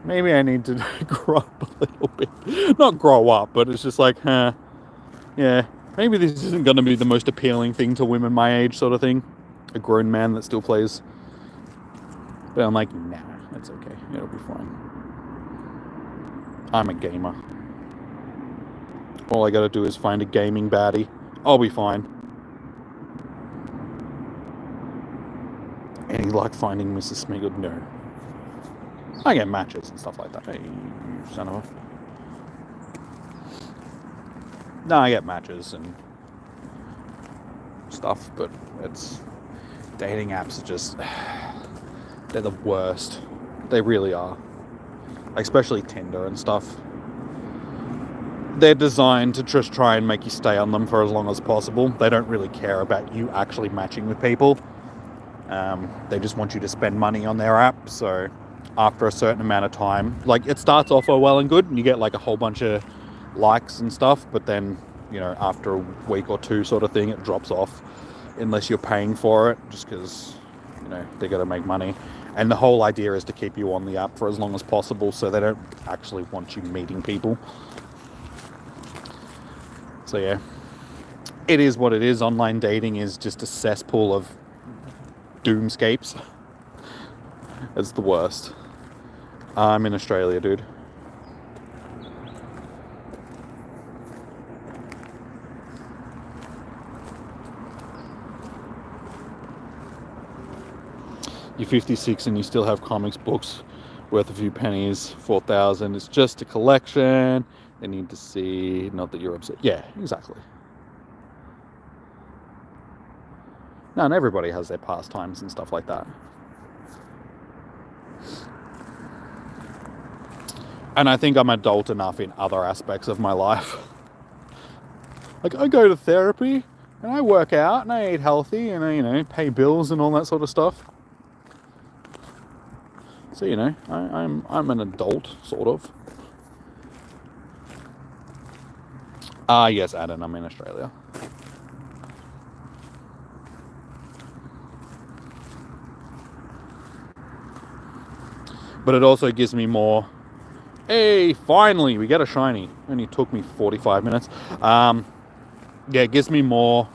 maybe I need to grow up a little bit. Not grow up, but it's just like, yeah, maybe this isn't going to be the most appealing thing to women my age, sort of thing. A grown man that still plays. But I'm like, nah, it's okay. It'll be fine. I'm a gamer. All I gotta do is find a gaming baddie. I'll be fine. Any luck finding Mrs. Smiggled? No. I get matches and stuff like that. Hey, you son of a... No, I get matches and stuff, but it's... Dating apps are just... They're the worst. They really are. Especially Tinder and stuff. They're designed to just try and make you stay on them for as long as possible. They don't really care about you actually matching with people. They just want you to spend money on their app. So after a certain amount of time, like, it starts off well and good, and you get like a whole bunch of likes and stuff, but then, you know, after a week or two, sort of thing, it drops off. unless you're paying for it, just because, you know, they got to make money. And the whole idea is to keep you on the app for as long as possible, so they don't actually want you meeting people. So yeah, it is what it is. Online dating is just a cesspool of doomscapes. It's the worst. I'm in Australia, dude. You're 56 and you still have comics books worth a few pennies, 4,000. It's just a collection. They need to see, not that you're upset. Yeah, exactly. No, and everybody has their pastimes and stuff like that. And I think I'm adult enough in other aspects of my life. Like, I go to therapy and I work out and I eat healthy and I, you know, pay bills and all that sort of stuff. So, you know, I'm an adult, sort of. Yes, Adam, I'm in Australia. But it also gives me more, hey, finally, we get a shiny. Only took me 45 minutes. Yeah, it gives me more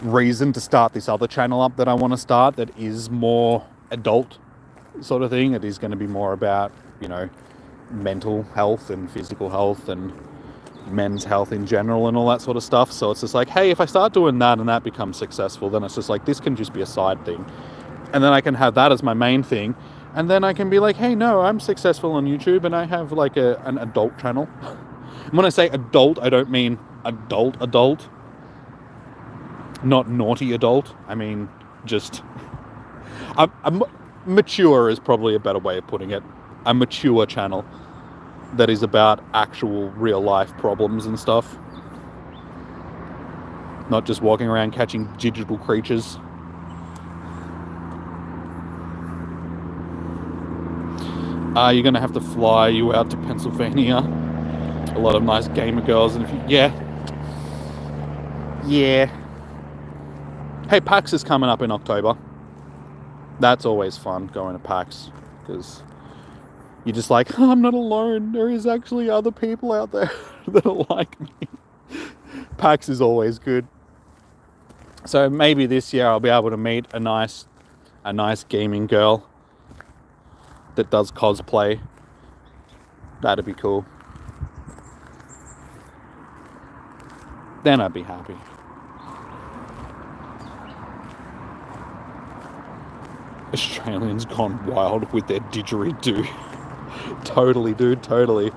reason to start this other channel up that I want to start that is more adult sort of thing. It is going to be more about, you know, mental health and physical health and men's health in general and all that sort of stuff. So it's just like, hey, if I start doing that and that becomes successful, then it's just like, this can just be a side thing. And then I can have that as my main thing. And then I can be like, hey, no, I'm successful on YouTube and I have like an adult channel. And when I say adult, I don't mean adult. Not naughty adult. I mean, just... I'm mature is probably a better way of putting it. A mature channel that is about actual real life problems and stuff. Not just walking around catching digital creatures. You're going to have to fly you out to Pennsylvania. A lot of nice gamer girls. And if you, yeah. Hey, PAX is coming up in October. That's always fun, going to PAX. Because you're just like, oh, I'm not alone. There is actually other people out there that are like me. PAX is always good. So maybe this year I'll be able to meet a nice gaming girl that does cosplay. That'd be cool. Then I'd be happy. Australians gone wild with their didgeridoo. Totally, dude, totally.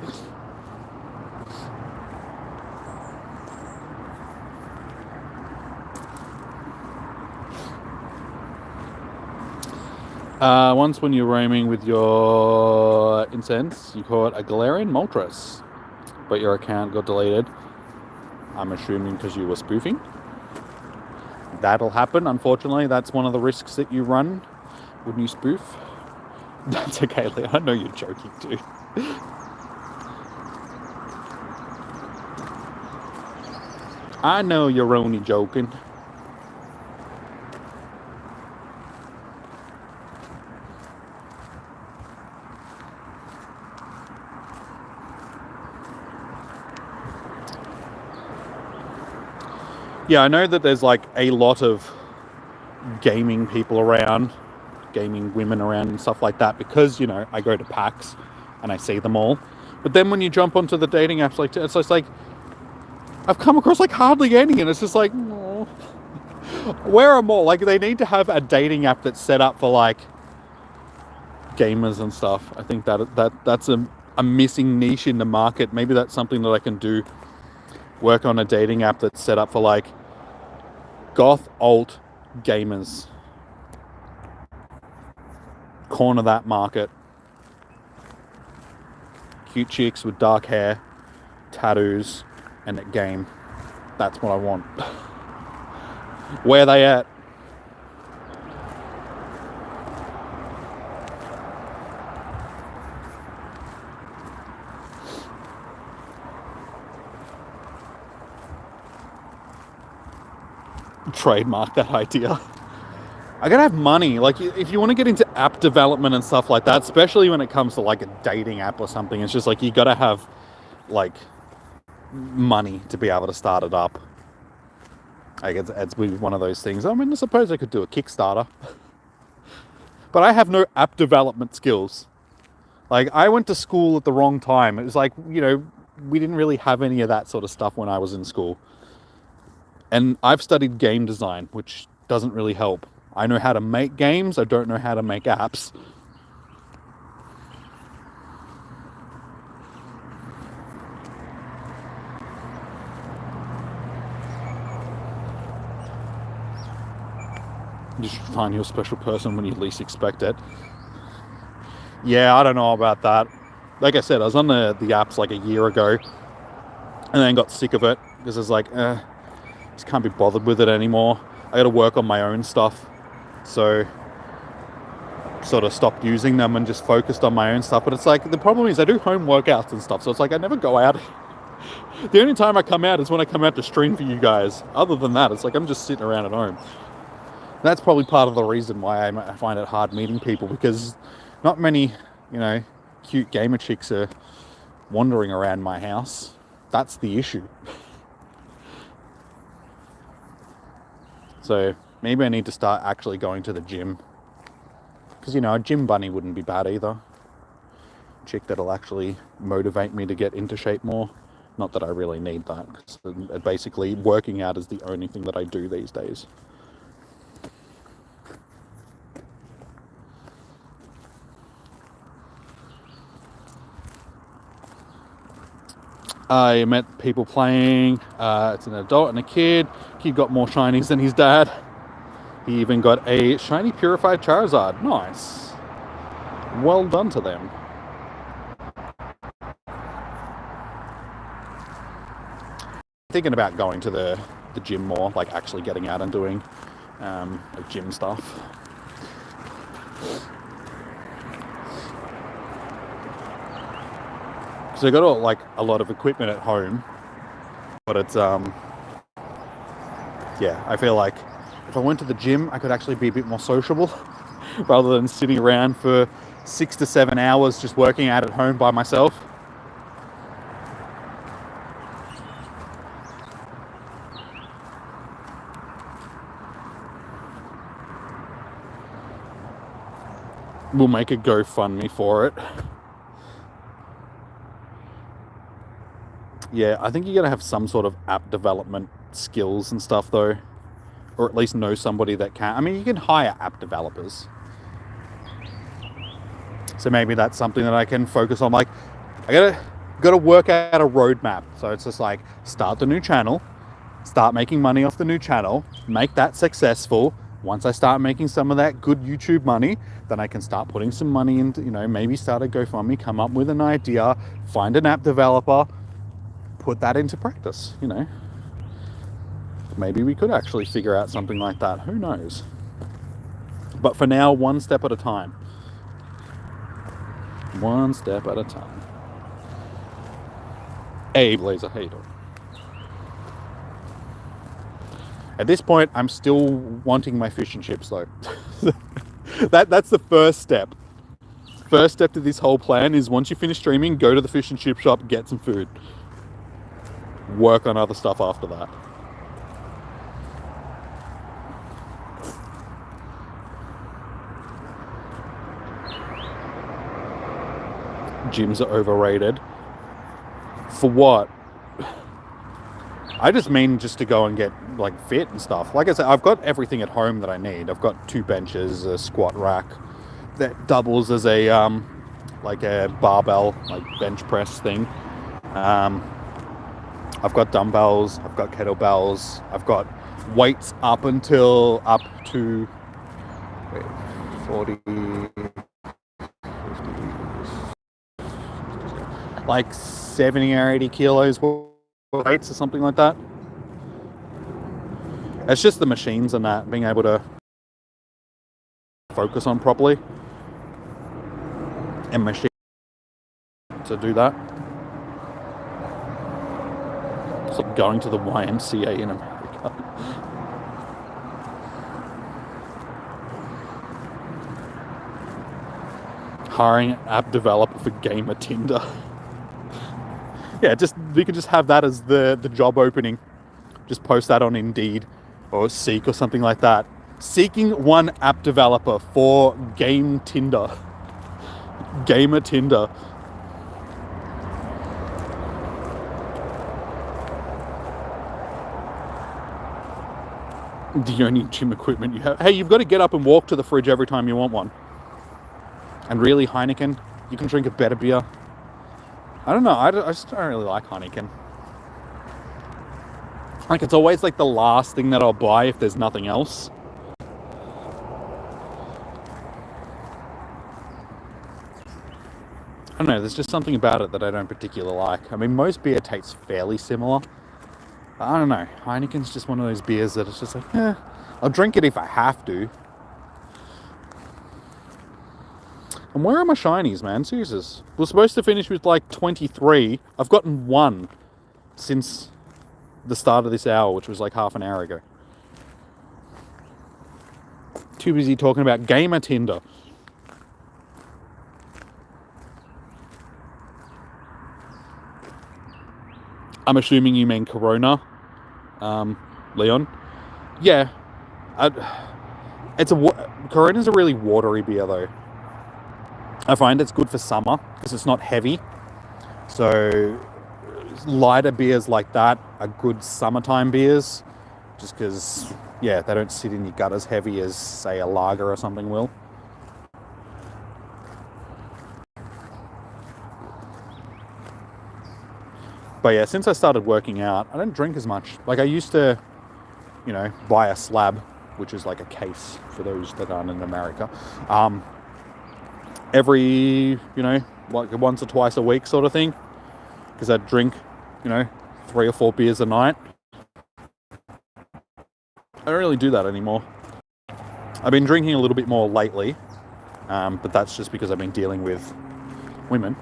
Once when you're roaming with your incense, you caught a Galarian Moltres, but your account got deleted. I'm assuming because you were spoofing. That'll happen, unfortunately. That's one of the risks that you run when you spoof. That's okay, Leo. I know you're joking, dude. I know you're only joking. Yeah, I know that there's like a lot of gaming people around, gaming women around and stuff like that, because, you know, I go to PAX and I see them all. But then when you jump onto the dating apps, like, it's just like, I've come across like hardly any, and it's just like, oh, where are more? Like, they need to have a dating app that's set up for like gamers and stuff. I think that's a missing niche in the market. Maybe that's something that I can do. Work on a dating app that's set up for like goth alt gamers. Corner that market. Cute chicks with dark hair, tattoos, and a game. That's what I want. Where are they at? trademark that idea. I gotta have money. Like, if you want to get into app development and stuff like that, especially when it comes to like a dating app or something, it's just like you gotta have like money to be able to start it up. Like, it's one of those things. I mean, I suppose I could do a Kickstarter, but I have no app development skills. Like, I went to school at the wrong time. It was like, you know, we didn't really have any of that sort of stuff when I was in school. And I've studied game design, which doesn't really help. I know how to make games. I don't know how to make apps. You should find your special person when you least expect it. Yeah, I don't know about that. Like I said, I was on the apps like a year ago, and then got sick of it because I was like, just can't be bothered with it anymore. I got to work on my own stuff. So sort of stopped using them and just focused on my own stuff. But it's like, the problem is I do home workouts and stuff, so it's like I never go out. The only time I come out is when I come out to stream for you guys. Other than that, it's like I'm just sitting around at home. That's probably part of the reason why I find it hard meeting people, because not many, you know, cute gamer chicks are wandering around my house. That's the issue. So maybe I need to start actually going to the gym. Because, you know, a gym bunny wouldn't be bad either. Chick that'll actually motivate me to get into shape more. Not that I really need that, because basically working out is the only thing that I do these days. I met people playing. It's an adult and a kid. Kid got more shinies than his dad. He even got a shiny purified Charizard. Nice. Well done to them. Thinking about going to the gym more, like actually getting out and doing like gym stuff. So I got like a lot of equipment at home, but it's yeah, I feel like if I went to the gym, I could actually be a bit more sociable rather than sitting around for 6 to 7 hours just working out at home by myself. We'll make a GoFundMe for it. Yeah, I think you gotta have some sort of app development skills and stuff though, or at least know somebody that can. I mean, you can hire app developers. So maybe that's something that I can focus on. Like, I gotta work out a roadmap. So it's just like, start the new channel, start making money off the new channel, make that successful. Once I start making some of that good YouTube money, then I can start putting some money into, you know, maybe start a GoFundMe, come up with an idea, find an app developer, put that into practice, you know. Maybe we could actually figure out something like that. Who knows? But for now, one step at a time. One step at a time. Hey, Blazer, how you doing? At this point, I'm still wanting my fish and chips though. That's the first step. First step to this whole plan is, once you finish streaming, go to the fish and chip shop, get some food. Work on other stuff after that. Gyms are overrated. For what? I just mean just to go and get like fit and stuff. Like I said, I've got everything at home that I need. I've got 2 benches, a squat rack that doubles as a like a barbell, like bench press thing. I've got dumbbells, I've got kettlebells, I've got weights up to 40, 50, like 70 or 80 kilos weights or something like that. It's just the machines and that, being able to focus on properly and machine to do that. It's like going to the YMCA in America. Hiring an app developer for gamer Tinder. Yeah, we could just have that as the job opening. Just post that on Indeed or Seek or something like that. Seeking one app developer for game Tinder. Gamer Tinder. The only gym equipment you have. Hey, you've got to get up and walk to the fridge every time you want one. And really, Heineken, you can drink a better beer. I don't know, I just don't really like Heineken. Like, it's always like the last thing that I'll buy if there's nothing else. I don't know, there's just something about it that I don't particularly like. I mean, most beer tastes fairly similar. But I don't know, Heineken's just one of those beers that it's just like, I'll drink it if I have to. And where are my shinies, man? Seriously. We're supposed to finish with like 23. I've gotten one since the start of this hour, which was like half an hour ago. Too busy talking about gamer Tinder. I'm assuming you mean Corona, Leon. Yeah, Corona's a really watery beer though. I find it's good for summer because it's not heavy. So lighter beers like that are good summertime beers, just because, yeah, they don't sit in your gut as heavy as, say, a lager or something will. But yeah, since I started working out, I don't drink as much. Like, I used to, buy a slab, which is like a case for those that aren't in America, every, like once or twice a week sort of thing, because I'd drink, 3 or 4 beers a night. I don't really do that anymore. I've been drinking a little bit more lately, but that's just because I've been dealing with women.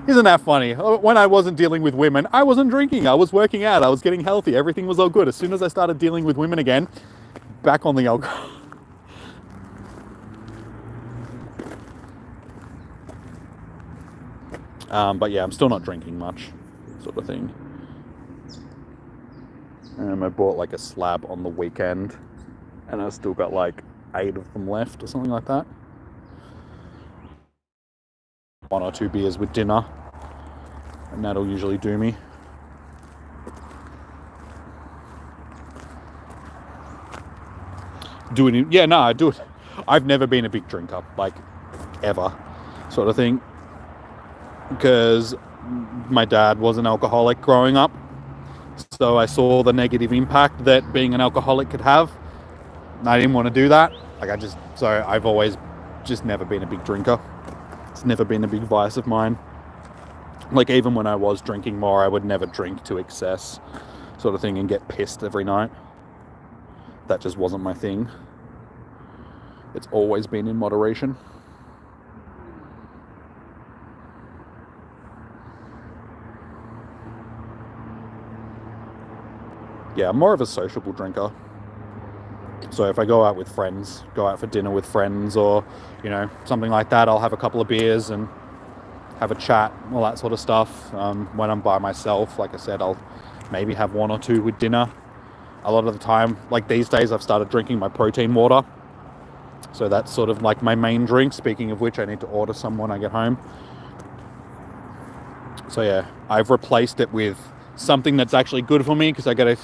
Isn't that funny? When I wasn't dealing with women, I wasn't drinking. I was working out. I was getting healthy. Everything was all good. As soon as I started dealing with women again, back on the alcohol. But yeah, I'm still not drinking much, sort of thing. I bought like a slab on the weekend, and I've still got like 8 of them left or something like that. 1 or 2 beers with dinner, and that'll usually do me. I do it. I've never been a big drinker, like, ever, sort of thing, because my dad was an alcoholic growing up, so I saw the negative impact that being an alcoholic could have, and I didn't want to do that. So I've always just never been a big drinker. It's never been a big vice of mine. Like, even when I was drinking more, I would never drink to excess, sort of thing, and get pissed every night. That just wasn't my thing. It's always been in moderation. Yeah, I'm more of a sociable drinker. So if I go out with friends, go out for dinner with friends, or, something like that, I'll have a couple of beers and have a chat, all that sort of stuff. When I'm by myself, like I said, I'll maybe have 1 or 2 with dinner. A lot of the time, like these days, I've started drinking my protein water. So that's sort of like my main drink. Speaking of which, I need to order some when I get home. So yeah, I've replaced it with something that's actually good for me, because I got to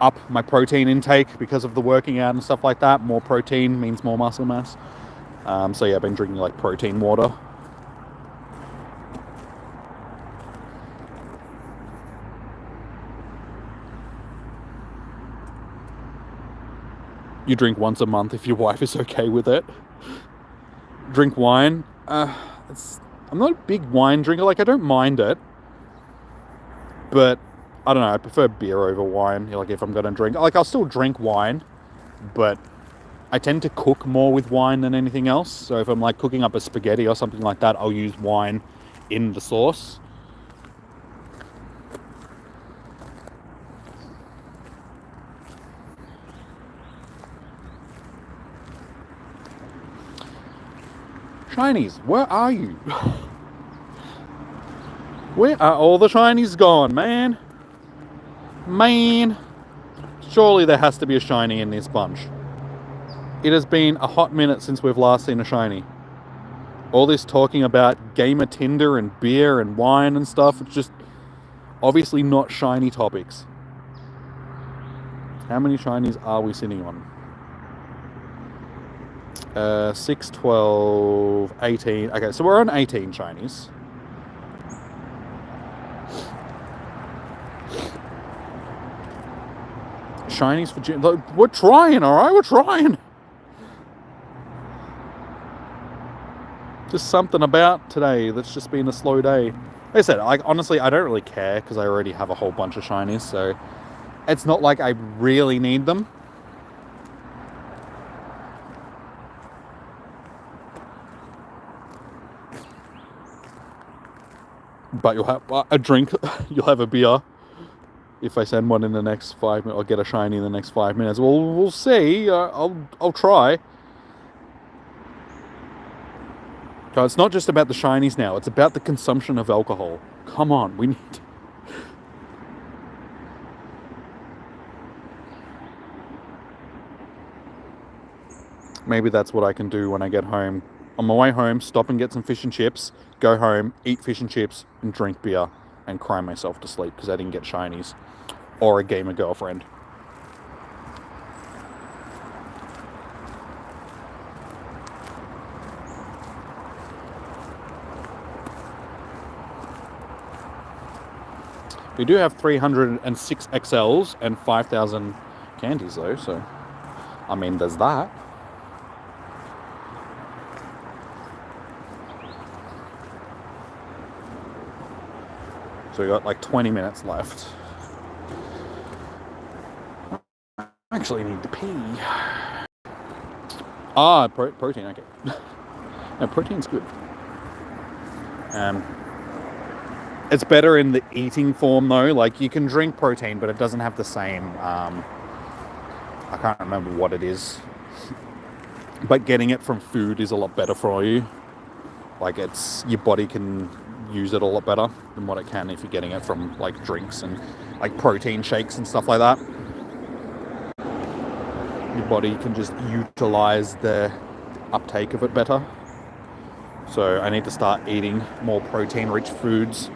up my protein intake because of the working out and stuff like that. More protein means more muscle mass. So yeah, I've been drinking like protein water. You drink once a month if your wife is okay with it. Drink wine. I'm not a big wine drinker. Like, I don't mind it, but I don't know. I prefer beer over wine. Like, if I'm going to drink, like, I'll still drink wine, but I tend to cook more with wine than anything else. So if I'm like cooking up a spaghetti or something like that, I'll use wine in the sauce. Shinies, where are you? Where are all the shinies gone, man? Man. Surely there has to be a shiny in this bunch. It has been a hot minute since we've last seen a shiny. All this talking about gamer Tinder and beer and wine and stuff, it's just obviously not shiny topics. How many shinies are we sitting on? 6, 12, 18. Okay, so we're on 18 shinies. Shinies for June. We're trying, alright? We're trying. Just something about today that's just been a slow day. Like I said, honestly, I don't really care because I already have a whole bunch of shinies, so it's not like I really need them. But you'll have a drink, you'll have a beer. If I send one in the next 5 minutes, I'll get a shiny in the next 5 minutes. Well, we'll see. I'll try. So it's not just about the shinies now. It's about the consumption of alcohol. Come on, we need... Maybe that's what I can do when I get home. On my way home, stop and get some fish and chips, go home, eat fish and chips, and drink beer, and cry myself to sleep because I didn't get shinies. Or a gamer girlfriend. We do have 306 XLs and 5,000 candies though, so I mean there's that. So we got like 20 minutes left. I actually need to pee. Protein, okay. No, protein's good. It's better in the eating form though. Like you can drink protein, but it doesn't have the same, I can't remember what it is. But getting it from food is a lot better for you. Like your body can use it a lot better than what it can if you're getting it from like drinks and like protein shakes and stuff like that. Your body can just utilize the uptake of it better. So I need to start eating more protein rich foods,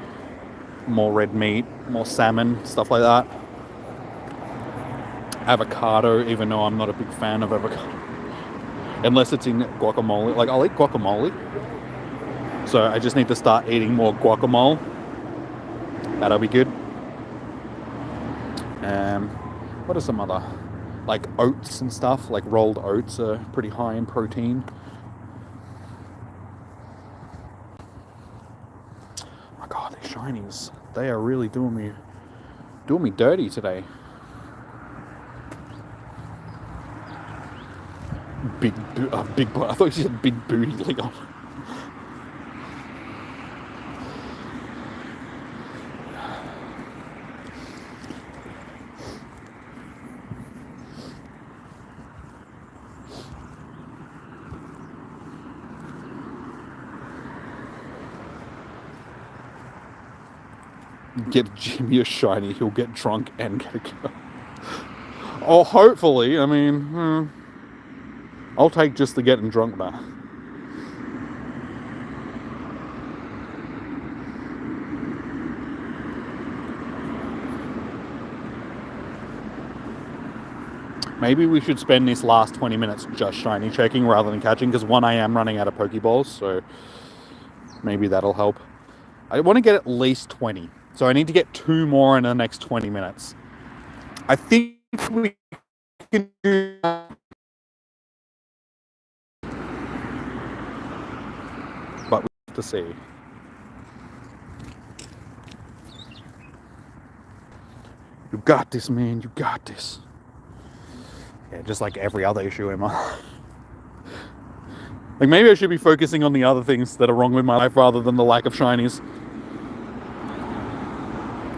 more red meat, more salmon, stuff like that. Avocado, even though I'm not a big fan of avocado. Unless it's in guacamole. Like I'll eat guacamole. So I just need to start eating more guacamole. That'll be good. What are some other, like oats and stuff, like rolled oats are pretty high in protein. Oh my god, these shinies, they are really doing me dirty today. Big, I thought you said big booty, Leon. Get Jimmy a shiny, he'll get drunk and get a girl. Oh, hopefully. I mean, I'll take just the getting drunk now. Maybe we should spend this last 20 minutes just shiny checking rather than catching, because one, I am running out of Pokeballs, so maybe that'll help. I want to get at least 20. So I need to get 2 more in the next 20 minutes. I think we can do that. But we have to see. You got this, man. You got this. Yeah, just like every other issue in my life. Like maybe I should be focusing on the other things that are wrong with my life rather than the lack of shinies.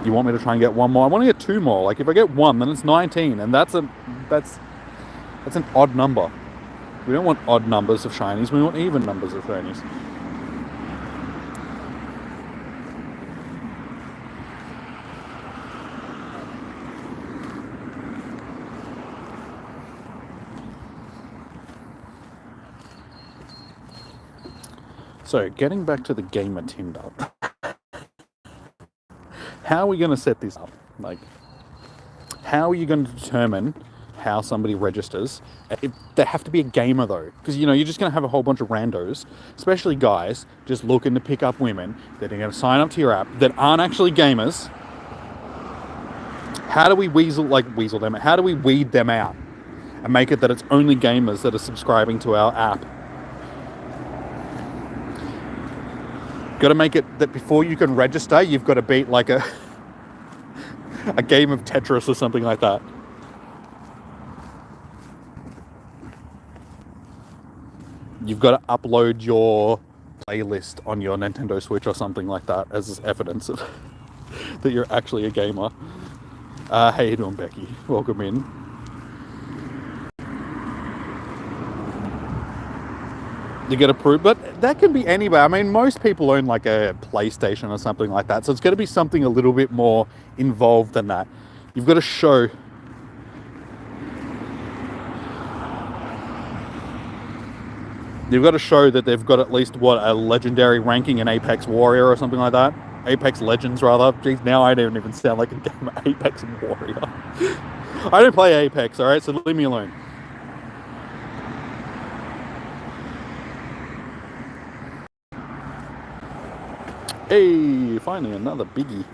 You want me to try and get 1 more? I want to get 2 more. Like if I get 1, then it's 19, and that's an odd number. We don't want odd numbers of shinies, we want even numbers of shinies. So, getting back to the gamer Tinder. How are we going to set this up? Like, how are you going to determine how somebody registers? They have to be a gamer, though. Because, you know, you're just going to have a whole bunch of randos, especially guys, just looking to pick up women that are going to sign up to your app that aren't actually gamers. How do we weasel them? How do we weed them out and make it that it's only gamers that are subscribing to our app? Got to make it that before you can register, you've got to beat like a game of Tetris or something like that. You've got to upload your playlist on your Nintendo Switch or something like that as evidence of that you're actually a gamer. How you doing, Becky? Welcome in. You get approved, but that can be anywhere. I mean, most people own like a PlayStation or something like that, so it's got to be something a little bit more involved than that. You've got to show that they've got at least a legendary ranking in Apex Warrior or something like that. Apex Legends, rather. Jeez, now I don't even sound like a gamer. Apex Warrior. I don't play Apex, all right, so leave me alone. Hey, finally another biggie.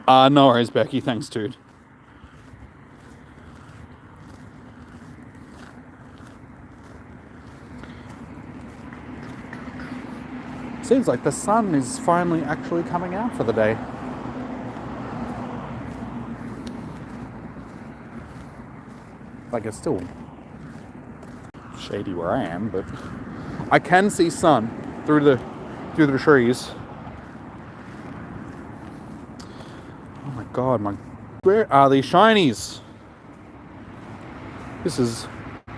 No worries, Becky. Thanks, dude. Seems like the sun is finally actually coming out for the day. Like, it's still shady where I am, but I can see sun through the trees. Oh my god, where are these shinies? This is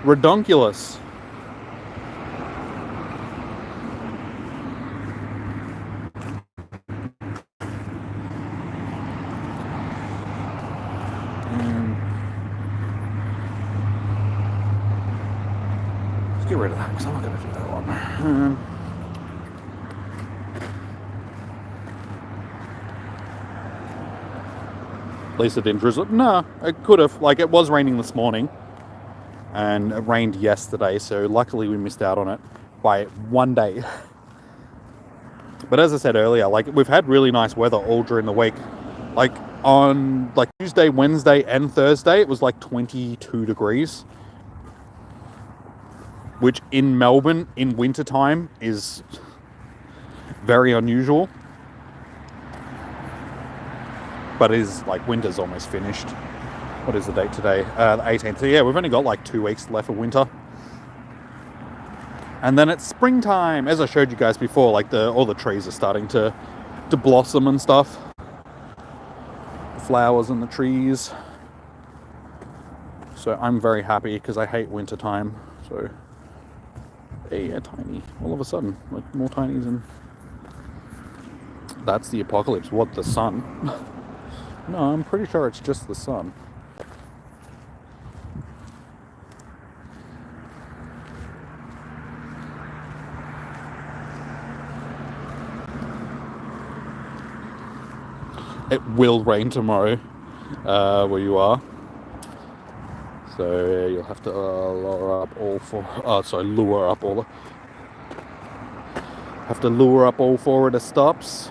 redonkulous. Get rid of that because I'm not going to do that one. At least it didn't drizzle. No, it could have. Like, it was raining this morning and it rained yesterday, so luckily we missed out on it by one day. But as I said earlier, like, we've had really nice weather all during the week. Like, on like Tuesday, Wednesday and Thursday, it was like 22 degrees. Which in Melbourne in wintertime is very unusual. But is like winter's almost finished. What is the date today? The 18th. So yeah, we've only got like 2 weeks left of winter. And then it's springtime. As I showed you guys before, like all the trees are starting to blossom and stuff. The flowers and the trees. So I'm very happy because I hate winter time. So yeah, tiny. All of a sudden, like more tinies, and that's the apocalypse. What, the sun? No, I'm pretty sure it's just the sun. It will rain tomorrow, where you are. So you'll have to lure up all four of the stops.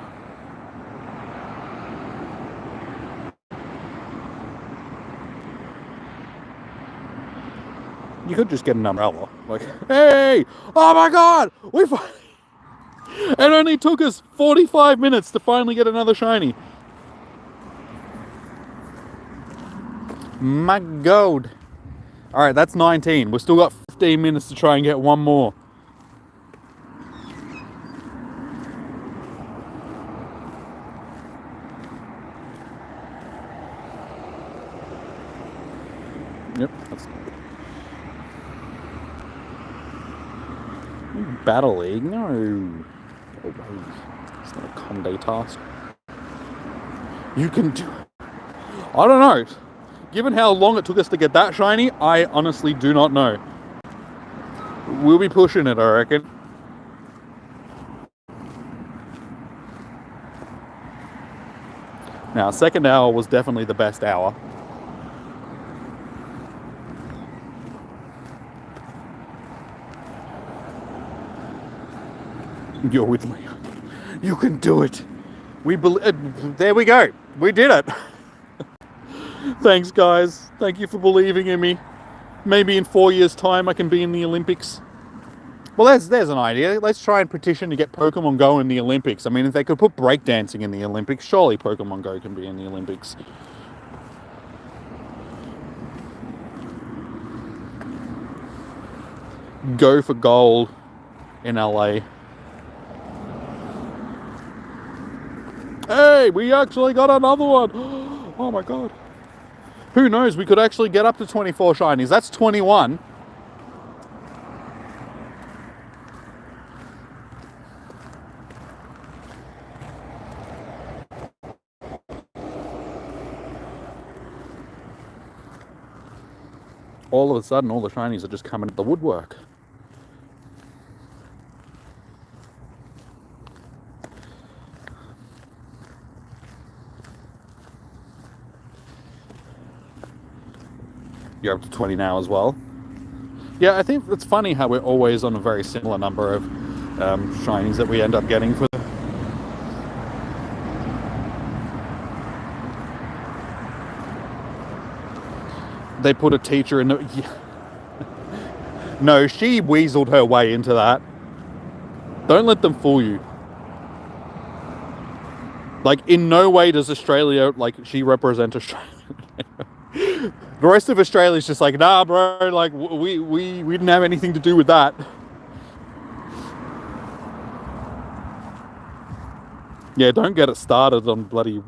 You could just get an umbrella. Like, hey, oh my god, it only took us 45 minutes to finally get another shiny. My god. Alright, that's 19. We've still got 15 minutes to try and get one more. Yep. That's... Battle League? No. Go away. It's not a Conde task. You can do it. I don't know. Given how long it took us to get that shiny, I honestly do not know. We'll be pushing it, I reckon. Now, second hour was definitely the best hour. You're with me. You can do it. There we go. We did it. Thanks, guys. Thank you for believing in me. Maybe in 4 years' time I can be in the Olympics. Well, there's an idea. Let's try and petition to get Pokemon Go in the Olympics. I mean, if they could put breakdancing in the Olympics, surely Pokemon Go can be in the Olympics. Go for gold in LA. Hey, we actually got another one. Oh my god. Who knows? We could actually get up to 24 shinies. That's 21. All of a sudden, all the shinies are just coming at the woodwork. You're up to 20 now as well. Yeah, I think it's funny how we're always on a very similar number of shinies that we end up getting for them. They put a teacher in the... Yeah. No, she weaseled her way into that. Don't let them fool you. Like, in no way does Australia, like, she represent Australia. The rest of Australia's just like, nah, bro, like, we didn't have anything to do with that. Yeah, don't get it started on bloody...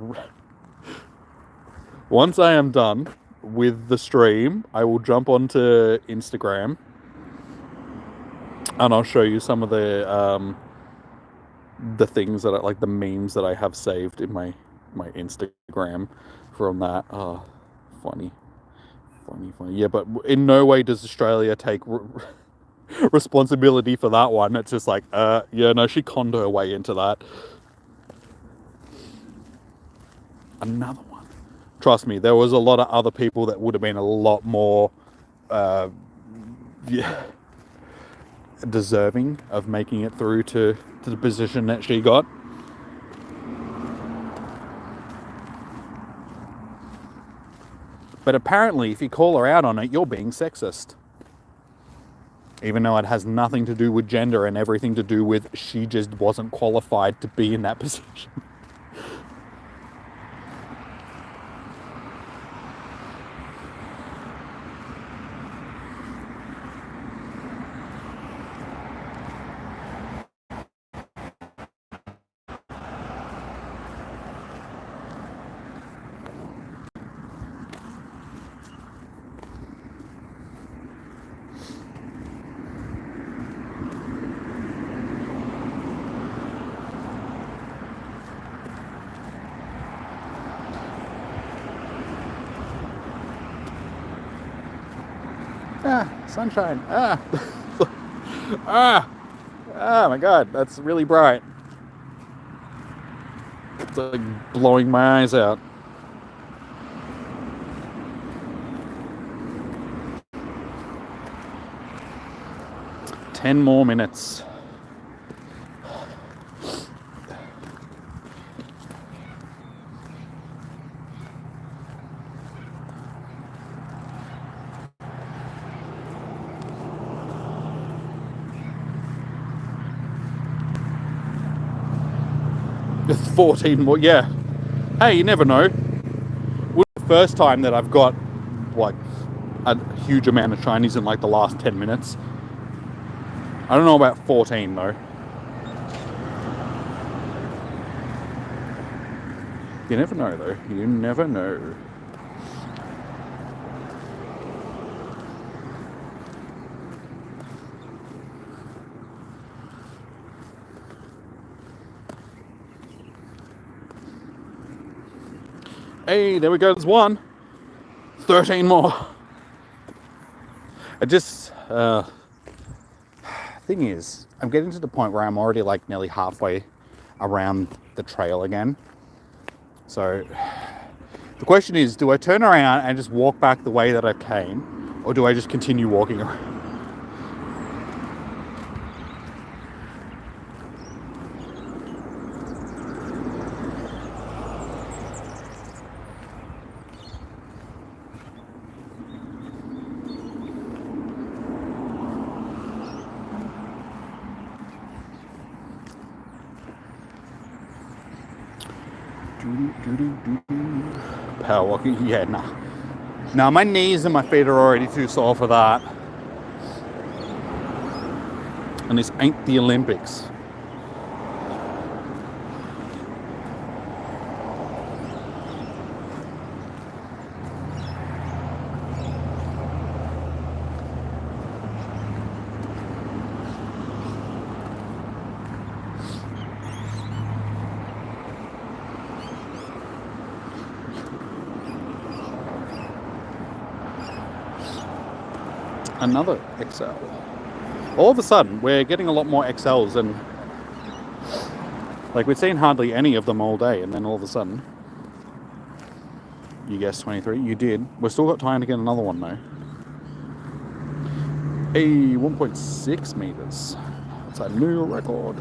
Once I am done with the stream, I will jump onto Instagram and I'll show you some of the things that I, like the memes that I have saved in my Instagram from that. Oh, funny. Yeah, but in no way does Australia take responsibility for that one. It's just like, yeah, no, she conned her way into that. Another one. Trust me, there was a lot of other people that would have been a lot more deserving of making it through to the position that she got. But apparently, if you call her out on it, you're being sexist. Even though it has nothing to do with gender and everything to do with she just wasn't qualified to be in that position. Sunshine. Oh my god, that's really bright. It's like blowing my eyes out. Ten more minutes. It's 14 more, yeah. Hey, you never know. Well, the first time that I've got like a huge amount of shinies in like the last 10 minutes. I don't know about 14 though. You never know though. You never know. Hey, there we go. There's one. 13 more. I just... thing is, I'm getting to the point where I'm already like nearly halfway around the trail again. So the question is, do I turn around and just walk back the way that I came, or do I just continue walking around? Power walking, yeah, nah. Nah, my knees and my feet are already too sore for that. And this ain't the Olympics. Another XL. All of a sudden, we're getting a lot more XLs, and like we'd seen hardly any of them all day, and then all of a sudden, you guessed 23. You did. We've still got time to get another one though. Hey, 1.6 meters. That's a new record.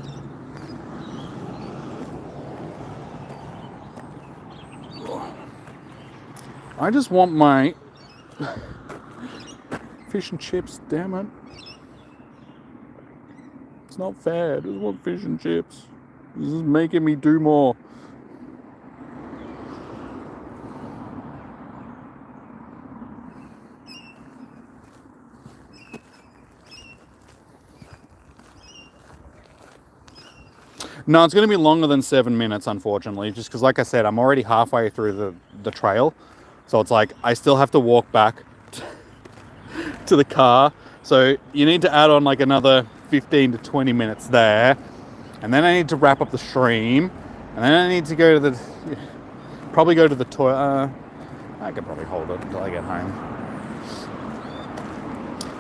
I just want my fish and chips, damn it. It's not fair. I just want fish and chips. This is making me do more. No, it's going to be longer than 7 minutes, unfortunately, just because, like I said, I'm already halfway through the trail. So it's like I still have to walk back to the car. So you need to add on like another 15 to 20 minutes there. And then I need to wrap up the stream. And then I need to go to the... probably go to the toilet. I could probably hold it until I get home.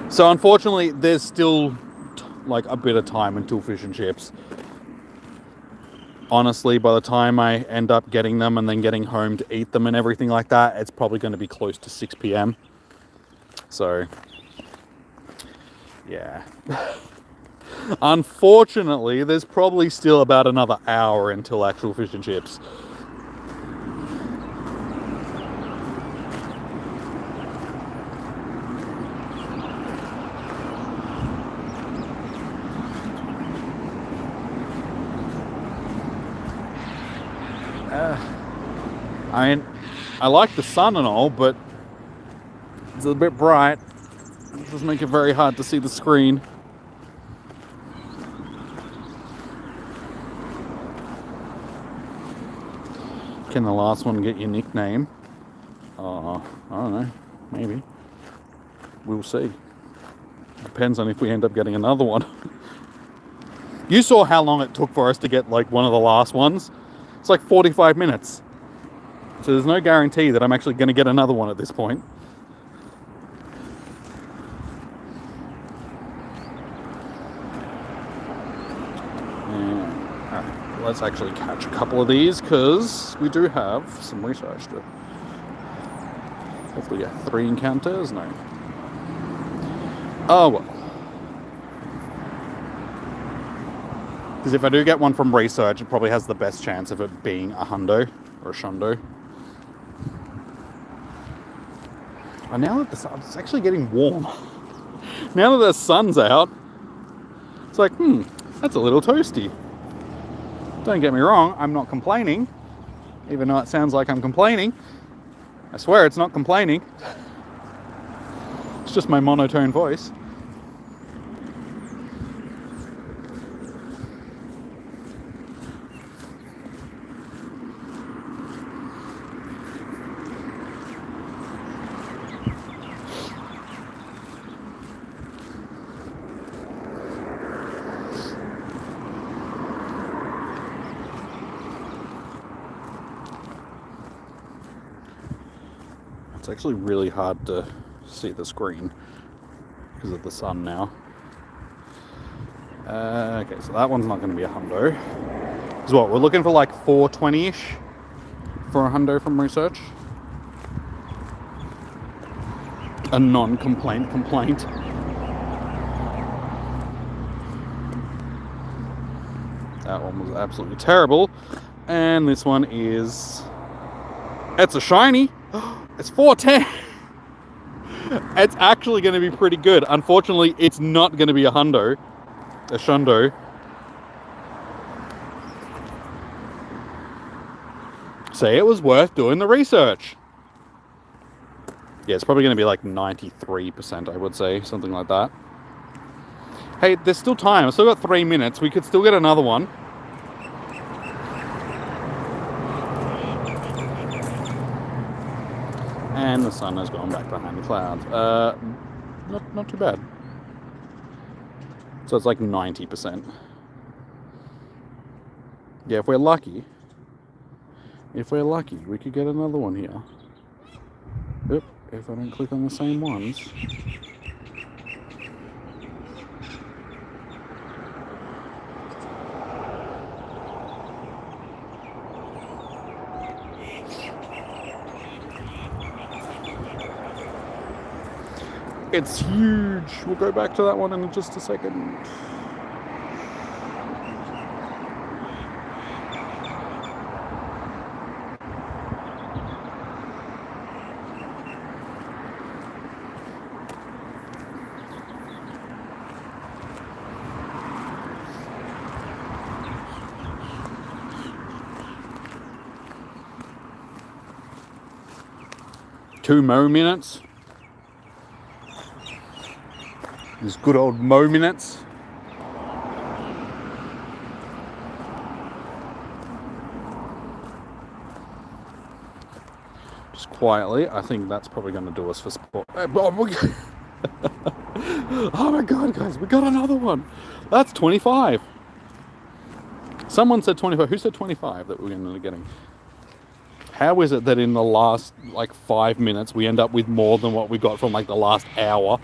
So unfortunately, there's still like a bit of time until fish and chips. Honestly, by the time I end up getting them and then getting home to eat them and everything like that, it's probably going to be close to 6 p.m. So, yeah. Unfortunately, there's probably still about another hour until actual fish and chips. I mean, I like the sun and all, but it's a bit bright. It does make it very hard to see the screen. Can the last one get your nickname? I don't know. Maybe. We'll see. Depends on if we end up getting another one. You saw how long it took for us to get like one of the last ones. It's like 45 minutes. So there's no guarantee that I'm actually going to get another one at this point. Alright, let's actually catch a couple of these because we do have some research to... Hopefully get 3 encounters. No. Oh well. Because if I do get one from research, it probably has the best chance of it being a hundo or a shundo. And now that it's actually getting warm. Now that the sun's out, it's like, that's a little toasty. Don't get me wrong, I'm not complaining, even though it sounds like I'm complaining. I swear it's not complaining. It's just my monotone voice. It's actually really hard to see the screen because of the sun now. Okay, so that one's not going to be a hundo. So what, we're looking for like 420-ish for a hundo from research. A non-complaint complaint. That one was absolutely terrible. And this one is... It's a shiny. It's 410. It's actually going to be pretty good. Unfortunately, it's not going to be a hundo. A shundo. So it was worth doing the research. Yeah, it's probably going to be like 93%, I would say. Something like that. Hey, there's still time. I've still got 3 minutes. We could still get another one. And the sun has gone back behind the clouds. Not too bad. So it's like 90%. Yeah, if we're lucky, we could get another one here. Oop, if I don't click on the same ones. It's huge. We'll go back to that one in just a second. Two Mo minutes. These good old Mo minutes. Just quietly, I think that's probably going to do us for sport. Oh my god, guys, we got another one. That's 25. Someone said 25. Who said 25 that we're going to be getting? How is it that in the last like 5 minutes we end up with more than what we got from like the last hour?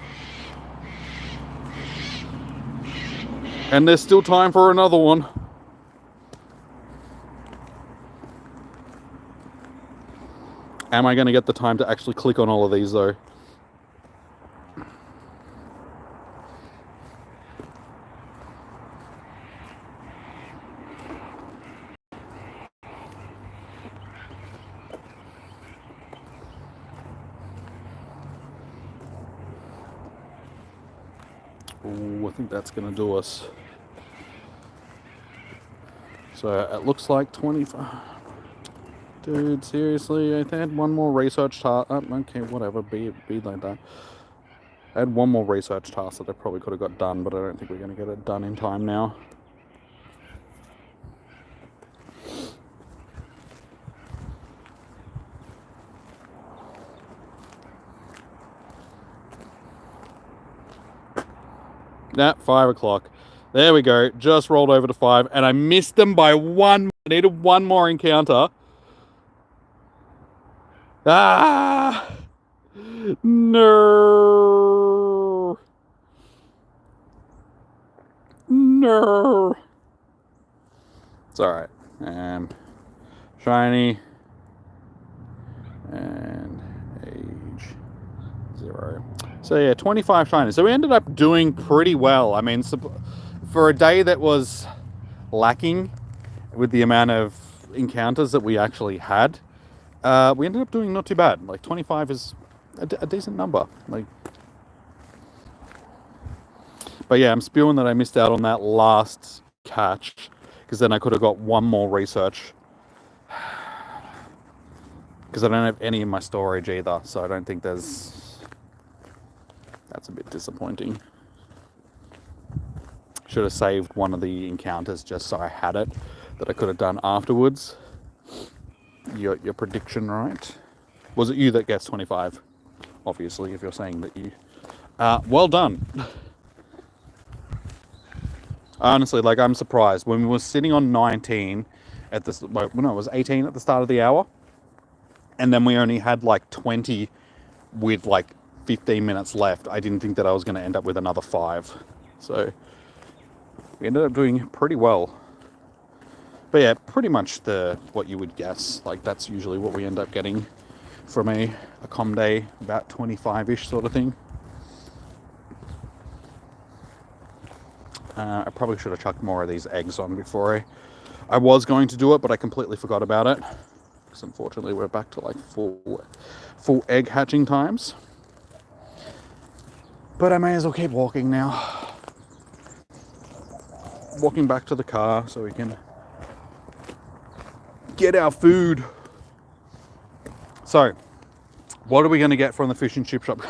And there's still time for another one. Am I going to get the time to actually click on all of these though? Ooh, I think that's going to do us. So it looks like 25. Dude, seriously, I had one more research task. Okay, whatever, be like that. I had one more research task that I probably could have got done, but I don't think we're going to get it done in time now. At 5 o'clock. There we go. Just rolled over to 5, and I missed them by one. I needed one more encounter. Ah! No! No! It's alright. Shiny. And age 0. So yeah, 25 shinies. So we ended up doing pretty well. I mean, for a day that was lacking with the amount of encounters that we actually had, we ended up doing not too bad. Like 25 is a decent number. Like, but yeah, I'm spewing that I missed out on that last catch because then I could have got one more research. Because I don't have any in my storage either, so I don't think there's... That's a bit disappointing. Should have saved one of the encounters just so I had it, that I could have done afterwards. Your prediction, right? Was it you that gets 25? Obviously, if you're saying that you... well done. Honestly, like, I'm surprised. When we were sitting on 19 at this... Well, no, it was 18 at the start of the hour. And then we only had like 20 with like 15 minutes left, I didn't think that I was going to end up with another 5. So we ended up doing pretty well. But yeah, pretty much what you would guess. Like that's usually what we end up getting from a comm day, about 25-ish sort of thing. I probably should have chucked more of these eggs on before I was going to do it, but I completely forgot about it. Because unfortunately we're back to like full egg hatching times. But I may as well keep walking now. Walking back to the car so we can get our food. So, what are we going to get from the fish and chip shop?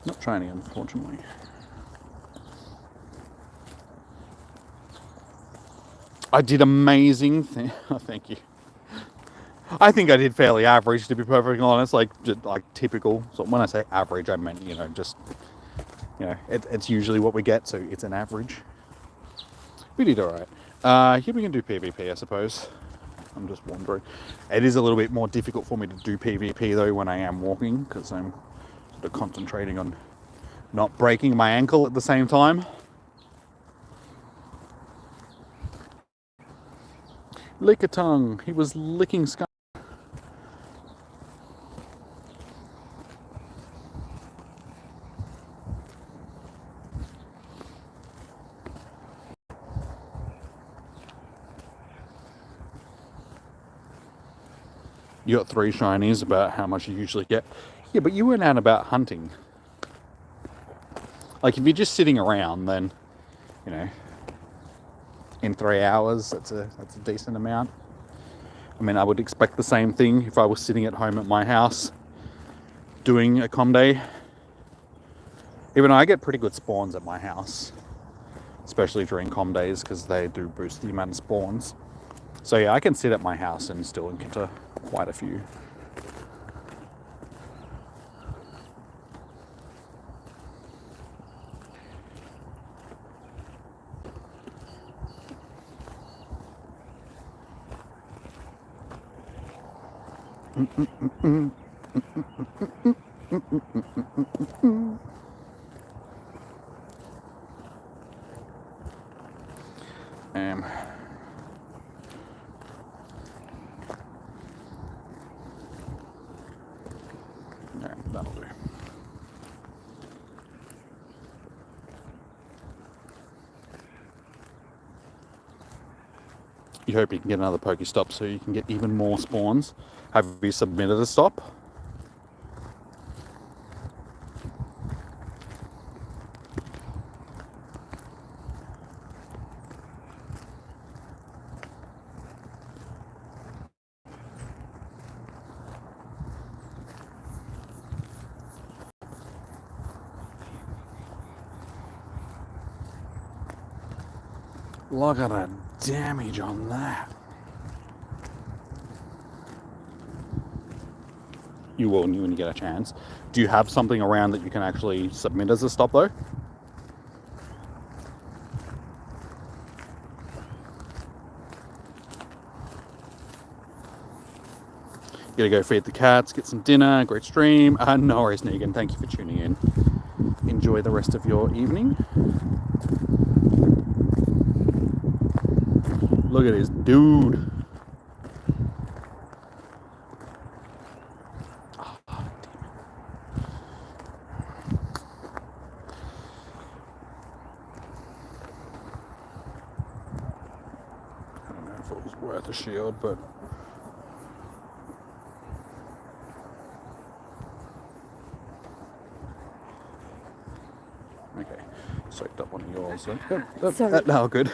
Not shiny, unfortunately. I did amazing. Thank you. I think I did fairly average, to be perfectly honest. Like just like typical. So when I say average, I meant just it's usually what we get, so it's an average. We did all right. Here we can do PvP, I suppose. I'm just wondering. It is a little bit more difficult for me to do PvP though when I am walking, because I'm sort of concentrating on not breaking my ankle at the same time. Lickitung, he was licking Sky. You got 3 shinies, about how much you usually get. Yeah, but you went out about hunting. Like if you're just sitting around, then in 3 hours, that's a decent amount. I mean, I would expect the same thing if I was sitting at home at my house doing a comm day. Even though I get pretty good spawns at my house, especially during comm days, because they do boost the amount of spawns. So yeah, I can sit at my house and still encounter quite a few. Yeah, that'll do. You hope you can get another Pokestop so you can get even more spawns. Have you submitted a stop? Look at the damage on that. You will when you get a chance. Do you have something around that you can actually submit as a stop though? Gotta go feed the cats, get some dinner, great stream. No worries, Negan, thank you for tuning in. Enjoy the rest of your evening. Look at this dude. Oh, damn it. I don't know if it was worth a shield, but okay. Soaked up one of yours. Sorry. No, good.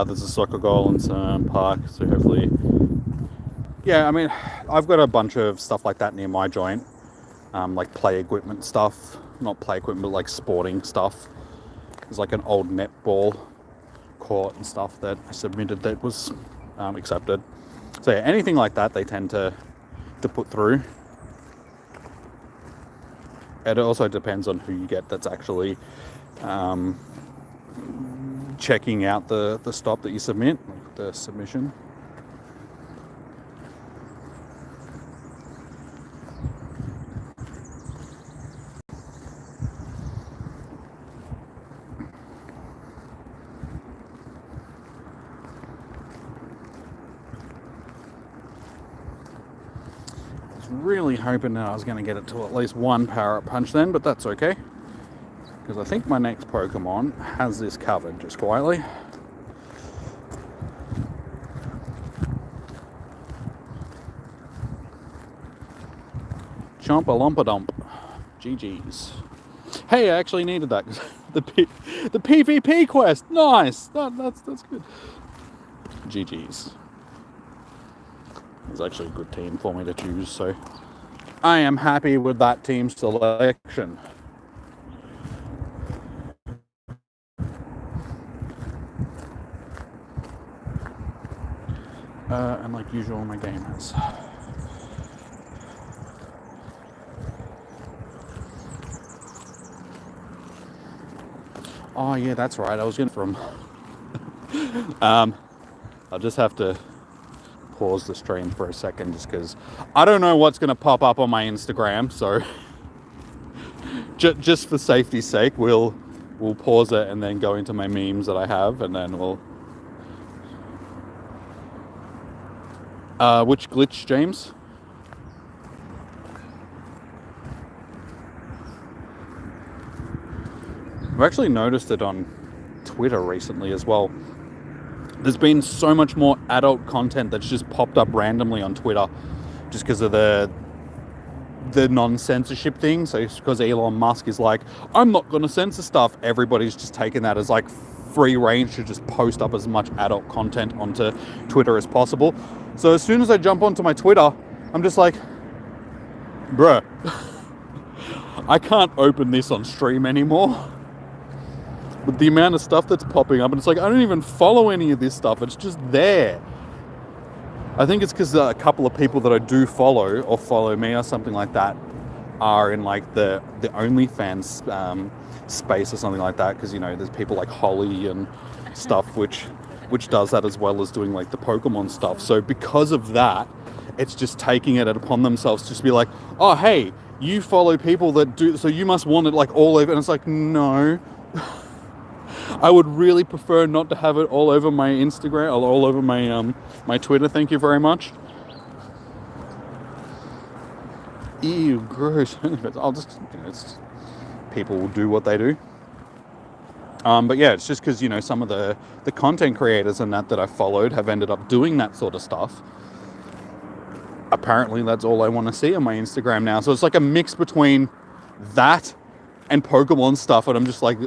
There's a soccer goal in some park, so hopefully... Yeah, I mean, I've got a bunch of stuff like that near my joint. Like play equipment stuff. Not play equipment, but like sporting stuff. There's like an old netball caught and stuff that I submitted that was accepted. So yeah, anything like that they tend to put through. It also depends on who you get that's actually checking out the stop that you submit, like the submission. Really hoping that I was going to get it to at least one power-up punch then, but that's okay, because I think my next Pokemon has this covered just quietly. Chompa-lompa-dump. GG's. Hey, I actually needed that. the PvP quest. Nice. That's good. GG's. It's actually a good team for me to choose, so I am happy with that team selection. And like usual, my game has. Oh yeah, that's right. I was gonna from. I'll just have to pause the stream for a second, just because I don't know what's gonna pop up on my Instagram. So just for safety's sake, we'll pause it and then go into my memes that I have, and then we'll. Which glitch, James? I've actually noticed it on Twitter recently as well. There's been so much more adult content that's just popped up randomly on Twitter, just because of the non-censorship thing. So it's because Elon Musk is like, I'm not going to censor stuff. Everybody's just taken that as like free range to just post up as much adult content onto Twitter as possible. So as soon as I jump onto my Twitter, I'm just like, bruh, I can't open this on stream anymore. With the amount of stuff that's popping up, and it's like, I don't even follow any of this stuff. It's just there. I think it's because a couple of people that I do follow, or follow me or something like that, are in like the OnlyFans space or something like that. Because, you know, there's people like Holly and stuff which does that, as well as doing like the Pokemon stuff. So because of that, it's just taking it upon themselves to just be like, oh hey, you follow people that do, so you must want it like all over. And it's like, no. I would really prefer not to have it all over my Instagram or all over my my Twitter. Thank you very much. Ew, gross. I'll just, you know, it's, people will do what they do. But yeah, it's just because, you know, some of the content creators and that I followed have ended up doing that sort of stuff. Apparently, that's all I want to see on my Instagram now. So it's like a mix between that and Pokemon stuff, and I'm just like,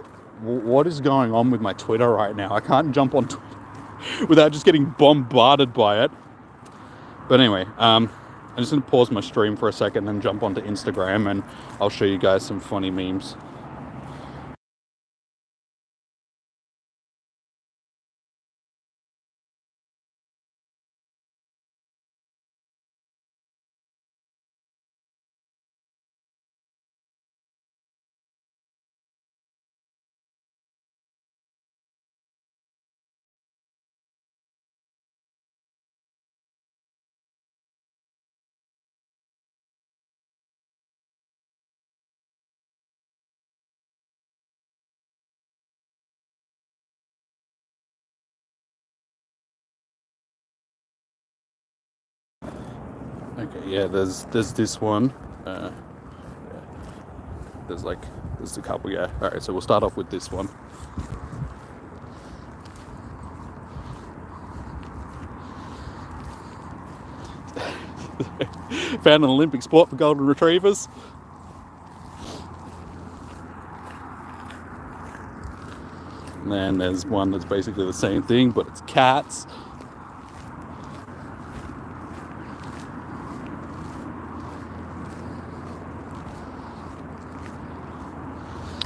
what is going on with my Twitter right now? I can't jump on Twitter without just getting bombarded by it. But anyway, I'm just going to pause my stream for a second and jump onto Instagram, and I'll show you guys some funny memes. Okay, yeah, there's this one. There's a couple, yeah. All right, so we'll start off with this one. Found an Olympic sport for golden retrievers. And then there's one that's basically the same thing, but it's cats.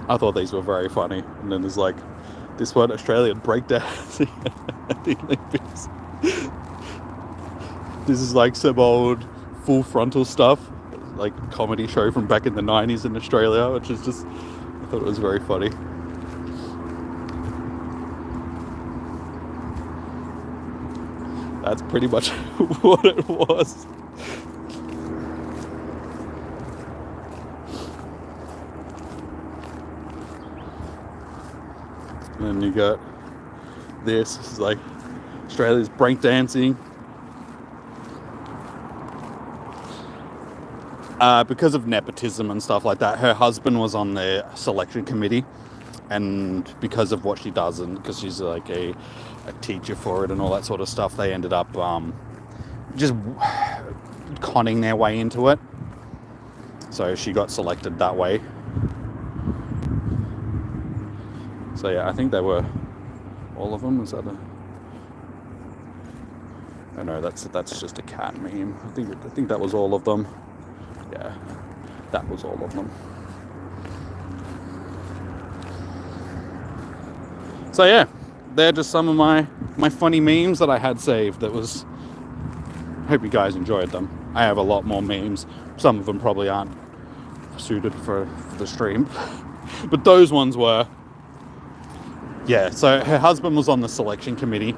I thought these were very funny. And then there's like This one, Australian breakdancing at the Olympics. This is like some old Full Frontal stuff, like comedy show from back in the 90s in Australia, which is just, I thought it was very funny. That's pretty much what it was. And then you got this is like Australia's breakdancing. Because of nepotism and stuff like that, her husband was on the selection committee, and because of what she does, and because she's like a teacher for it and all that sort of stuff, they ended up just conning their way into it. So she got selected that way. So yeah, I think they were all of them. Is that a? Oh no, that's just a cat meme. I think that was all of them. Yeah, that was all of them. So yeah, they're just some of my funny memes that I had saved. That was. Hope you guys enjoyed them. I have a lot more memes. Some of them probably aren't suited for the stream, but those ones were. Yeah, so her husband was on the selection committee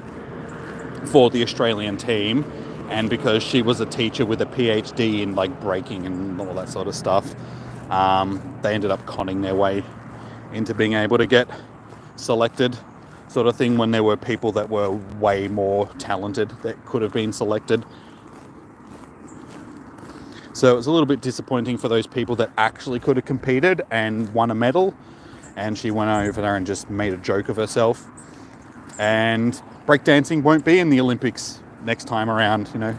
for the Australian team, and because she was a teacher with a PhD in like breaking and all that sort of stuff, they ended up conning their way into being able to get selected, sort of thing, when there were people that were way more talented that could have been selected. So it was a little bit disappointing for those people that actually could have competed and won a medal, and she went over there and just made a joke of herself. And breakdancing won't be in the Olympics next time around, you know.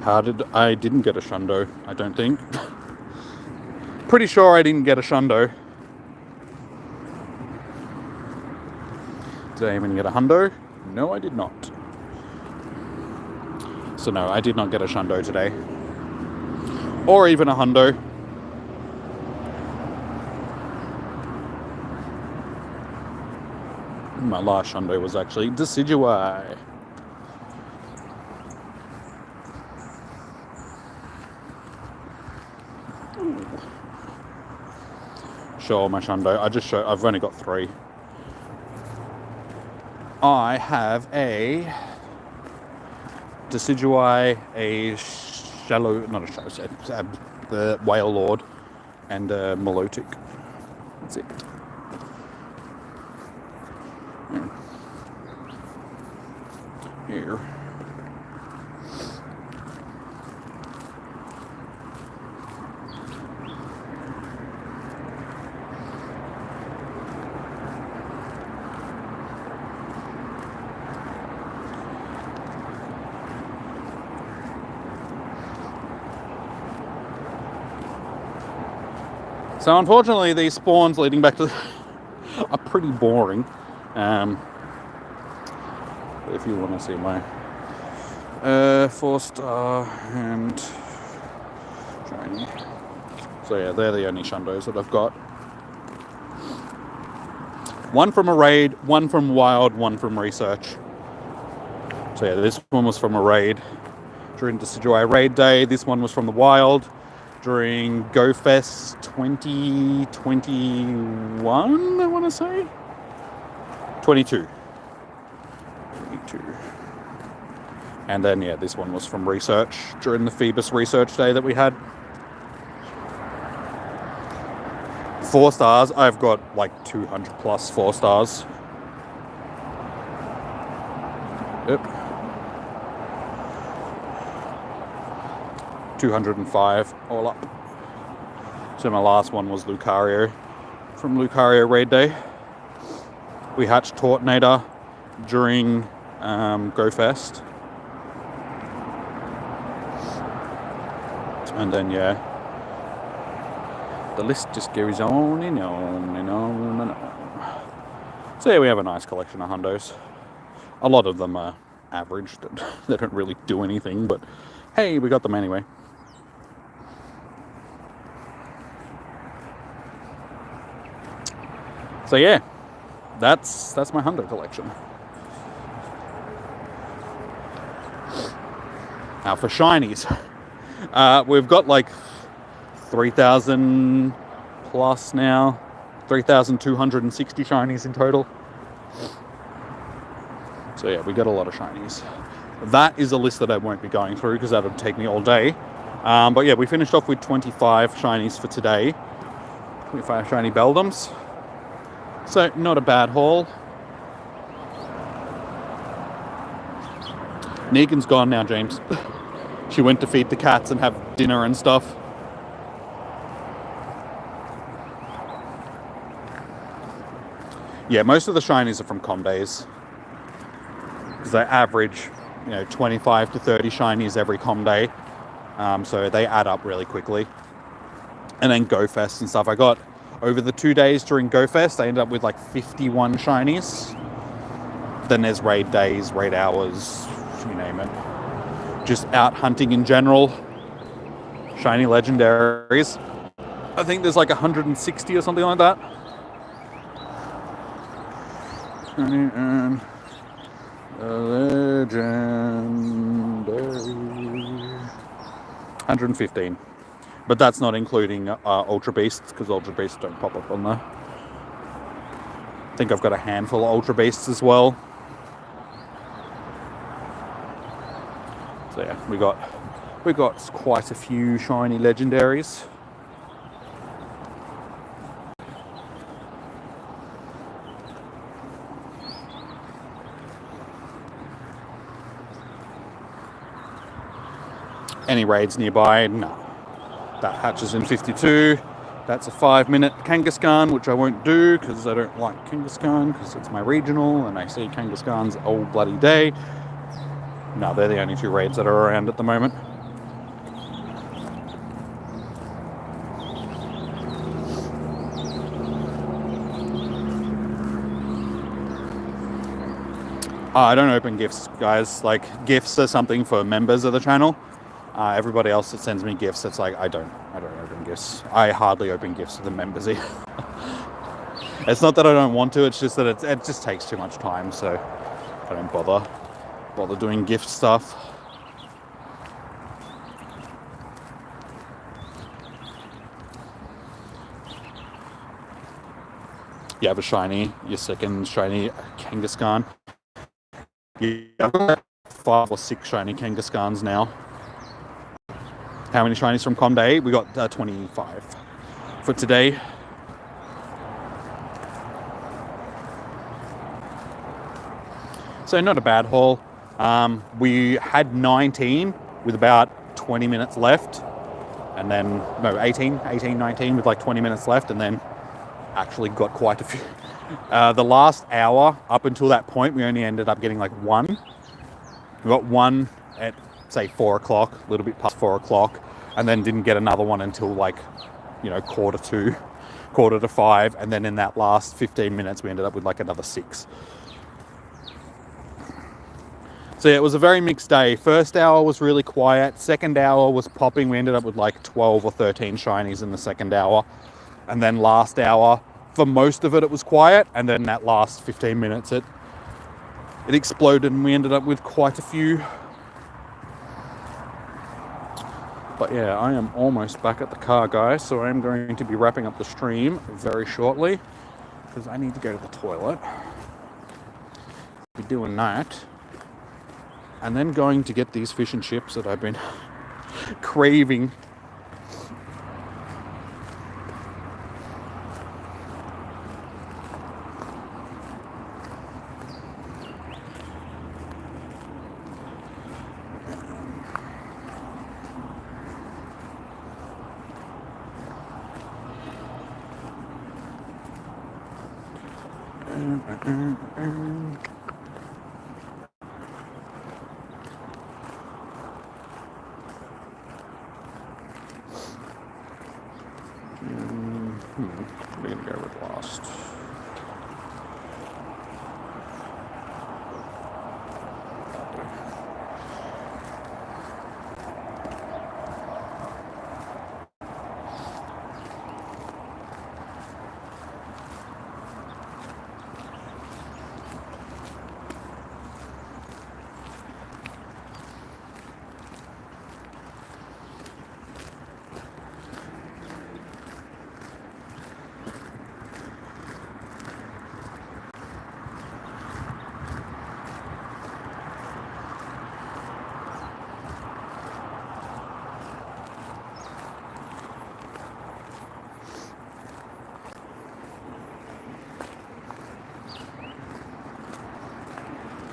I didn't get a shundo, I don't think. Pretty sure I didn't get a shundo. Did I even get a hundo? No, I did not. So no, I did not get a shundo today. Or even a hundo. My last shundo was actually Decidueye. Show my shundo. I've only got 3. I have a Decidueye, a the Whale Lord, and a Milotic. That's it. Here. So unfortunately, these spawns leading back to are pretty boring. If you want to see my 4-star and shiny. So yeah, they're the only shundos that I've got. One from a raid, one from wild, one from research. So yeah, this one was from a raid during Decidueye raid day. This one was from the wild during GoFest 2021, I want to say? 22. And then, yeah, this one was from research during the Phoebus research day that we had. 4 stars, I've got like 200 plus 4 stars. Yep. 205 all up. So my last one was Lucario from Lucario raid day. We hatched Tortnator during GoFest. And then, yeah, the list just goes on and on and on and on. So yeah, we have a nice collection of hundos. A lot of them are average. They don't really do anything, but hey, we got them anyway. So yeah, that's my Hundo collection. Now for shinies, we've got like 3,000 plus now, 3,260 shinies in total. So yeah, we got a lot of shinies. That is a list that I won't be going through because that would take me all day. But yeah, we finished off with 25 shinies for today. 25 shiny Beldums. So not a bad haul. Negan's gone now, James. She went to feed the cats and have dinner and stuff. Yeah, most of the shinies are from Com Days. Because they average, 25 to 30 shinies every Com Day. So they add up really quickly. And then Go Fest and stuff. I got, over the 2 days during Go Fest, I ended up with like 51 shinies. Then there's raid days, raid hours, you name it. Just out hunting in general. Shiny legendaries. I think there's like 160 or something like that. And legendary 115. But that's not including Ultra Beasts, because Ultra Beasts don't pop up on there. I think I've got a handful of Ultra Beasts as well. So yeah, we got quite a few shiny legendaries. Any raids nearby? No. That hatches in 52. That's a 5-minute Kangaskhan, which I won't do because I don't like Kangaskhan because it's my regional and I see Kangaskhan's all bloody day. No, they're the only 2 raids that are around at the moment. I don't open gifts, guys. Like, gifts are something for members of the channel. Everybody else that sends me gifts, it's like, I don't open gifts. I hardly open gifts to the members either. It's not that I don't want to, it's just that it just takes too much time, so I don't bother doing gift stuff. You have a shiny, your second shiny Kangaskhan. Yeah, I've got 5 or 6 shiny Kangaskhan's now. How many shinies from Com Day? We got 25 for today. So not a bad haul. We had 19 with about 20 minutes left. And then, no, 18, 19 with like 20 minutes left. And then actually got quite a few. The last hour, up until that point, we only ended up getting like 1. We got 1 at, say, 4 o'clock, a little bit past 4 o'clock. And then didn't get another one until like, quarter to 5. And then in that last 15 minutes, we ended up with like another 6. So yeah, it was a very mixed day. First hour was really quiet. Second hour was popping. We ended up with like 12 or 13 shinies in the second hour. And then last hour, for most of it, it was quiet. And then that last 15 minutes, it exploded and we ended up with quite a few. But yeah, I am almost back at the car, guys. So I am going to be wrapping up the stream very shortly because I need to go to the toilet. Be doing that. And then going to get these fish and chips that I've been craving. We're gonna go with Lost.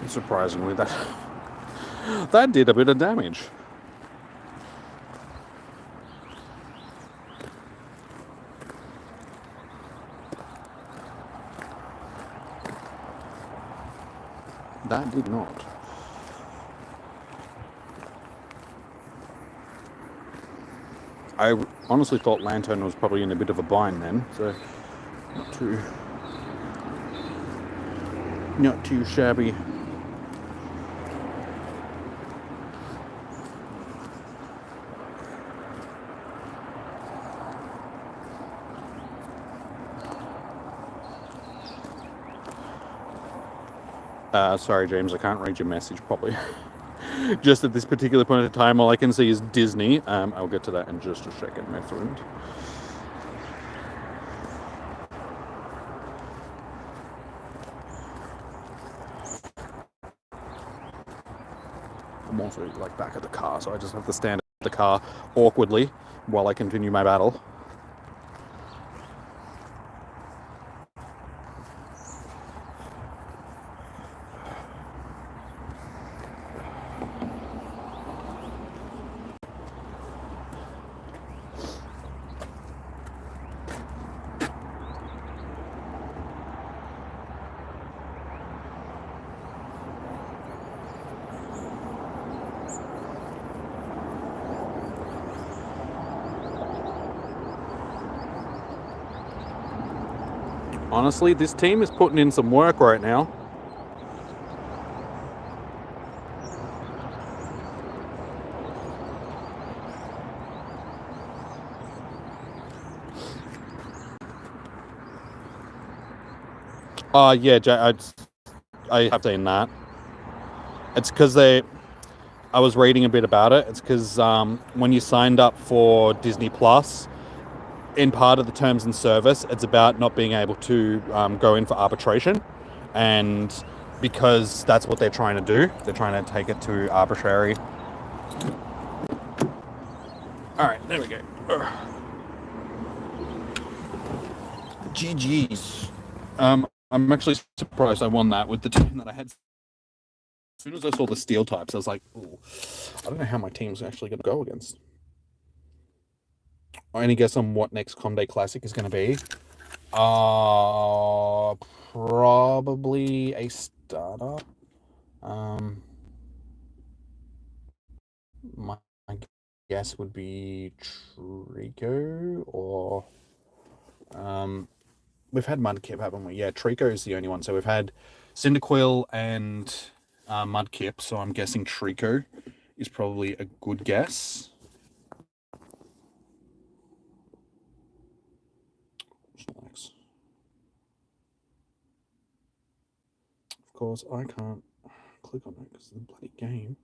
Surprisingly, that did a bit of damage. That did not. I honestly thought Lantern was probably in a bit of a bind then, so not too shabby. Sorry, James, I can't read your message properly. Just at this particular point in time, all I can see is Disney. I'll get to that in just a second, my friend. I'm also like back at the car, so I just have to stand at the car awkwardly while I continue my battle. Honestly, this team is putting in some work right now. Yeah, I have seen that. It's because I was reading a bit about it. It's because when you signed up for Disney Plus, in part of the terms and service, it's about not being able to go in for arbitration, and because that's what they're trying to do, they're trying to take it to arbitrary. All right, there we go. GG's. I'm actually surprised I won that with the team that I had. As soon as I saw the steel types, I was like, ooh, I don't know how my team's actually going to go against. Any guess on what next Com Day Classic is going to be? Probably a starter. My guess would be Trico or we've had Mudkip, haven't we? Yeah, Trico is the only one. So we've had Cyndaquil and Mudkip. So I'm guessing Trico is probably a good guess. Of course, I can't click on that because of the bloody game.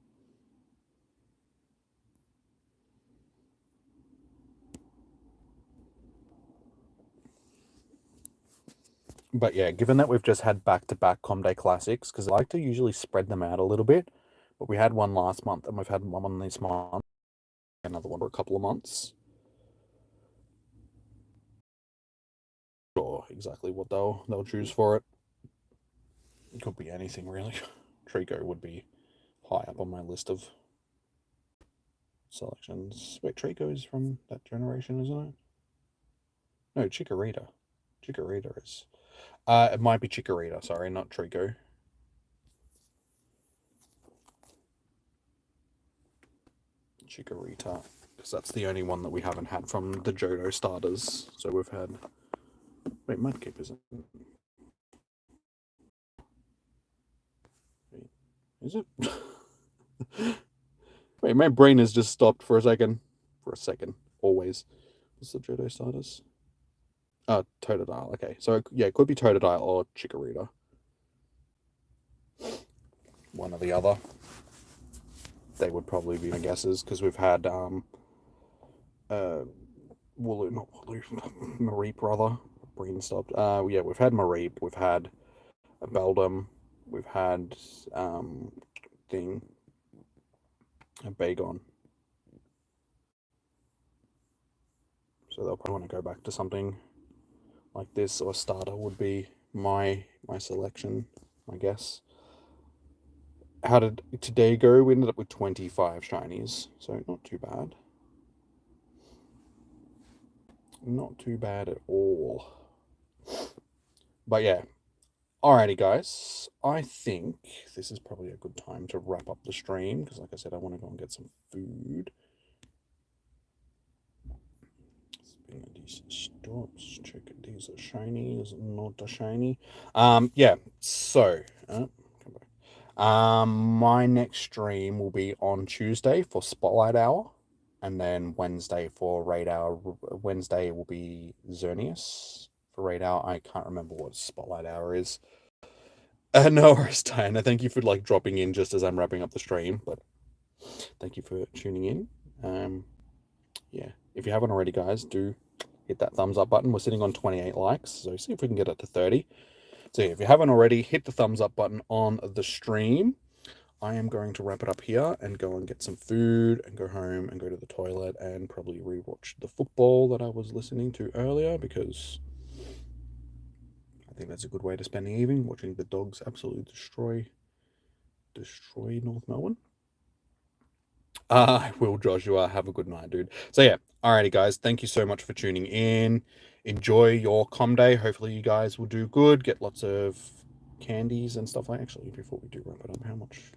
But yeah, given that we've just had back-to-back Com Day Classics, because I like to usually spread them out a little bit, but we had one last month and we've had one this month, another one for a couple of months. Sure, exactly what they'll choose for it. It could be anything really. Trico would be high up on my list of selections. Wait, Trico is from that generation, isn't it? No, Chikorita. Chikorita is. It might be Chikorita. Sorry, not Trico. Chikorita, because that's the only one that we haven't had from the Johto starters. So we've had. Wait, Mudkip isn't. Wait, is it? Wait, my brain has just stopped for a second. For a second, always. What's the Johto starters? Totodile. Okay, so yeah, it could be Totodile or Chikorita. One or the other. They would probably be my guesses because we've had Wooloo, not Wooloo, Mareep rather. Brain stopped. Yeah, we've had Mareep. We've had a Beldum. We've had a Bagon. So they'll probably want to go back to something like this, or starter would be my selection, I guess. how did today go? We ended up with 25 shinies, so not too bad. Not too bad at all. But yeah. Alrighty, guys. I think this is probably a good time to wrap up the stream because, like I said, I want to go and get some food. These stops. Check it. These are shinies, not a shiny. Yeah. So, come back. My next stream will be on Tuesday for Spotlight Hour, and then Wednesday for Raid Hour. Wednesday will be Xerneas for Raid Hour. I can't remember what Spotlight Hour is. No worries, Diana. Thank you for like dropping in just as I'm wrapping up the stream. But thank you for tuning in. Yeah, if you haven't already, guys, do hit that thumbs up button. We're sitting on 28 likes, so see if we can get it to 30. So if you haven't already, hit the thumbs up button on the stream. I am going to wrap it up here and go and get some food and go home and go to the toilet and probably rewatch the football that I was listening to earlier because I think that's a good way to spend the evening, watching the dogs absolutely destroy North Melbourne. I will, Joshua. Have a good night, dude. So yeah, alrighty, guys. Thank you so much for tuning in. Enjoy your com day. Hopefully, you guys will do good. Get lots of candies and stuff like. Actually, before we do wrap it up, how much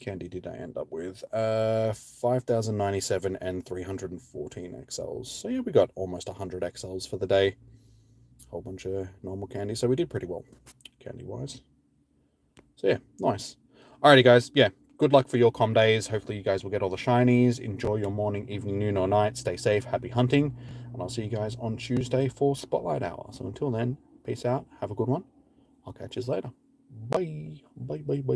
candy did I end up with? 5,097 and 314 XLs. So yeah, we got almost 100 XLs for the day. Whole bunch of normal candy. So we did pretty well, candy wise. So yeah, nice. Alrighty, guys. Yeah. Good luck for your com days. Hopefully you guys will get all the shinies. Enjoy your morning, evening, noon, or night. Stay safe. Happy hunting. And I'll see you guys on Tuesday for Spotlight Hour. So until then, peace out. Have a good one. I'll catch you later. Bye. Bye, bye, bye.